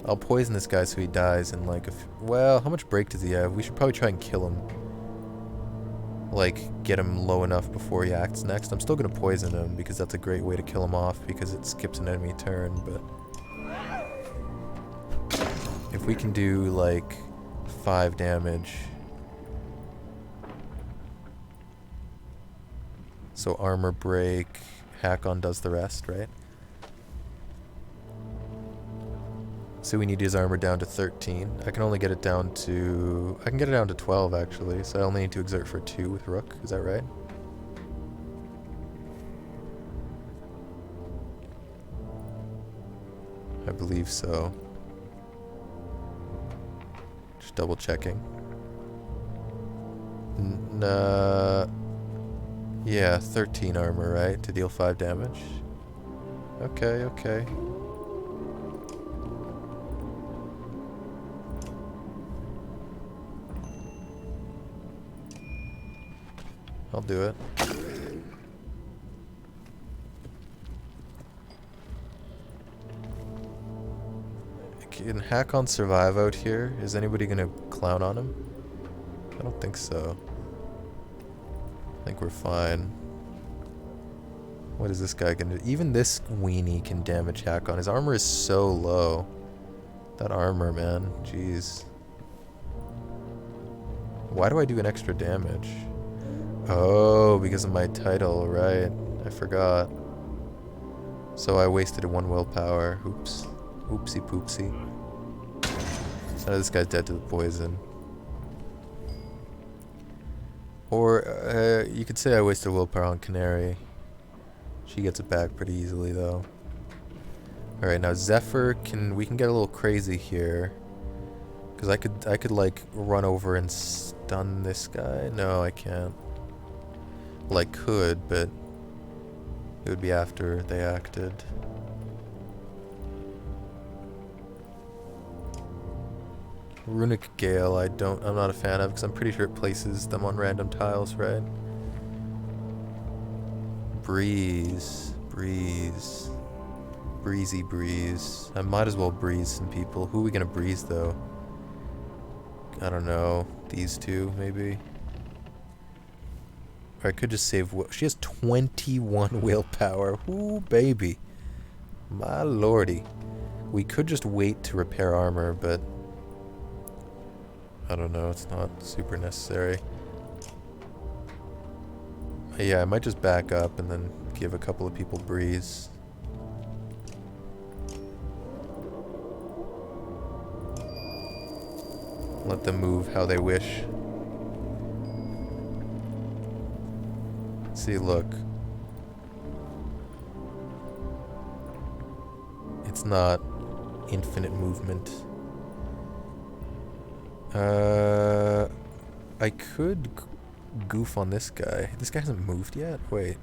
I'll poison this guy so he dies in like well, how much break does he have? We should probably try and kill him. Like, get him low enough before he acts next. I'm still gonna poison him because that's a great way to kill him off because it skips an enemy turn, but... if we can do, like, 5 damage... So armor break, hack-on does the rest, right? So we need his armor down to 13. I can only get it down to... I can get it down to 12, actually. So I only need to exert for 2 with Rook. Is that right? I believe so. Just double checking. Yeah, 13 armor, right? To deal 5 damage. Okay, okay. I'll do it. Can Hack-on survive out here? Is anybody gonna clown on him? I don't think so. I think we're fine. What is this guy gonna do? Even this weenie can damage Hack-on. His armor is so low. That armor, man. Jeez. Why do I do an extra damage? Oh, because of my title, right. I forgot. So I wasted 1 willpower. Oops. Oopsie poopsie. So now this guy's dead to the poison. Or, you could say I wasted willpower on Canary. She gets it back pretty easily, though. Alright, now Zephyr we can get a little crazy here. Because I could, like, run over and stun this guy. No, I can't. Well, I could, but it would be after they acted. Runic Gale, I'm not a fan of, because I'm pretty sure it places them on random tiles, right? Breeze. Breezy breeze. I might as well breeze some people. Who are we gonna breeze, though? I don't know. These two, maybe? Or I could just save... She has 21 willpower. Ooh, baby. My lordy. We could just wait to repair armor, but... I don't know. It's not super necessary. Yeah, I might just back up and then give a couple of people breeze. Let them move how they wish. See, look. It's not infinite movement. I could goof on this guy. This guy hasn't moved yet? Wait.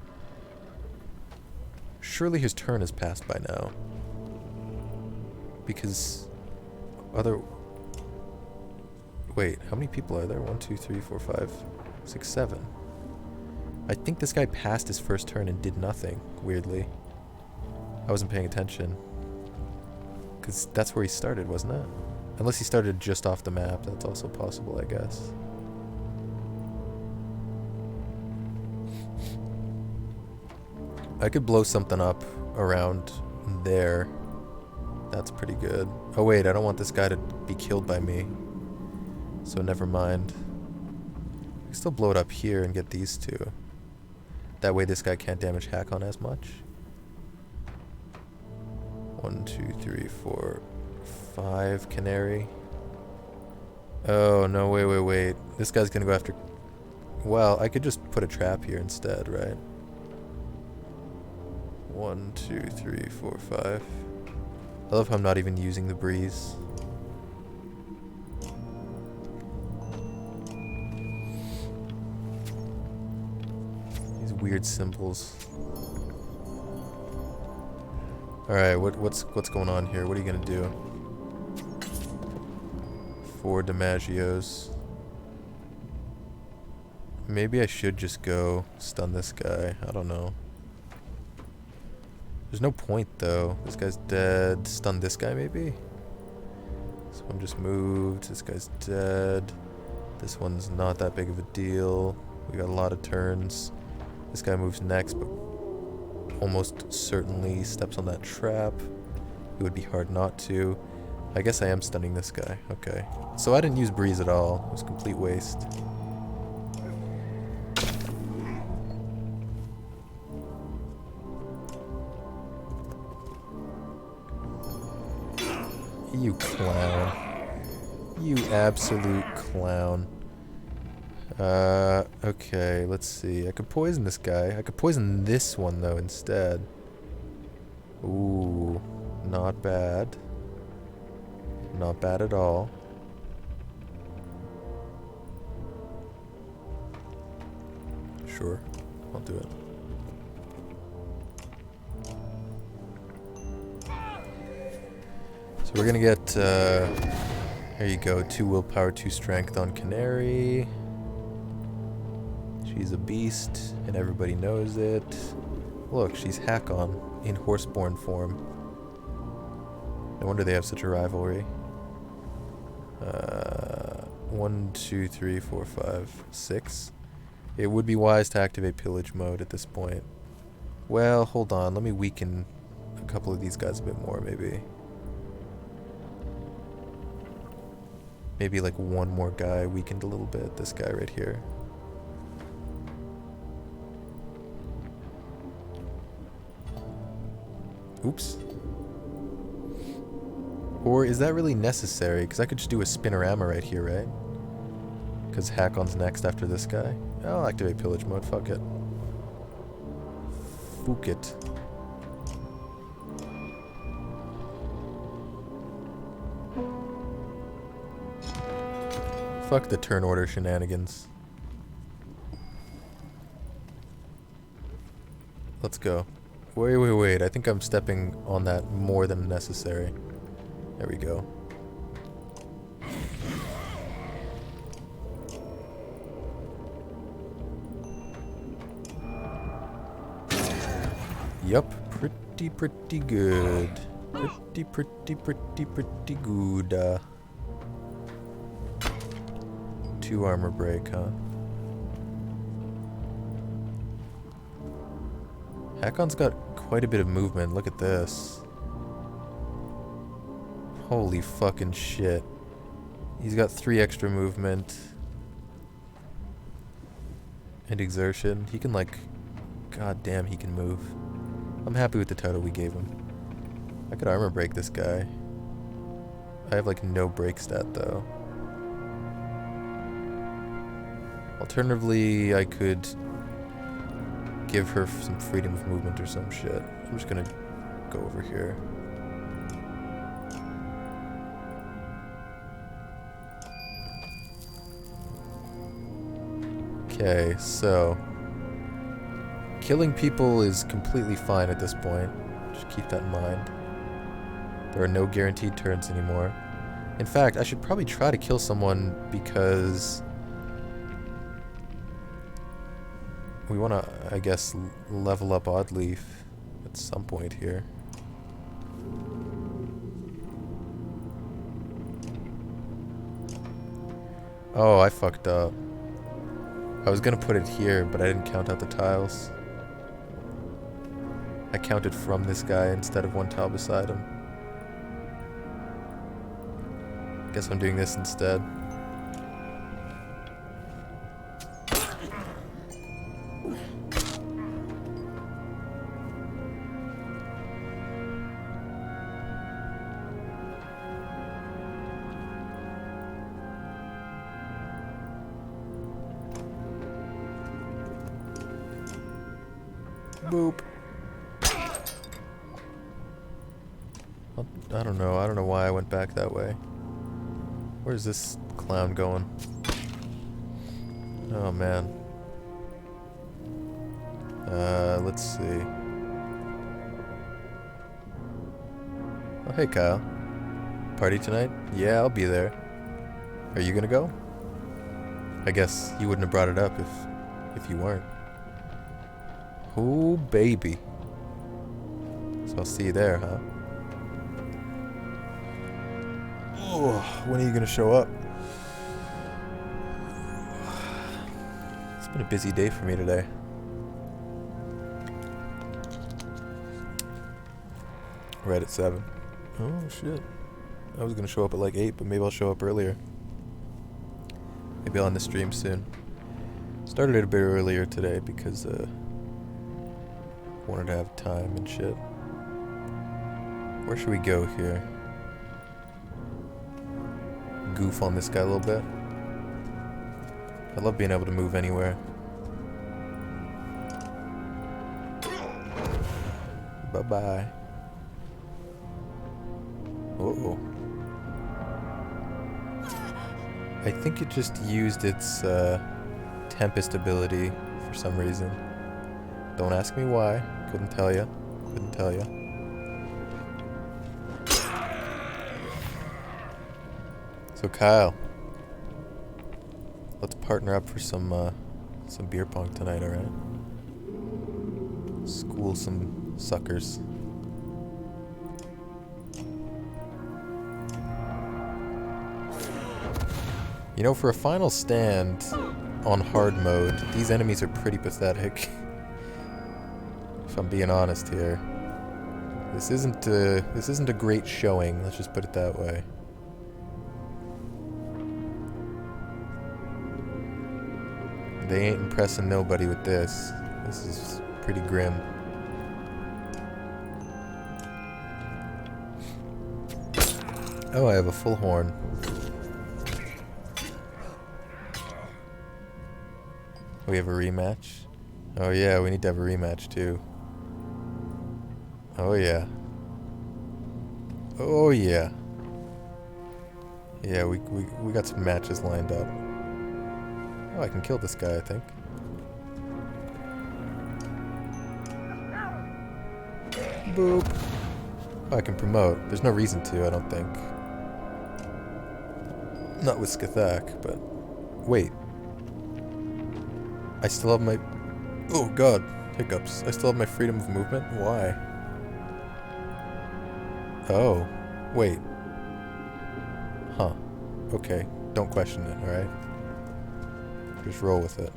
Surely his turn has passed by now. Because other... Wait, how many people are there? 1, 2, 3, 4, 5, 6, 7. I think this guy passed his first turn and did nothing, weirdly. I wasn't paying attention. Because that's where he started, wasn't it? Unless he started just off the map, that's also possible, I guess. I could blow something up around there. That's pretty good. Oh wait, I don't want this guy to be killed by me. So never mind. I can still blow it up here and get these two. That way this guy can't damage Hakon as much. 1, 2, 3, 4, 5 canary. Oh, no, wait. This guy's gonna go after... Well, I could just put a trap here instead, right? 1, 2, 3, 4, 5. I love how I'm not even using the breeze. These weird symbols. Alright, what's going on here? What are you gonna do? 4 DiMaggios. Maybe I should just go stun this guy. I don't know. There's no point though. This guy's dead. Stun this guy maybe? This one just moved. This guy's dead. This one's not that big of a deal. We got a lot of turns. This guy moves next, but almost certainly steps on that trap. It would be hard not to. I guess I am stunning this guy. Okay. So I didn't use breeze at all. It was a complete waste. You clown. You absolute clown. Okay, let's see. I could poison this guy. I could poison this one, though, instead. Ooh, not bad. Not bad at all. Sure, I'll do it. So we're gonna get, there you go, 2 willpower, 2 strength on Canary. She's a beast, and everybody knows it. Look, she's Hakon in horseborn form. No wonder they have such a rivalry. 1, 2, 3, 4, 5, 6. It would be wise to activate pillage mode at this point. Well, hold on. Let me weaken a couple of these guys a bit more, maybe. Maybe like one more guy weakened a little bit. This guy right here. Oops. Or is that really necessary? Because I could just do a spinorama right here, right? Because Hakon's next after this guy. I'll activate pillage mode. Fuck it. Fuck it. Fuck the turn order shenanigans. Let's go. Wait. I think I'm stepping on that more than necessary. There we go. Yup, pretty good. Pretty good. 2 armor break, huh? Hakon's got quite a bit of movement. Look at this. Holy fucking shit. He's got 3 extra movement. And exertion. He can like... God damn, he can move. I'm happy with the title we gave him. I could armor break this guy. I have like no break stat though. Alternatively, I could give her some freedom of movement or some shit. I'm just gonna go over here. Okay, so killing people is completely fine at this point. Just keep that in mind. There are no guaranteed turns anymore. In fact, I should probably try to kill someone because we want to, I guess, level up Oddleaf at some point here. Oh, I fucked up. I was gonna put it here, but I didn't count out the tiles. I counted from this guy instead of 1 tile beside him. Guess I'm doing this instead. Boop. I don't know. I don't know why I went back that way. Where's this clown going? Oh man. Let's see. Oh hey Kyle. Party tonight? Yeah, I'll be there. Are you gonna go? I guess you wouldn't have brought it up if you weren't. Oh baby. So I'll see you there, huh? Oh, when are you gonna show up? It's been a busy day for me today. Right at 7. Oh shit. I was gonna show up at like 8, but maybe I'll show up earlier. Maybe I'll end the stream soon. Started it a bit earlier today because wanted to have time and shit. Where should we go here? Goof on this guy a little bit. I love being able to move anywhere. Bye-bye. Uh-oh. I think it just used its Tempest ability for some reason. Don't ask me why. Couldn't tell ya. Couldn't tell ya. So Kyle, let's partner up for some beer pong tonight, alright? School some suckers. You know, for a final stand on hard mode, these enemies are pretty pathetic. If I'm being honest here. This isn't a great showing, let's just put it that way. They ain't impressing nobody with this. This is pretty grim. Oh, I have a full horn. We have a rematch? Oh yeah, we need to have a rematch too. Oh yeah. Oh yeah. Yeah, we got some matches lined up. Oh, I can kill this guy, I think. Boop. Oh, I can promote. There's no reason to, I don't think. Not with Skathak, but... Wait. I still have my... Oh, God. Hiccups. I still have my freedom of movement? Why? Oh. Wait. Huh. Okay. Don't question it, alright? Just roll with it.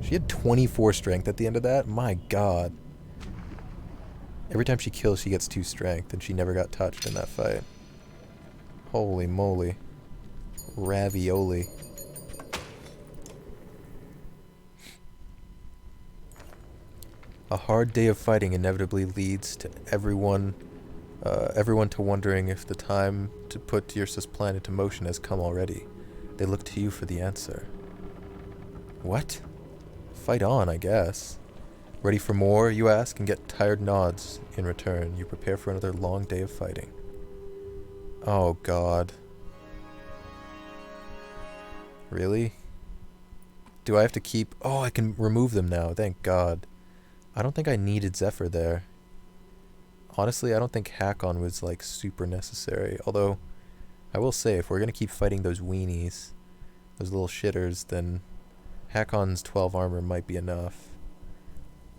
She had 24 strength at the end of that? My god. Every time she kills, she gets 2 strength, and she never got touched in that fight. Holy moly. Ravioli. A hard day of fighting inevitably leads to everyone to wondering if the time to put Yrsa's plan into motion has come already. They look to you for the answer. What? Fight on, I guess. Ready for more, you ask, and get tired nods in return. You prepare for another long day of fighting. Oh, God. Really? Do I have to keep... Oh, I can remove them now, thank God. I don't think I needed Zephyr there. Honestly, I don't think Hakon was, like, super necessary. Although, I will say, if we're gonna keep fighting those weenies, those little shitters, then Hakon's 12 armor might be enough.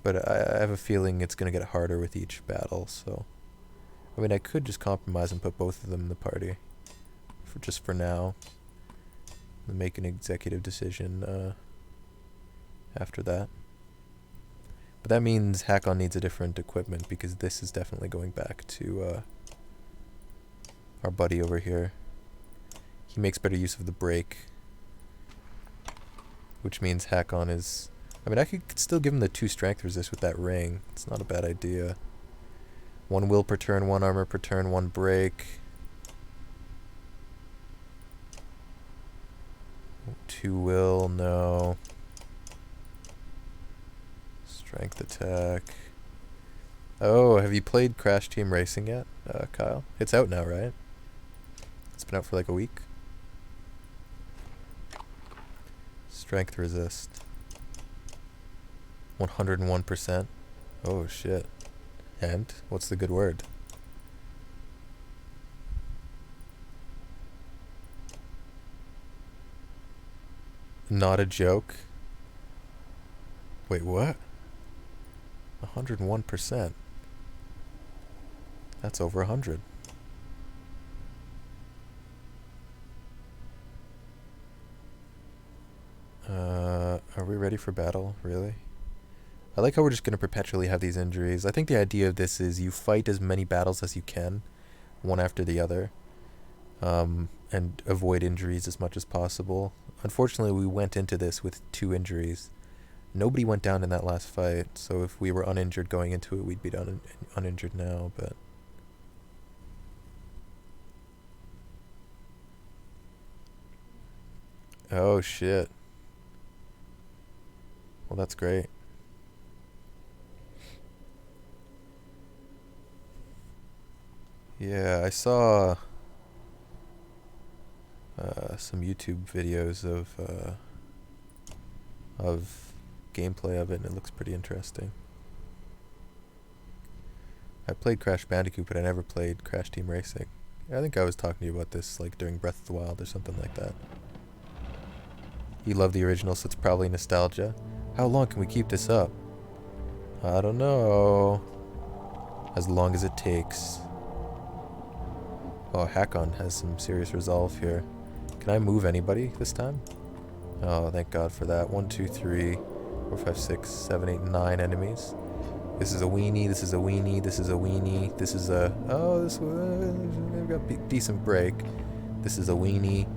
But I have a feeling it's gonna get harder with each battle, so... I mean, I could just compromise and put both of them in the party. Just for now. And make an executive decision, after that. But that means Hakon needs a different equipment, because this is definitely going back to our buddy over here. He makes better use of the break. Which means Hakon is... I mean, I could still give him the 2 strength resist with that ring. It's not a bad idea. 1 will per turn, 1 armor per turn, 1 break. 2 will, no. Strength attack. Oh, have you played Crash Team Racing yet, Kyle? It's out now, right? It's been out for like a week. Strength resist. 101%. Oh, shit. And? What's the good word? Not a joke. Wait, what? 101%. That's over 100. Are we ready for battle? Really? I like how we're just going to perpetually have these injuries. I think the idea of this is you fight as many battles as you can, one after the other, and avoid injuries as much as possible. Unfortunately, we went into this with 2 injuries. Nobody went down in that last fight, so if we were uninjured going into it, we'd be uninjured now, but... Oh, shit. Well, that's great. Yeah, I saw some YouTube videos of gameplay of it, and it looks pretty interesting. I played Crash Bandicoot, but I never played Crash Team Racing. I think I was talking to you about this like during Breath of the Wild or something like that. You love the original, so it's probably nostalgia. How long can we keep this up? I don't know. As long as it takes. Oh, Hakon has some serious resolve here. Can I move anybody this time? Oh, thank God for that. 1, 2, 3, 4, 5, 6, 7, 8, 9 enemies. This is a weenie, this is a weenie, this is a weenie, this is a... Oh, this one... got a decent break. This is a weenie.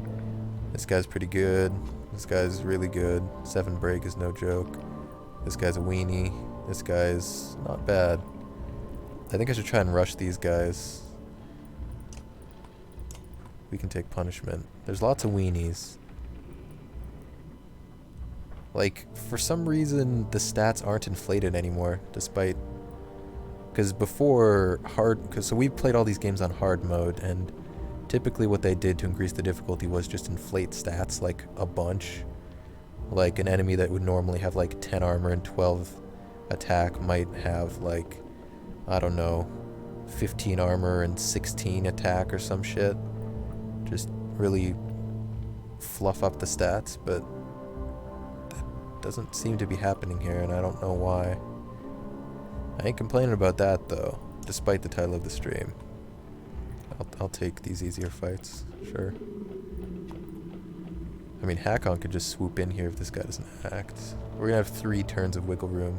This guy's pretty good. This guy's really good. 7 break is no joke. This guy's a weenie. This guy's not bad. I think I should try and rush these guys. We can take punishment. There's lots of weenies. Like, for some reason, the stats aren't inflated anymore, despite... Because before so we played all these games on hard mode, and typically what they did to increase the difficulty was just inflate stats, like, a bunch. Like, an enemy that would normally have, like, 10 armor and 12 attack might have, like, I don't know, 15 armor and 16 attack or some shit. Just really fluff up the stats, but that doesn't seem to be happening here, and I don't know why. I ain't complaining about that, though, despite the title of the stream. I'll take these easier fights, sure. I mean, Hakon could just swoop in here if this guy doesn't act. We're gonna have 3 turns of wiggle room.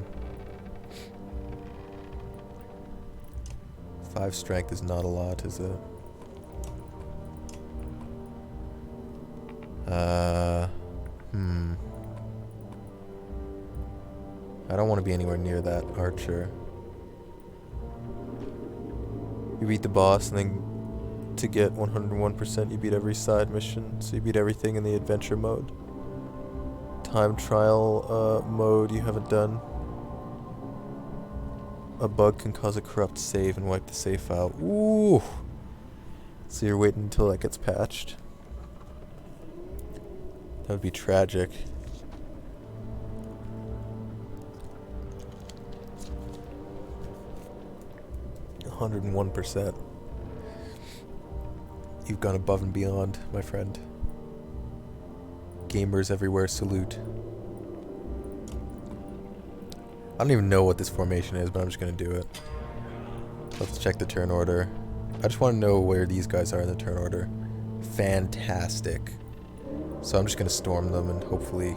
5 strength is not a lot, is it? I don't want to be anywhere near that archer. You beat the boss, and then to get 101%, you beat every side mission, so you beat everything in the adventure mode. Time trial mode you haven't done. A bug can cause a corrupt save and wipe the save file. Ooh! So you're waiting until that gets patched. That would be tragic. %. You've gone above and beyond, my friend. Gamers everywhere salute. I don't even know what this formation is, but I'm just gonna do it. Let's check the turn order. I just want to know where these guys are in the turn order. Fantastic. So I'm just gonna storm them and hopefully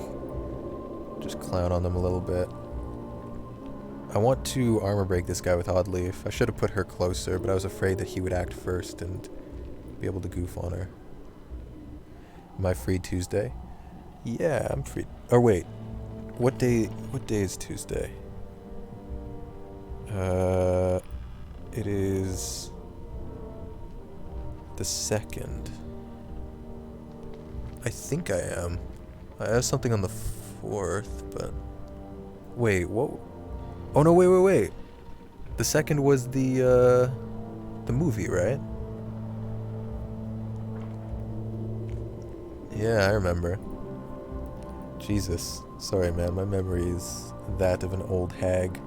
just clown on them a little bit. I want to armor break this guy with Odd Leaf. I should have put her closer, but I was afraid that he would act first and be able to goof on her. Am I free Tuesday? Yeah, I'm free. Or wait, what day is Tuesday? It is the 2nd. I think I am. I have something on the 4th, but wait, what? Oh no, wait. The 2nd was the movie, right? Yeah, I remember. Jesus. Sorry, man. My memory is that of an old hag.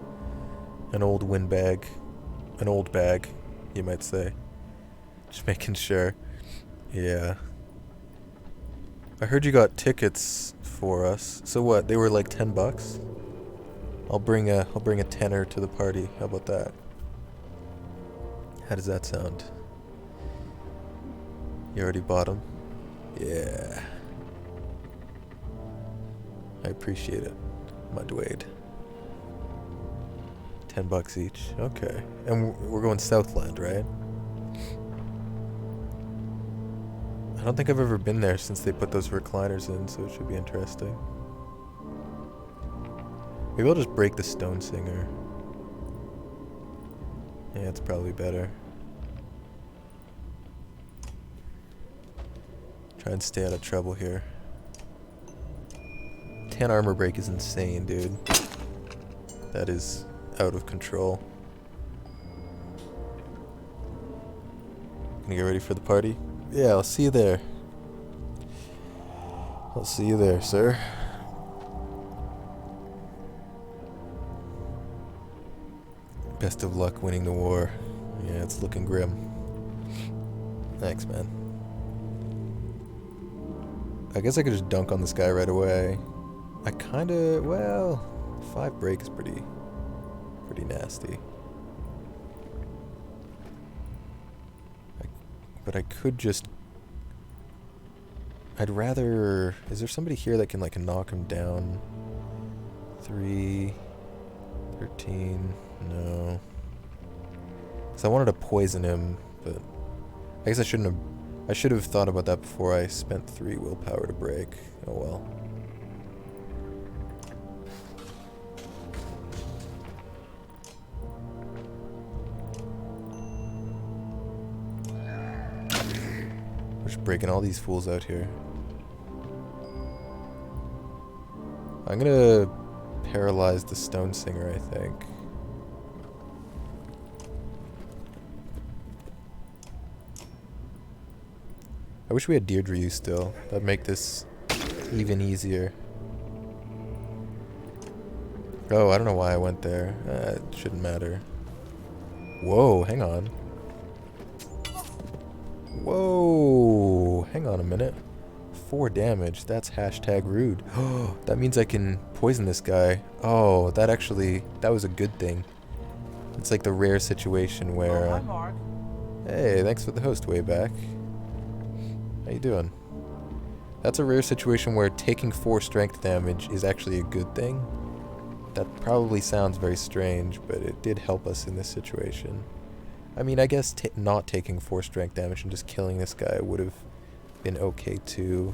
An old windbag. An old bag, you might say. Just making sure. Yeah. I heard you got tickets for us. So what? They were like $10? I'll bring a tenner to the party. How about that? How does that sound? You already bought them? Yeah. I appreciate it, my Dwayne. $10 each. Okay. And we're going Southland, right? I don't think I've ever been there since they put those recliners in, so it should be interesting. Maybe I'll just break the Stone Singer. Yeah, it's probably better. Try and stay out of trouble here. 10 armor break is insane, dude. That is out of control. Gonna get ready for the party? Yeah, I'll see you there. I'll see you there, sir. Best of luck winning the war. Yeah, it's looking grim. Thanks, man. I guess I could just dunk on this guy right away. I kinda, well, 5 break is pretty nasty. But I could just... I'd rather... Is there somebody here that can, like, knock him down? 3... 13... No. Because I wanted to poison him, but... I guess I shouldn't have... I should have thought about that before I spent 3 willpower to break. Oh well. We're just breaking all these fools out here. I'm gonna paralyze the Stone Singer, I think. I wish we had Deirdre use still. That'd make this even easier. Oh, I don't know why I went there. It shouldn't matter. Whoa, hang on. Whoa, hang on a minute. 4 damage. That's hashtag rude. That means I can poison this guy. Oh, that was a good thing. It's like the rare situation where... Hi, Mark. Hey, thanks for the host way back. How you doing? That's a rare situation where taking 4 strength damage is actually a good thing. That probably sounds very strange, but it did help us in this situation. I mean, I guess not taking 4 strength damage and just killing this guy would have been okay too.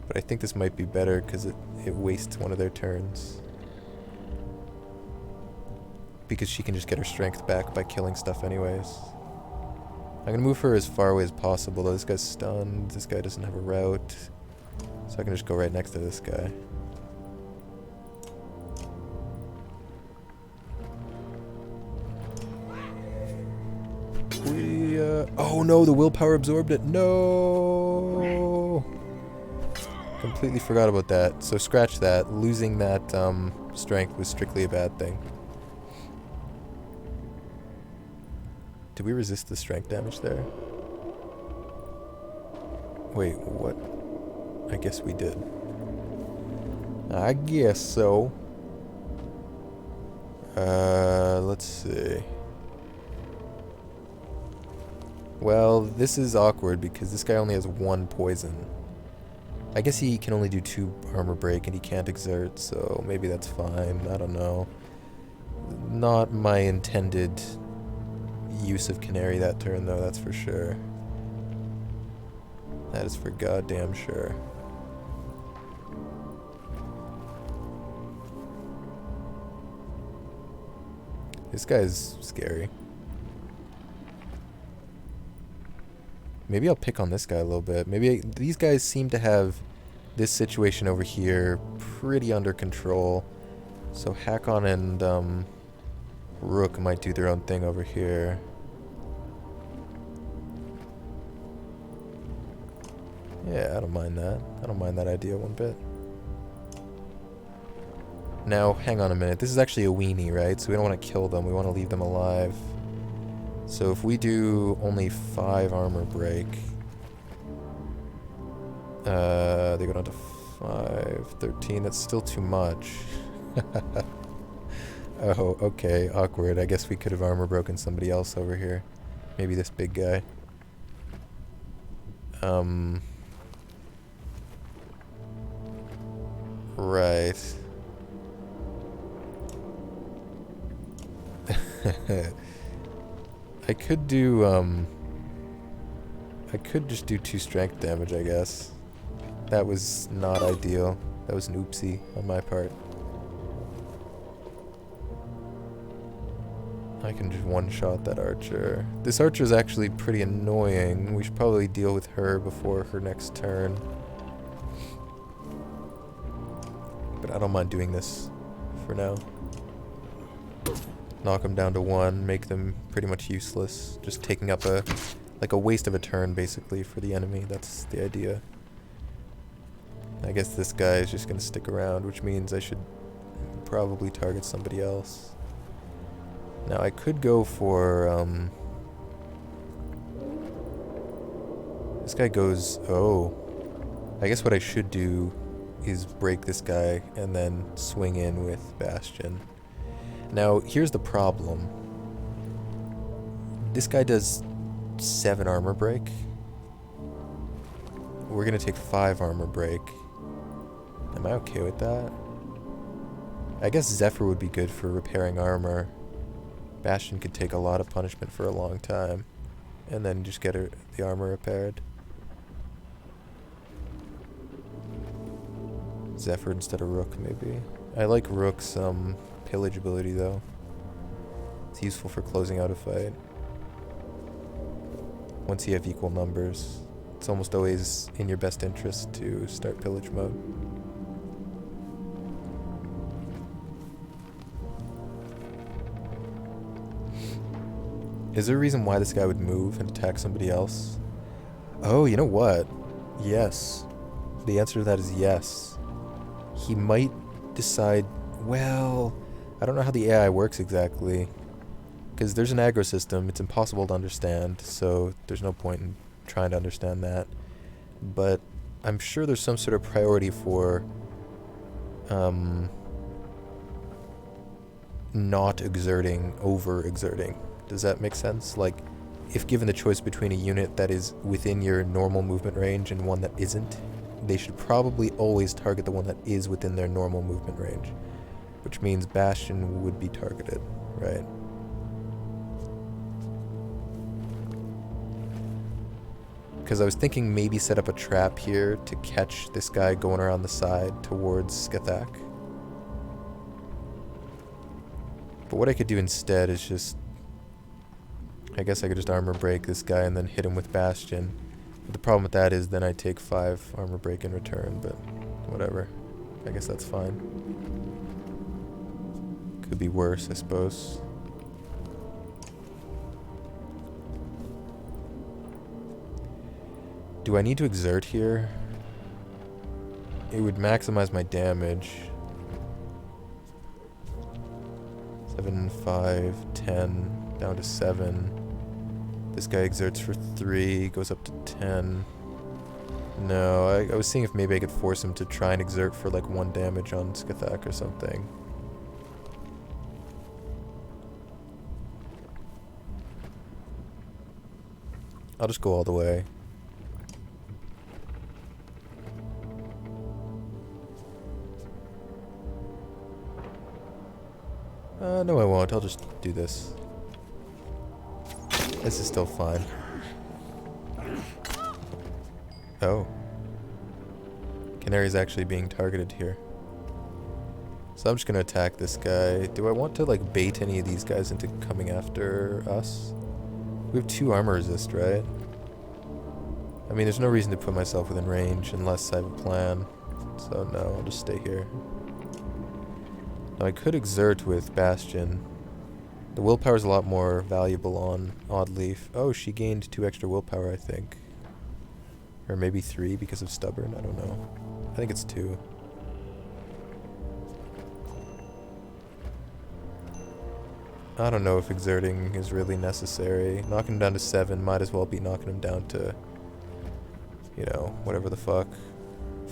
But I think this might be better because it wastes one of their turns. Because she can just get her strength back by killing stuff anyways. I'm going to move her as far away as possible, though. This guy's stunned. This guy doesn't have a route. So I can just go right next to this guy. Oh no, the willpower absorbed it. No! Completely forgot about that. So scratch that. Losing that strength was strictly a bad thing. Did we resist the strength damage there? Wait, what? I guess we did. I guess so. Let's see. Well, this is awkward because this guy only has 1 poison. I guess he can only do 2 armor break and he can't exert, so maybe that's fine. I don't know. Not my intended use of Canary that turn, though, that's for sure. That is for goddamn sure. This guy's scary. Maybe I'll pick on this guy a little bit. These guys seem to have this situation over here pretty under control. So Hakon and Rook might do their own thing over here. Yeah, I don't mind that. I don't mind that idea one bit. Now, hang on a minute. This is actually a weenie, right? So we don't want to kill them. We want to leave them alive. So if we do only 5 armor break, they go down to 5, 13. That's still too much. Oh, okay, awkward. I guess we could have armor broken somebody else over here. Maybe this big guy. Right. I could do, I could just do 2 strength damage, I guess. That was not ideal. That was an oopsie on my part. I can just one-shot that archer. This archer is actually pretty annoying. We should probably deal with her before her next turn. But I don't mind doing this for now. Knock them down to 1, make them pretty much useless. Just taking up a waste of a turn, basically, for the enemy. That's the idea. I guess this guy is just going to stick around, which means I should probably target somebody else. Now, I could go for, this guy goes, oh. I guess what I should do is break this guy and then swing in with Bastion. Now, here's the problem. This guy does 7 armor break. We're going to take 5 armor break. Am I okay with that? I guess Zephyr would be good for repairing armor. Bastion could take a lot of punishment for a long time. And then just get the armor repaired. Zephyr instead of Rook, maybe. I like Rook's pillage ability, though. It's useful for closing out a fight. Once you have equal numbers, it's almost always in your best interest to start pillage mode. Is there a reason why this guy would move and attack somebody else? Oh, you know what? Yes. The answer to that is yes. He might decide, well, I don't know how the AI works exactly. Because there's an aggro system, it's impossible to understand, so there's no point in trying to understand that. But I'm sure there's some sort of priority for not exerting, over-exerting. Does that make sense? Like, if given the choice between a unit that is within your normal movement range and one that isn't, they should probably always target the one that is within their normal movement range, which means Bastion would be targeted, right? Because I was thinking maybe set up a trap here to catch this guy going around the side towards Skathak. But what I could do instead is just... I guess I could just armor break this guy and then hit him with Bastion. But the problem with that is then I take 5 armor break in return, but whatever. I guess that's fine. Could be worse, I suppose. Do I need to exert here? It would maximize my damage. 7, 5, 10, down to 7. This guy exerts for 3, goes up to 10. No, I was seeing if maybe I could force him to try and exert for like 1 damage on Skathak or something. I'll just go all the way. No I won't, I'll just do this. This is still fine. Oh. Canary's actually being targeted here. So I'm just gonna attack this guy. Do I want to like bait any of these guys into coming after us? We have 2 armor resist, right? I mean, there's no reason to put myself within range unless I have a plan. So no, I'll just stay here. Now I could exert with Bastion. The willpower's a lot more valuable on Oddleaf. Oh, she gained 2 extra willpower, I think. Or maybe 3 because of Stubborn, I don't know. I think it's 2. I don't know if exerting is really necessary. Knocking him down to 7 might as well be knocking him down to, you know, whatever the fuck.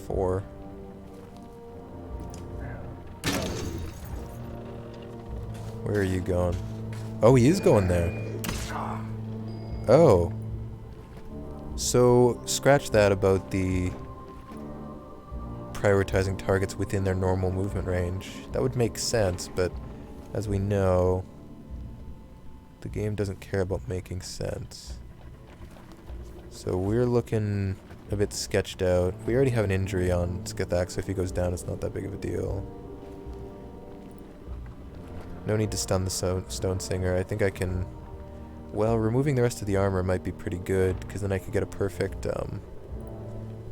4. Where are you going? Oh, he is going there. Oh. So, scratch that about the prioritizing targets within their normal movement range. That would make sense, but as we know, the game doesn't care about making sense. So we're looking a bit sketched out. We already have an injury on Skathak, so if he goes down, it's not that big of a deal. No need to stun the Stone Singer. I think I can... Well, removing the rest of the armor might be pretty good, because then I could get a perfect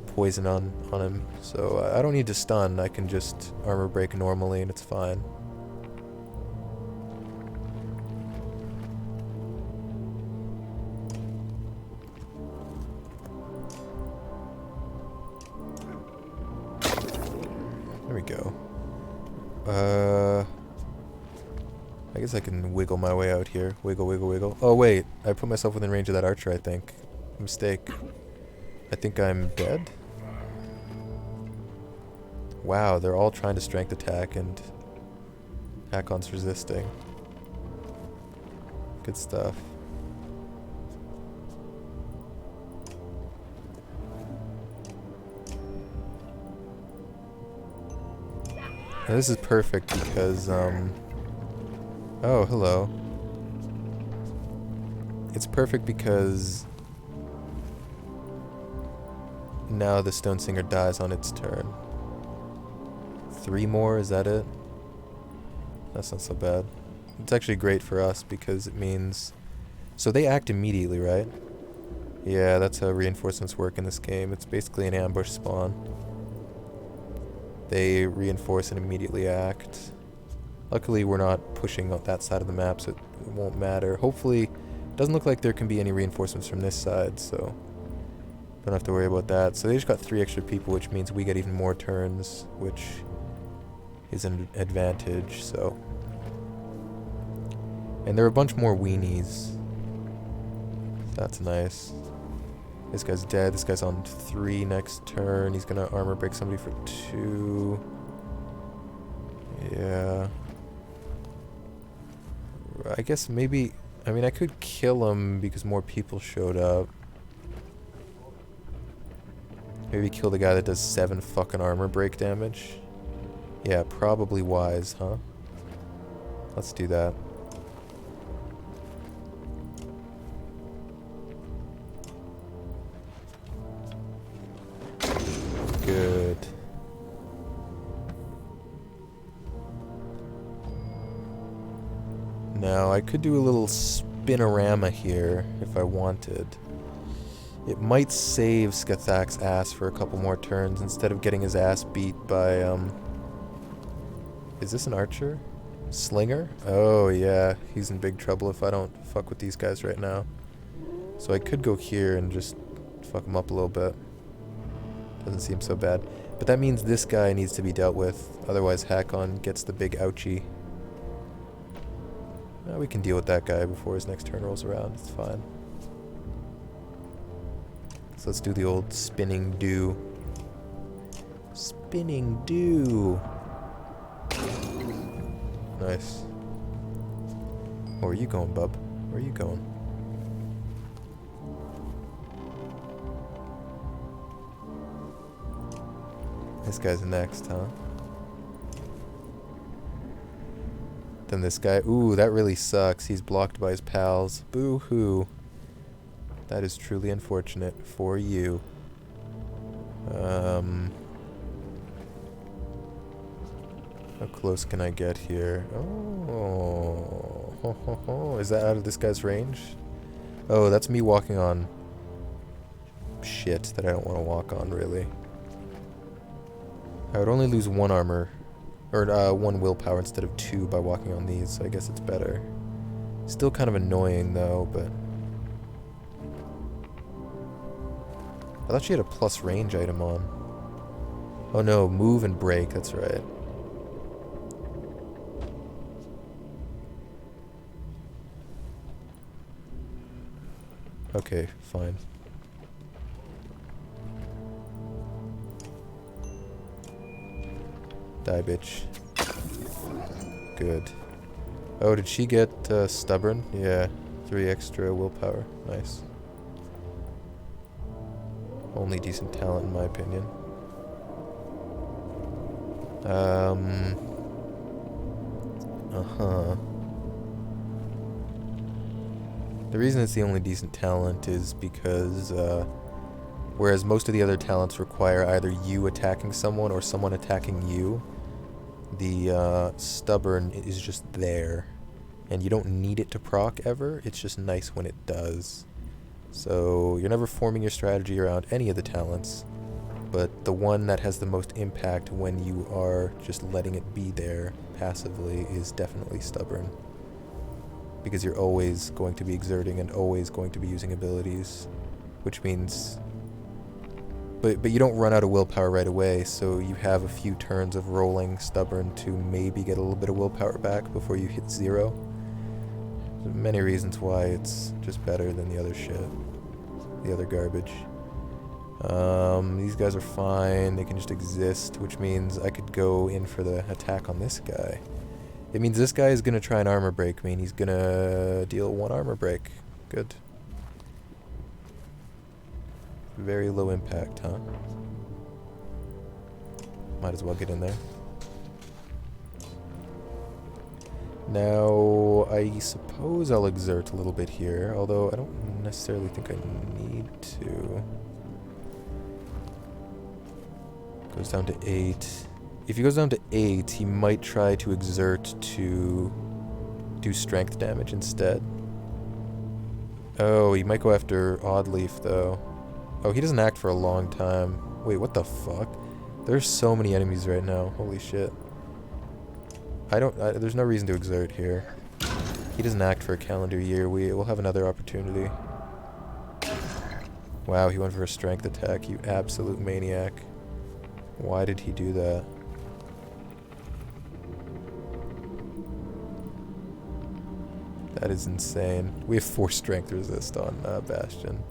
poison on him. So I don't need to stun. I can just armor break normally, and it's fine. There we go. I guess I can wiggle my way out here. Wiggle, wiggle, wiggle. Oh, wait. I put myself within range of that archer, I think. Mistake. I think I'm dead? Wow, they're all trying to strength attack and Hakon's resisting. Good stuff. Now, this is perfect because, oh, hello. It's perfect because now the Stone Singer dies on its turn. 3 more, is that it? That's not so bad. It's actually great for us because it means... So they act immediately, right? Yeah, that's how reinforcements work in this game. It's basically an ambush spawn. They reinforce and immediately act. Luckily, we're not pushing up that side of the map, so it won't matter. Hopefully, it doesn't look like there can be any reinforcements from this side, so don't have to worry about that. So they just got 3 extra people, which means we get even more turns, which is an advantage, so. And there are a bunch more weenies. That's nice. This guy's dead. This guy's on 3 next turn. He's gonna armor break somebody for 2. Yeah. I guess maybe... I mean, I could kill him because more people showed up. Maybe kill the guy that does 7 fucking armor break damage. Yeah, probably wise, huh? Let's do that. Good. Now, I could do a little spinorama here if I wanted. It might save Skathak's ass for a couple more turns instead of getting his ass beat by, Is this an archer? Slinger? Oh, yeah. He's in big trouble if I don't fuck with these guys right now. So I could go here and just fuck him up a little bit. Doesn't seem so bad. But that means this guy needs to be dealt with. Otherwise, Hakon gets the big ouchie. We can deal with that guy before his next turn rolls around. It's fine. So let's do the old spinning do. Spinning do. Nice. Where are you going, bub? Where are you going? This guy's next, huh? Then this guy. Ooh, that really sucks. He's blocked by his pals. Boo-hoo. That is truly unfortunate for you. How close can I get here? Oh. Ho, ho, ho. Is that out of this guy's range? Oh, that's me walking on shit that I don't want to walk on, really. I would only lose 1 armor, or 1 willpower instead of 2 by walking on these, so I guess it's better. Still kind of annoying, though, but... I thought she had a plus range item on. Oh no, move and break, that's right. Okay, fine. Die, bitch. Good. Oh, did she get stubborn? Yeah. 3 extra willpower. Nice. Only decent talent in my opinion. Uh-huh. The reason it's the only decent talent is because, whereas most of the other talents require either you attacking someone or someone attacking you, the stubborn is just there. And you don't need it to proc ever, it's just nice when it does. So you're never forming your strategy around any of the talents, but the one that has the most impact when you are just letting it be there passively is definitely stubborn. Because you're always going to be exerting and always going to be using abilities, which means... But you don't run out of willpower right away, so you have a few turns of rolling stubborn to maybe get a little bit of willpower back before you hit 0. There's many reasons why it's just better than the other shit. The other garbage. These guys are fine, they can just exist, which means I could go in for the attack on this guy. It means this guy is going to try and armor break me, and he's going to deal 1 armor break. Good. Very low impact, huh? Might as well get in there. Now, I suppose I'll exert a little bit here, although I don't necessarily think I need to. Goes down to 8. If he goes down to 8, he might try to exert to do strength damage instead. Oh, he might go after Oddleaf, though. Oh, he doesn't act for a long time. Wait, what the fuck? There's so many enemies right now. Holy shit. There's no reason to exert here. He doesn't act for a calendar year. We'll have another opportunity. Wow, he went for a strength attack, you absolute maniac. Why did he do that? That is insane. We have 4 strength resist on Bastion.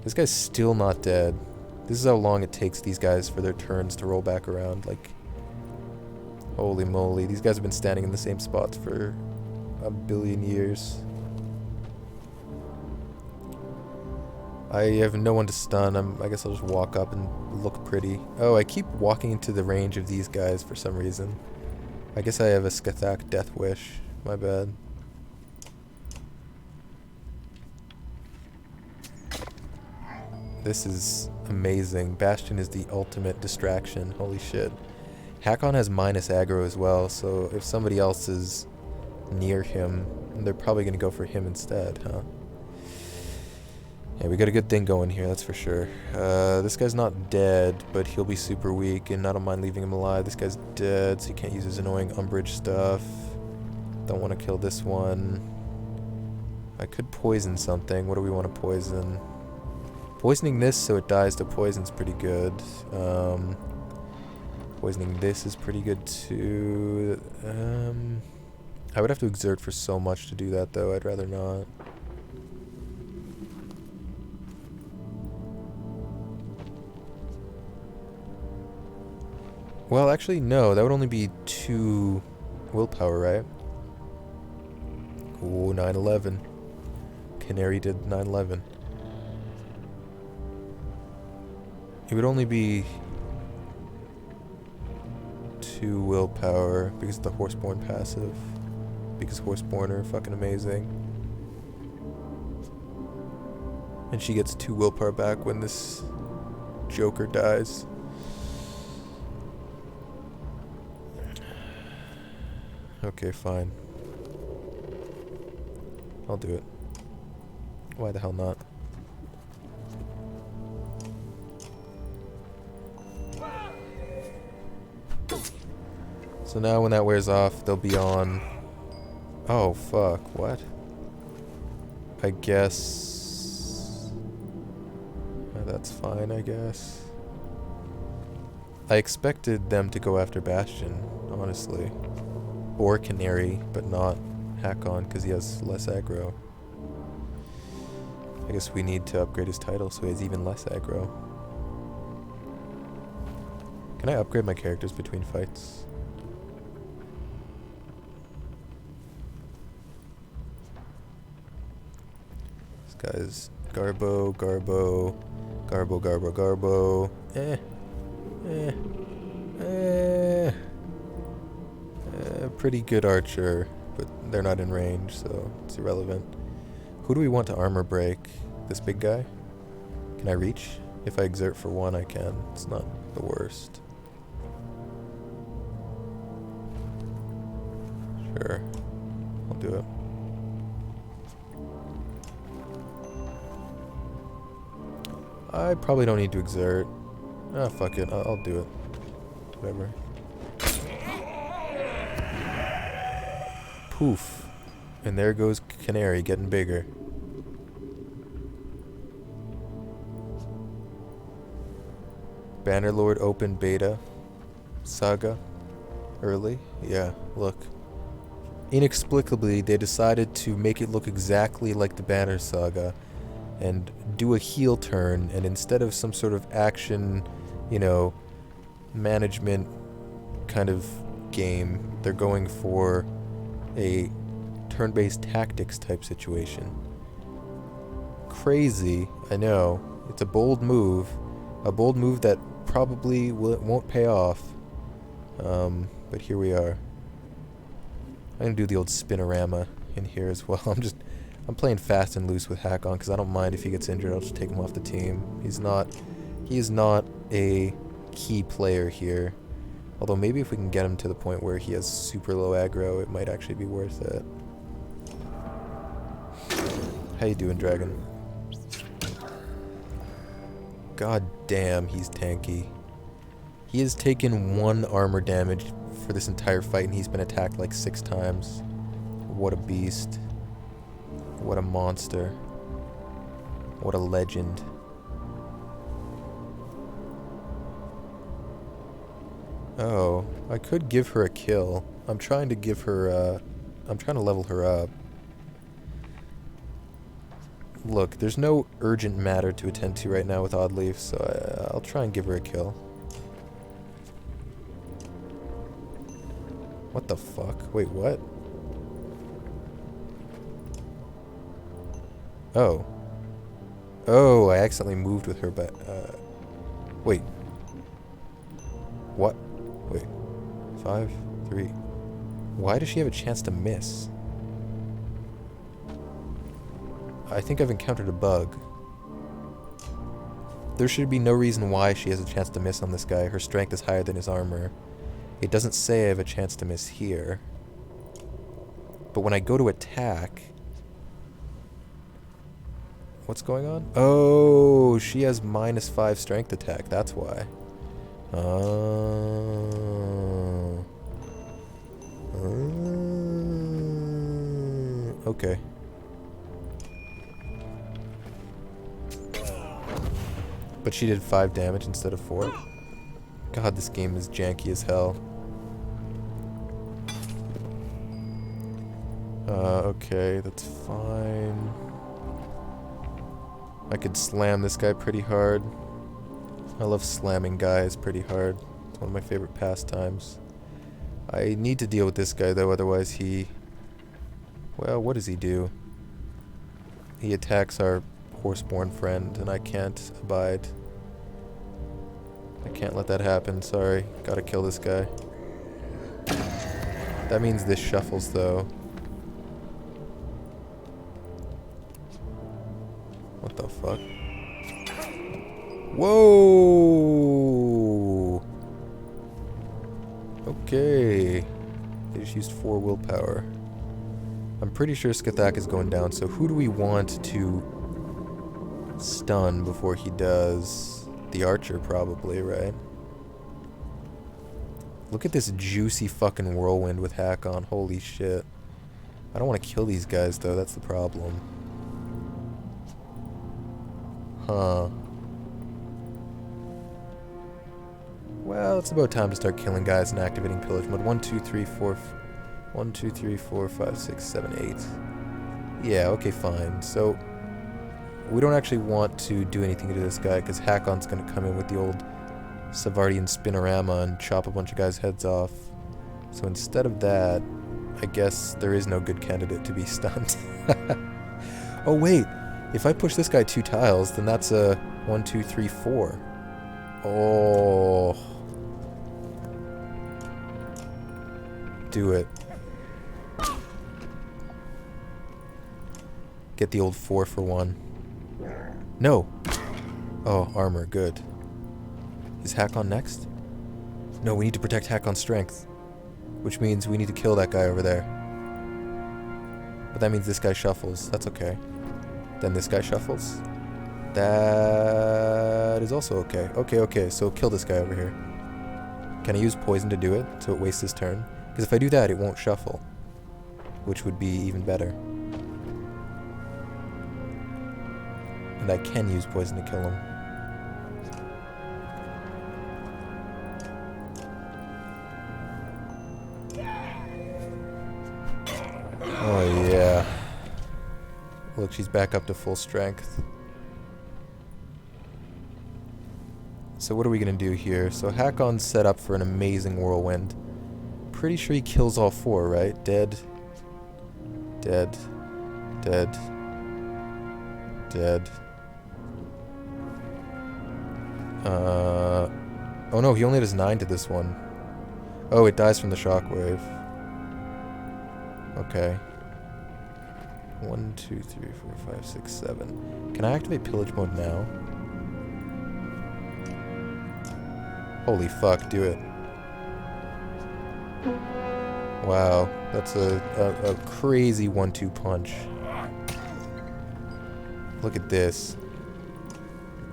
This guy's still not dead. This is how long it takes these guys for their turns to roll back around. Like, holy moly. These guys have been standing in the same spots for a billion years. I have no one to stun. I guess I'll just walk up and look pretty. Oh, I keep walking into the range of these guys for some reason. I guess I have a Skathak Death Wish. My bad. This is amazing. Bastion is the ultimate distraction. Holy shit. Hakon has minus aggro as well, so if somebody else is near him, they're probably going to go for him instead, huh? Yeah, we got a good thing going here, that's for sure. This guy's not dead, but he'll be super weak, and I don't mind leaving him alive. This guy's dead, so he can't use his annoying umbrage stuff. Don't want to kill this one. I could poison something. What do we want to poison? Poisoning this so it dies to poison's pretty good. Poisoning this is pretty good too. I would have to exert for so much to do that, though. I'd rather not. Well, actually, no. That would only be 2 willpower, right? Ooh, 9/11. Canary did 9/11. It would only be 2 willpower because of the Horseborn passive. Because Horseborn are fucking amazing. And she gets 2 willpower back when this Joker dies. Okay, fine. I'll do it. Why the hell not? So now when that wears off, they'll be on... Oh, fuck. What? I guess... that's fine, I guess. I expected them to go after Bastion, honestly. Or Canary, but not Hakon, because he has less aggro. I guess we need to upgrade his title so he has even less aggro. Can I upgrade my characters between fights? This guy's Garbo, Garbo, Garbo, Garbo, Garbo. Pretty good archer, but they're not in range, so it's irrelevant. Who do we want to armor break? This big guy? Can I reach? If I exert for 1, I can. It's not the worst. Sure. I'll do it. I probably don't need to exert. Ah, fuck it. I'll do it. Whatever. Poof. And there goes Canary getting bigger. Bannerlord open beta. Saga. Early. Yeah, look. Inexplicably, they decided to make it look exactly like the Banner Saga and do a heel turn, and instead of some sort of action, you know, management kind of game, they're going for a turn-based tactics type situation. Crazy, I know. It's a bold move that probably won't pay off. But here we are. I'm gonna do the old spinorama in here as well. I'm playing fast and loose with Hakon because I don't mind if he gets injured. I'll just take him off the team. He is not a key player here. Although maybe if we can get him to the point where he has super low aggro, it might actually be worth it. How you doing, Dragon? God damn, he's tanky. He has taken 1 armor damage for this entire fight, and he's been attacked like 6 times. What a beast. What a monster. What a legend. Oh, I could give her a kill. I'm trying to give her, I'm trying to level her up. Look, there's no urgent matter to attend to right now with Oddleaf, so I'll try and give her a kill. What the fuck? Wait, what? Oh. Oh, I accidentally moved with her, but, wait. What? Wait. 5, 3. Why does she have a chance to miss? I think I've encountered a bug. There should be no reason why she has a chance to miss on this guy. Her strength is higher than his armor. It doesn't say I have a chance to miss here. But when I go to attack... What's going on? Oh, she has -5 strength attack. That's why. Oh. Okay. But she did 5 damage instead of 4. God, this game is janky as hell. Okay, that's fine. I could slam this guy pretty hard. I love slamming guys pretty hard. It's one of my favorite pastimes. I need to deal with this guy though, otherwise he... Well, what does he do? He attacks our horseborn friend, and I can't abide. I can't let that happen, sorry. Gotta kill this guy. That means this shuffles though. What the fuck? Whoa! Okay. They just used 4 willpower. I'm pretty sure Skathak is going down, so who do we want to stun before he does? The archer, probably, right? Look at this juicy fucking whirlwind with hack on. Holy shit. I don't want to kill these guys, though. That's the problem. Huh. Well, it's about time to start killing guys and activating pillage mode. 1, 2, 3, 4... 1, 2, 3, 4, 5, 6, 7, 8. Yeah, okay, fine. So, we don't actually want to do anything to this guy, because Hakon's going to come in with the old Savardian Spinorama and chop a bunch of guys' heads off. So instead of that, I guess there is no good candidate to be stunned. Oh, wait. If I push this guy 2 tiles, then that's a 1, 2, 3, 4. Oh. Do it. Get the old 4 for 1. No. Oh, armor, good. Is Hakon next? No, we need to protect Hakon's strength. Which means we need to kill that guy over there. But that means this guy shuffles. That's okay. Then this guy shuffles. That is also okay. Okay, so kill this guy over here. Can I use poison to do it, so it wastes his turn? Because if I do that, it won't shuffle. Which would be even better. And I can use poison to kill him. Oh yeah. Look, she's back up to full strength. So what are we gonna do here? So Hakon's set up for an amazing whirlwind. Pretty sure he kills all 4, right? Dead. Dead. Dead. Dead. Oh no, he only does 9 to this one. Oh, it dies from the shockwave. Okay. 1, 2, 3, 4, 5, 6, 7. Can I activate pillage mode now? Holy fuck, do it. Wow, that's a crazy 1-2 punch. Look at this.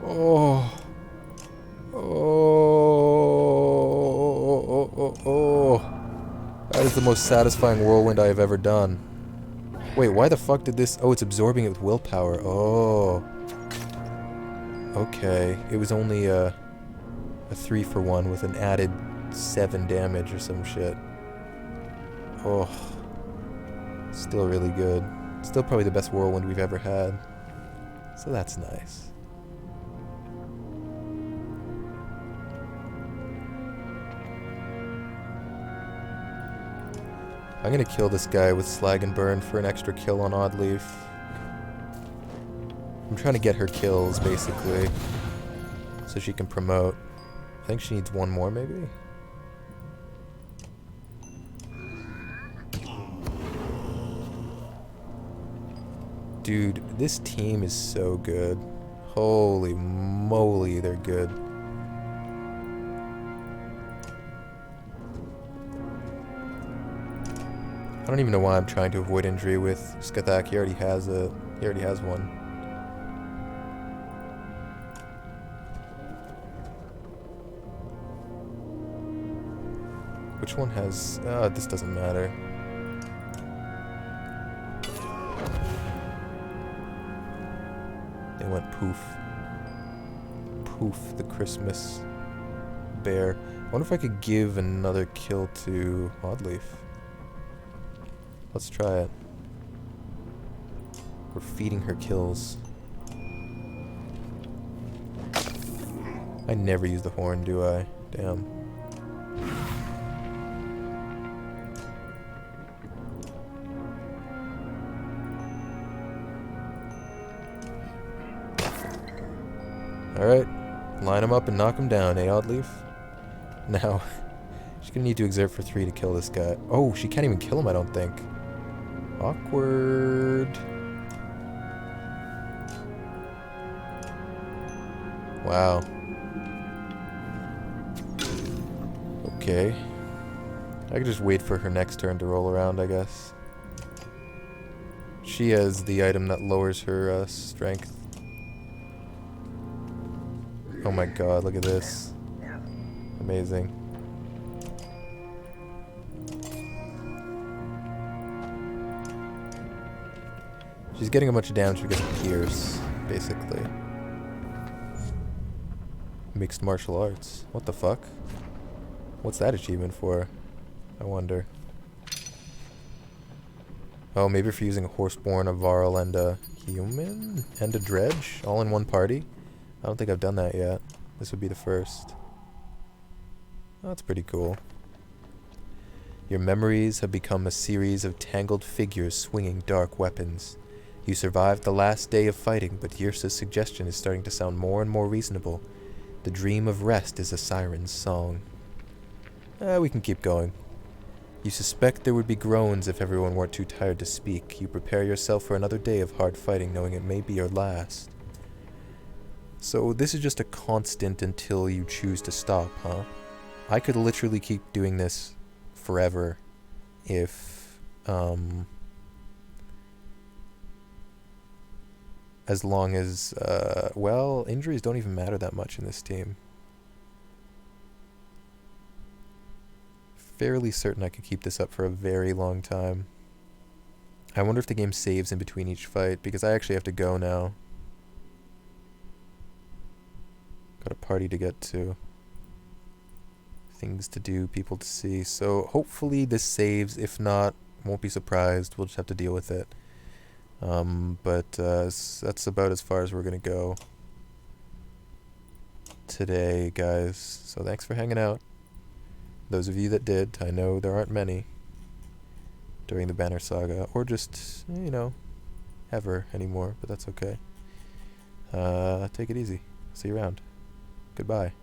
Oh. Oh. That is the most satisfying whirlwind I have ever done. Wait, why the fuck did this... Oh, it's absorbing it with willpower. Oh. Okay. It was only a 3 for 1 with an added 7 damage or some shit. Oh. Still really good. Still probably the best whirlwind we've ever had. So that's nice. I'm gonna kill this guy with Slag and Burn for an extra kill on Oddleaf. I'm trying to get her kills, basically, so she can promote. I think she needs one more, maybe? Dude, this team is so good. Holy moly, they're good. I don't even know why I'm trying to avoid injury with Skathak. He already has it. He already has one. Which one has... this doesn't matter. They went poof. Poof, the Christmas bear. I wonder if I could give another kill to Oddleaf. Let's try it. We're feeding her kills. I never use the horn, do I? Damn. Alright. Line him up and knock him down, eh, Oddleaf? Now, she's gonna need to exert for 3 to kill this guy. Oh, she can't even kill him, I don't think. Awkward. Wow. Okay. I could just wait for her next turn to roll around, I guess. She has the item that lowers her strength. Oh my god, look at this. Amazing. She's getting a bunch of damage because of Pierce, basically. Mixed martial arts. What the fuck? What's that achievement for? I wonder. Oh, maybe for using a Horseborn, a Varl, and a Human? And a Dredge? All in one party? I don't think I've done that yet. This would be the first. Oh, that's pretty cool. Your memories have become a series of tangled figures swinging dark weapons. You survived the last day of fighting, but Yrsa's suggestion is starting to sound more and more reasonable. The dream of rest is a siren's song. We can keep going. You suspect there would be groans if everyone weren't too tired to speak. You prepare yourself for another day of hard fighting, knowing it may be your last. So this is just a constant until you choose to stop, huh? I could literally keep doing this forever if, as long as, well, injuries don't even matter that much in this team. Fairly certain I could keep this up for a very long time. I wonder if the game saves in between each fight, because I actually have to go now. Got a party to get to. Things to do, people to see. So hopefully this saves. If not, won't be surprised. We'll just have to deal with it. But that's about as far as we're going to go today, guys. So thanks for hanging out. Those of you that did, I know there aren't many during the Banner Saga, or just, you know, ever anymore, but that's okay. Take it easy. See you around. Goodbye.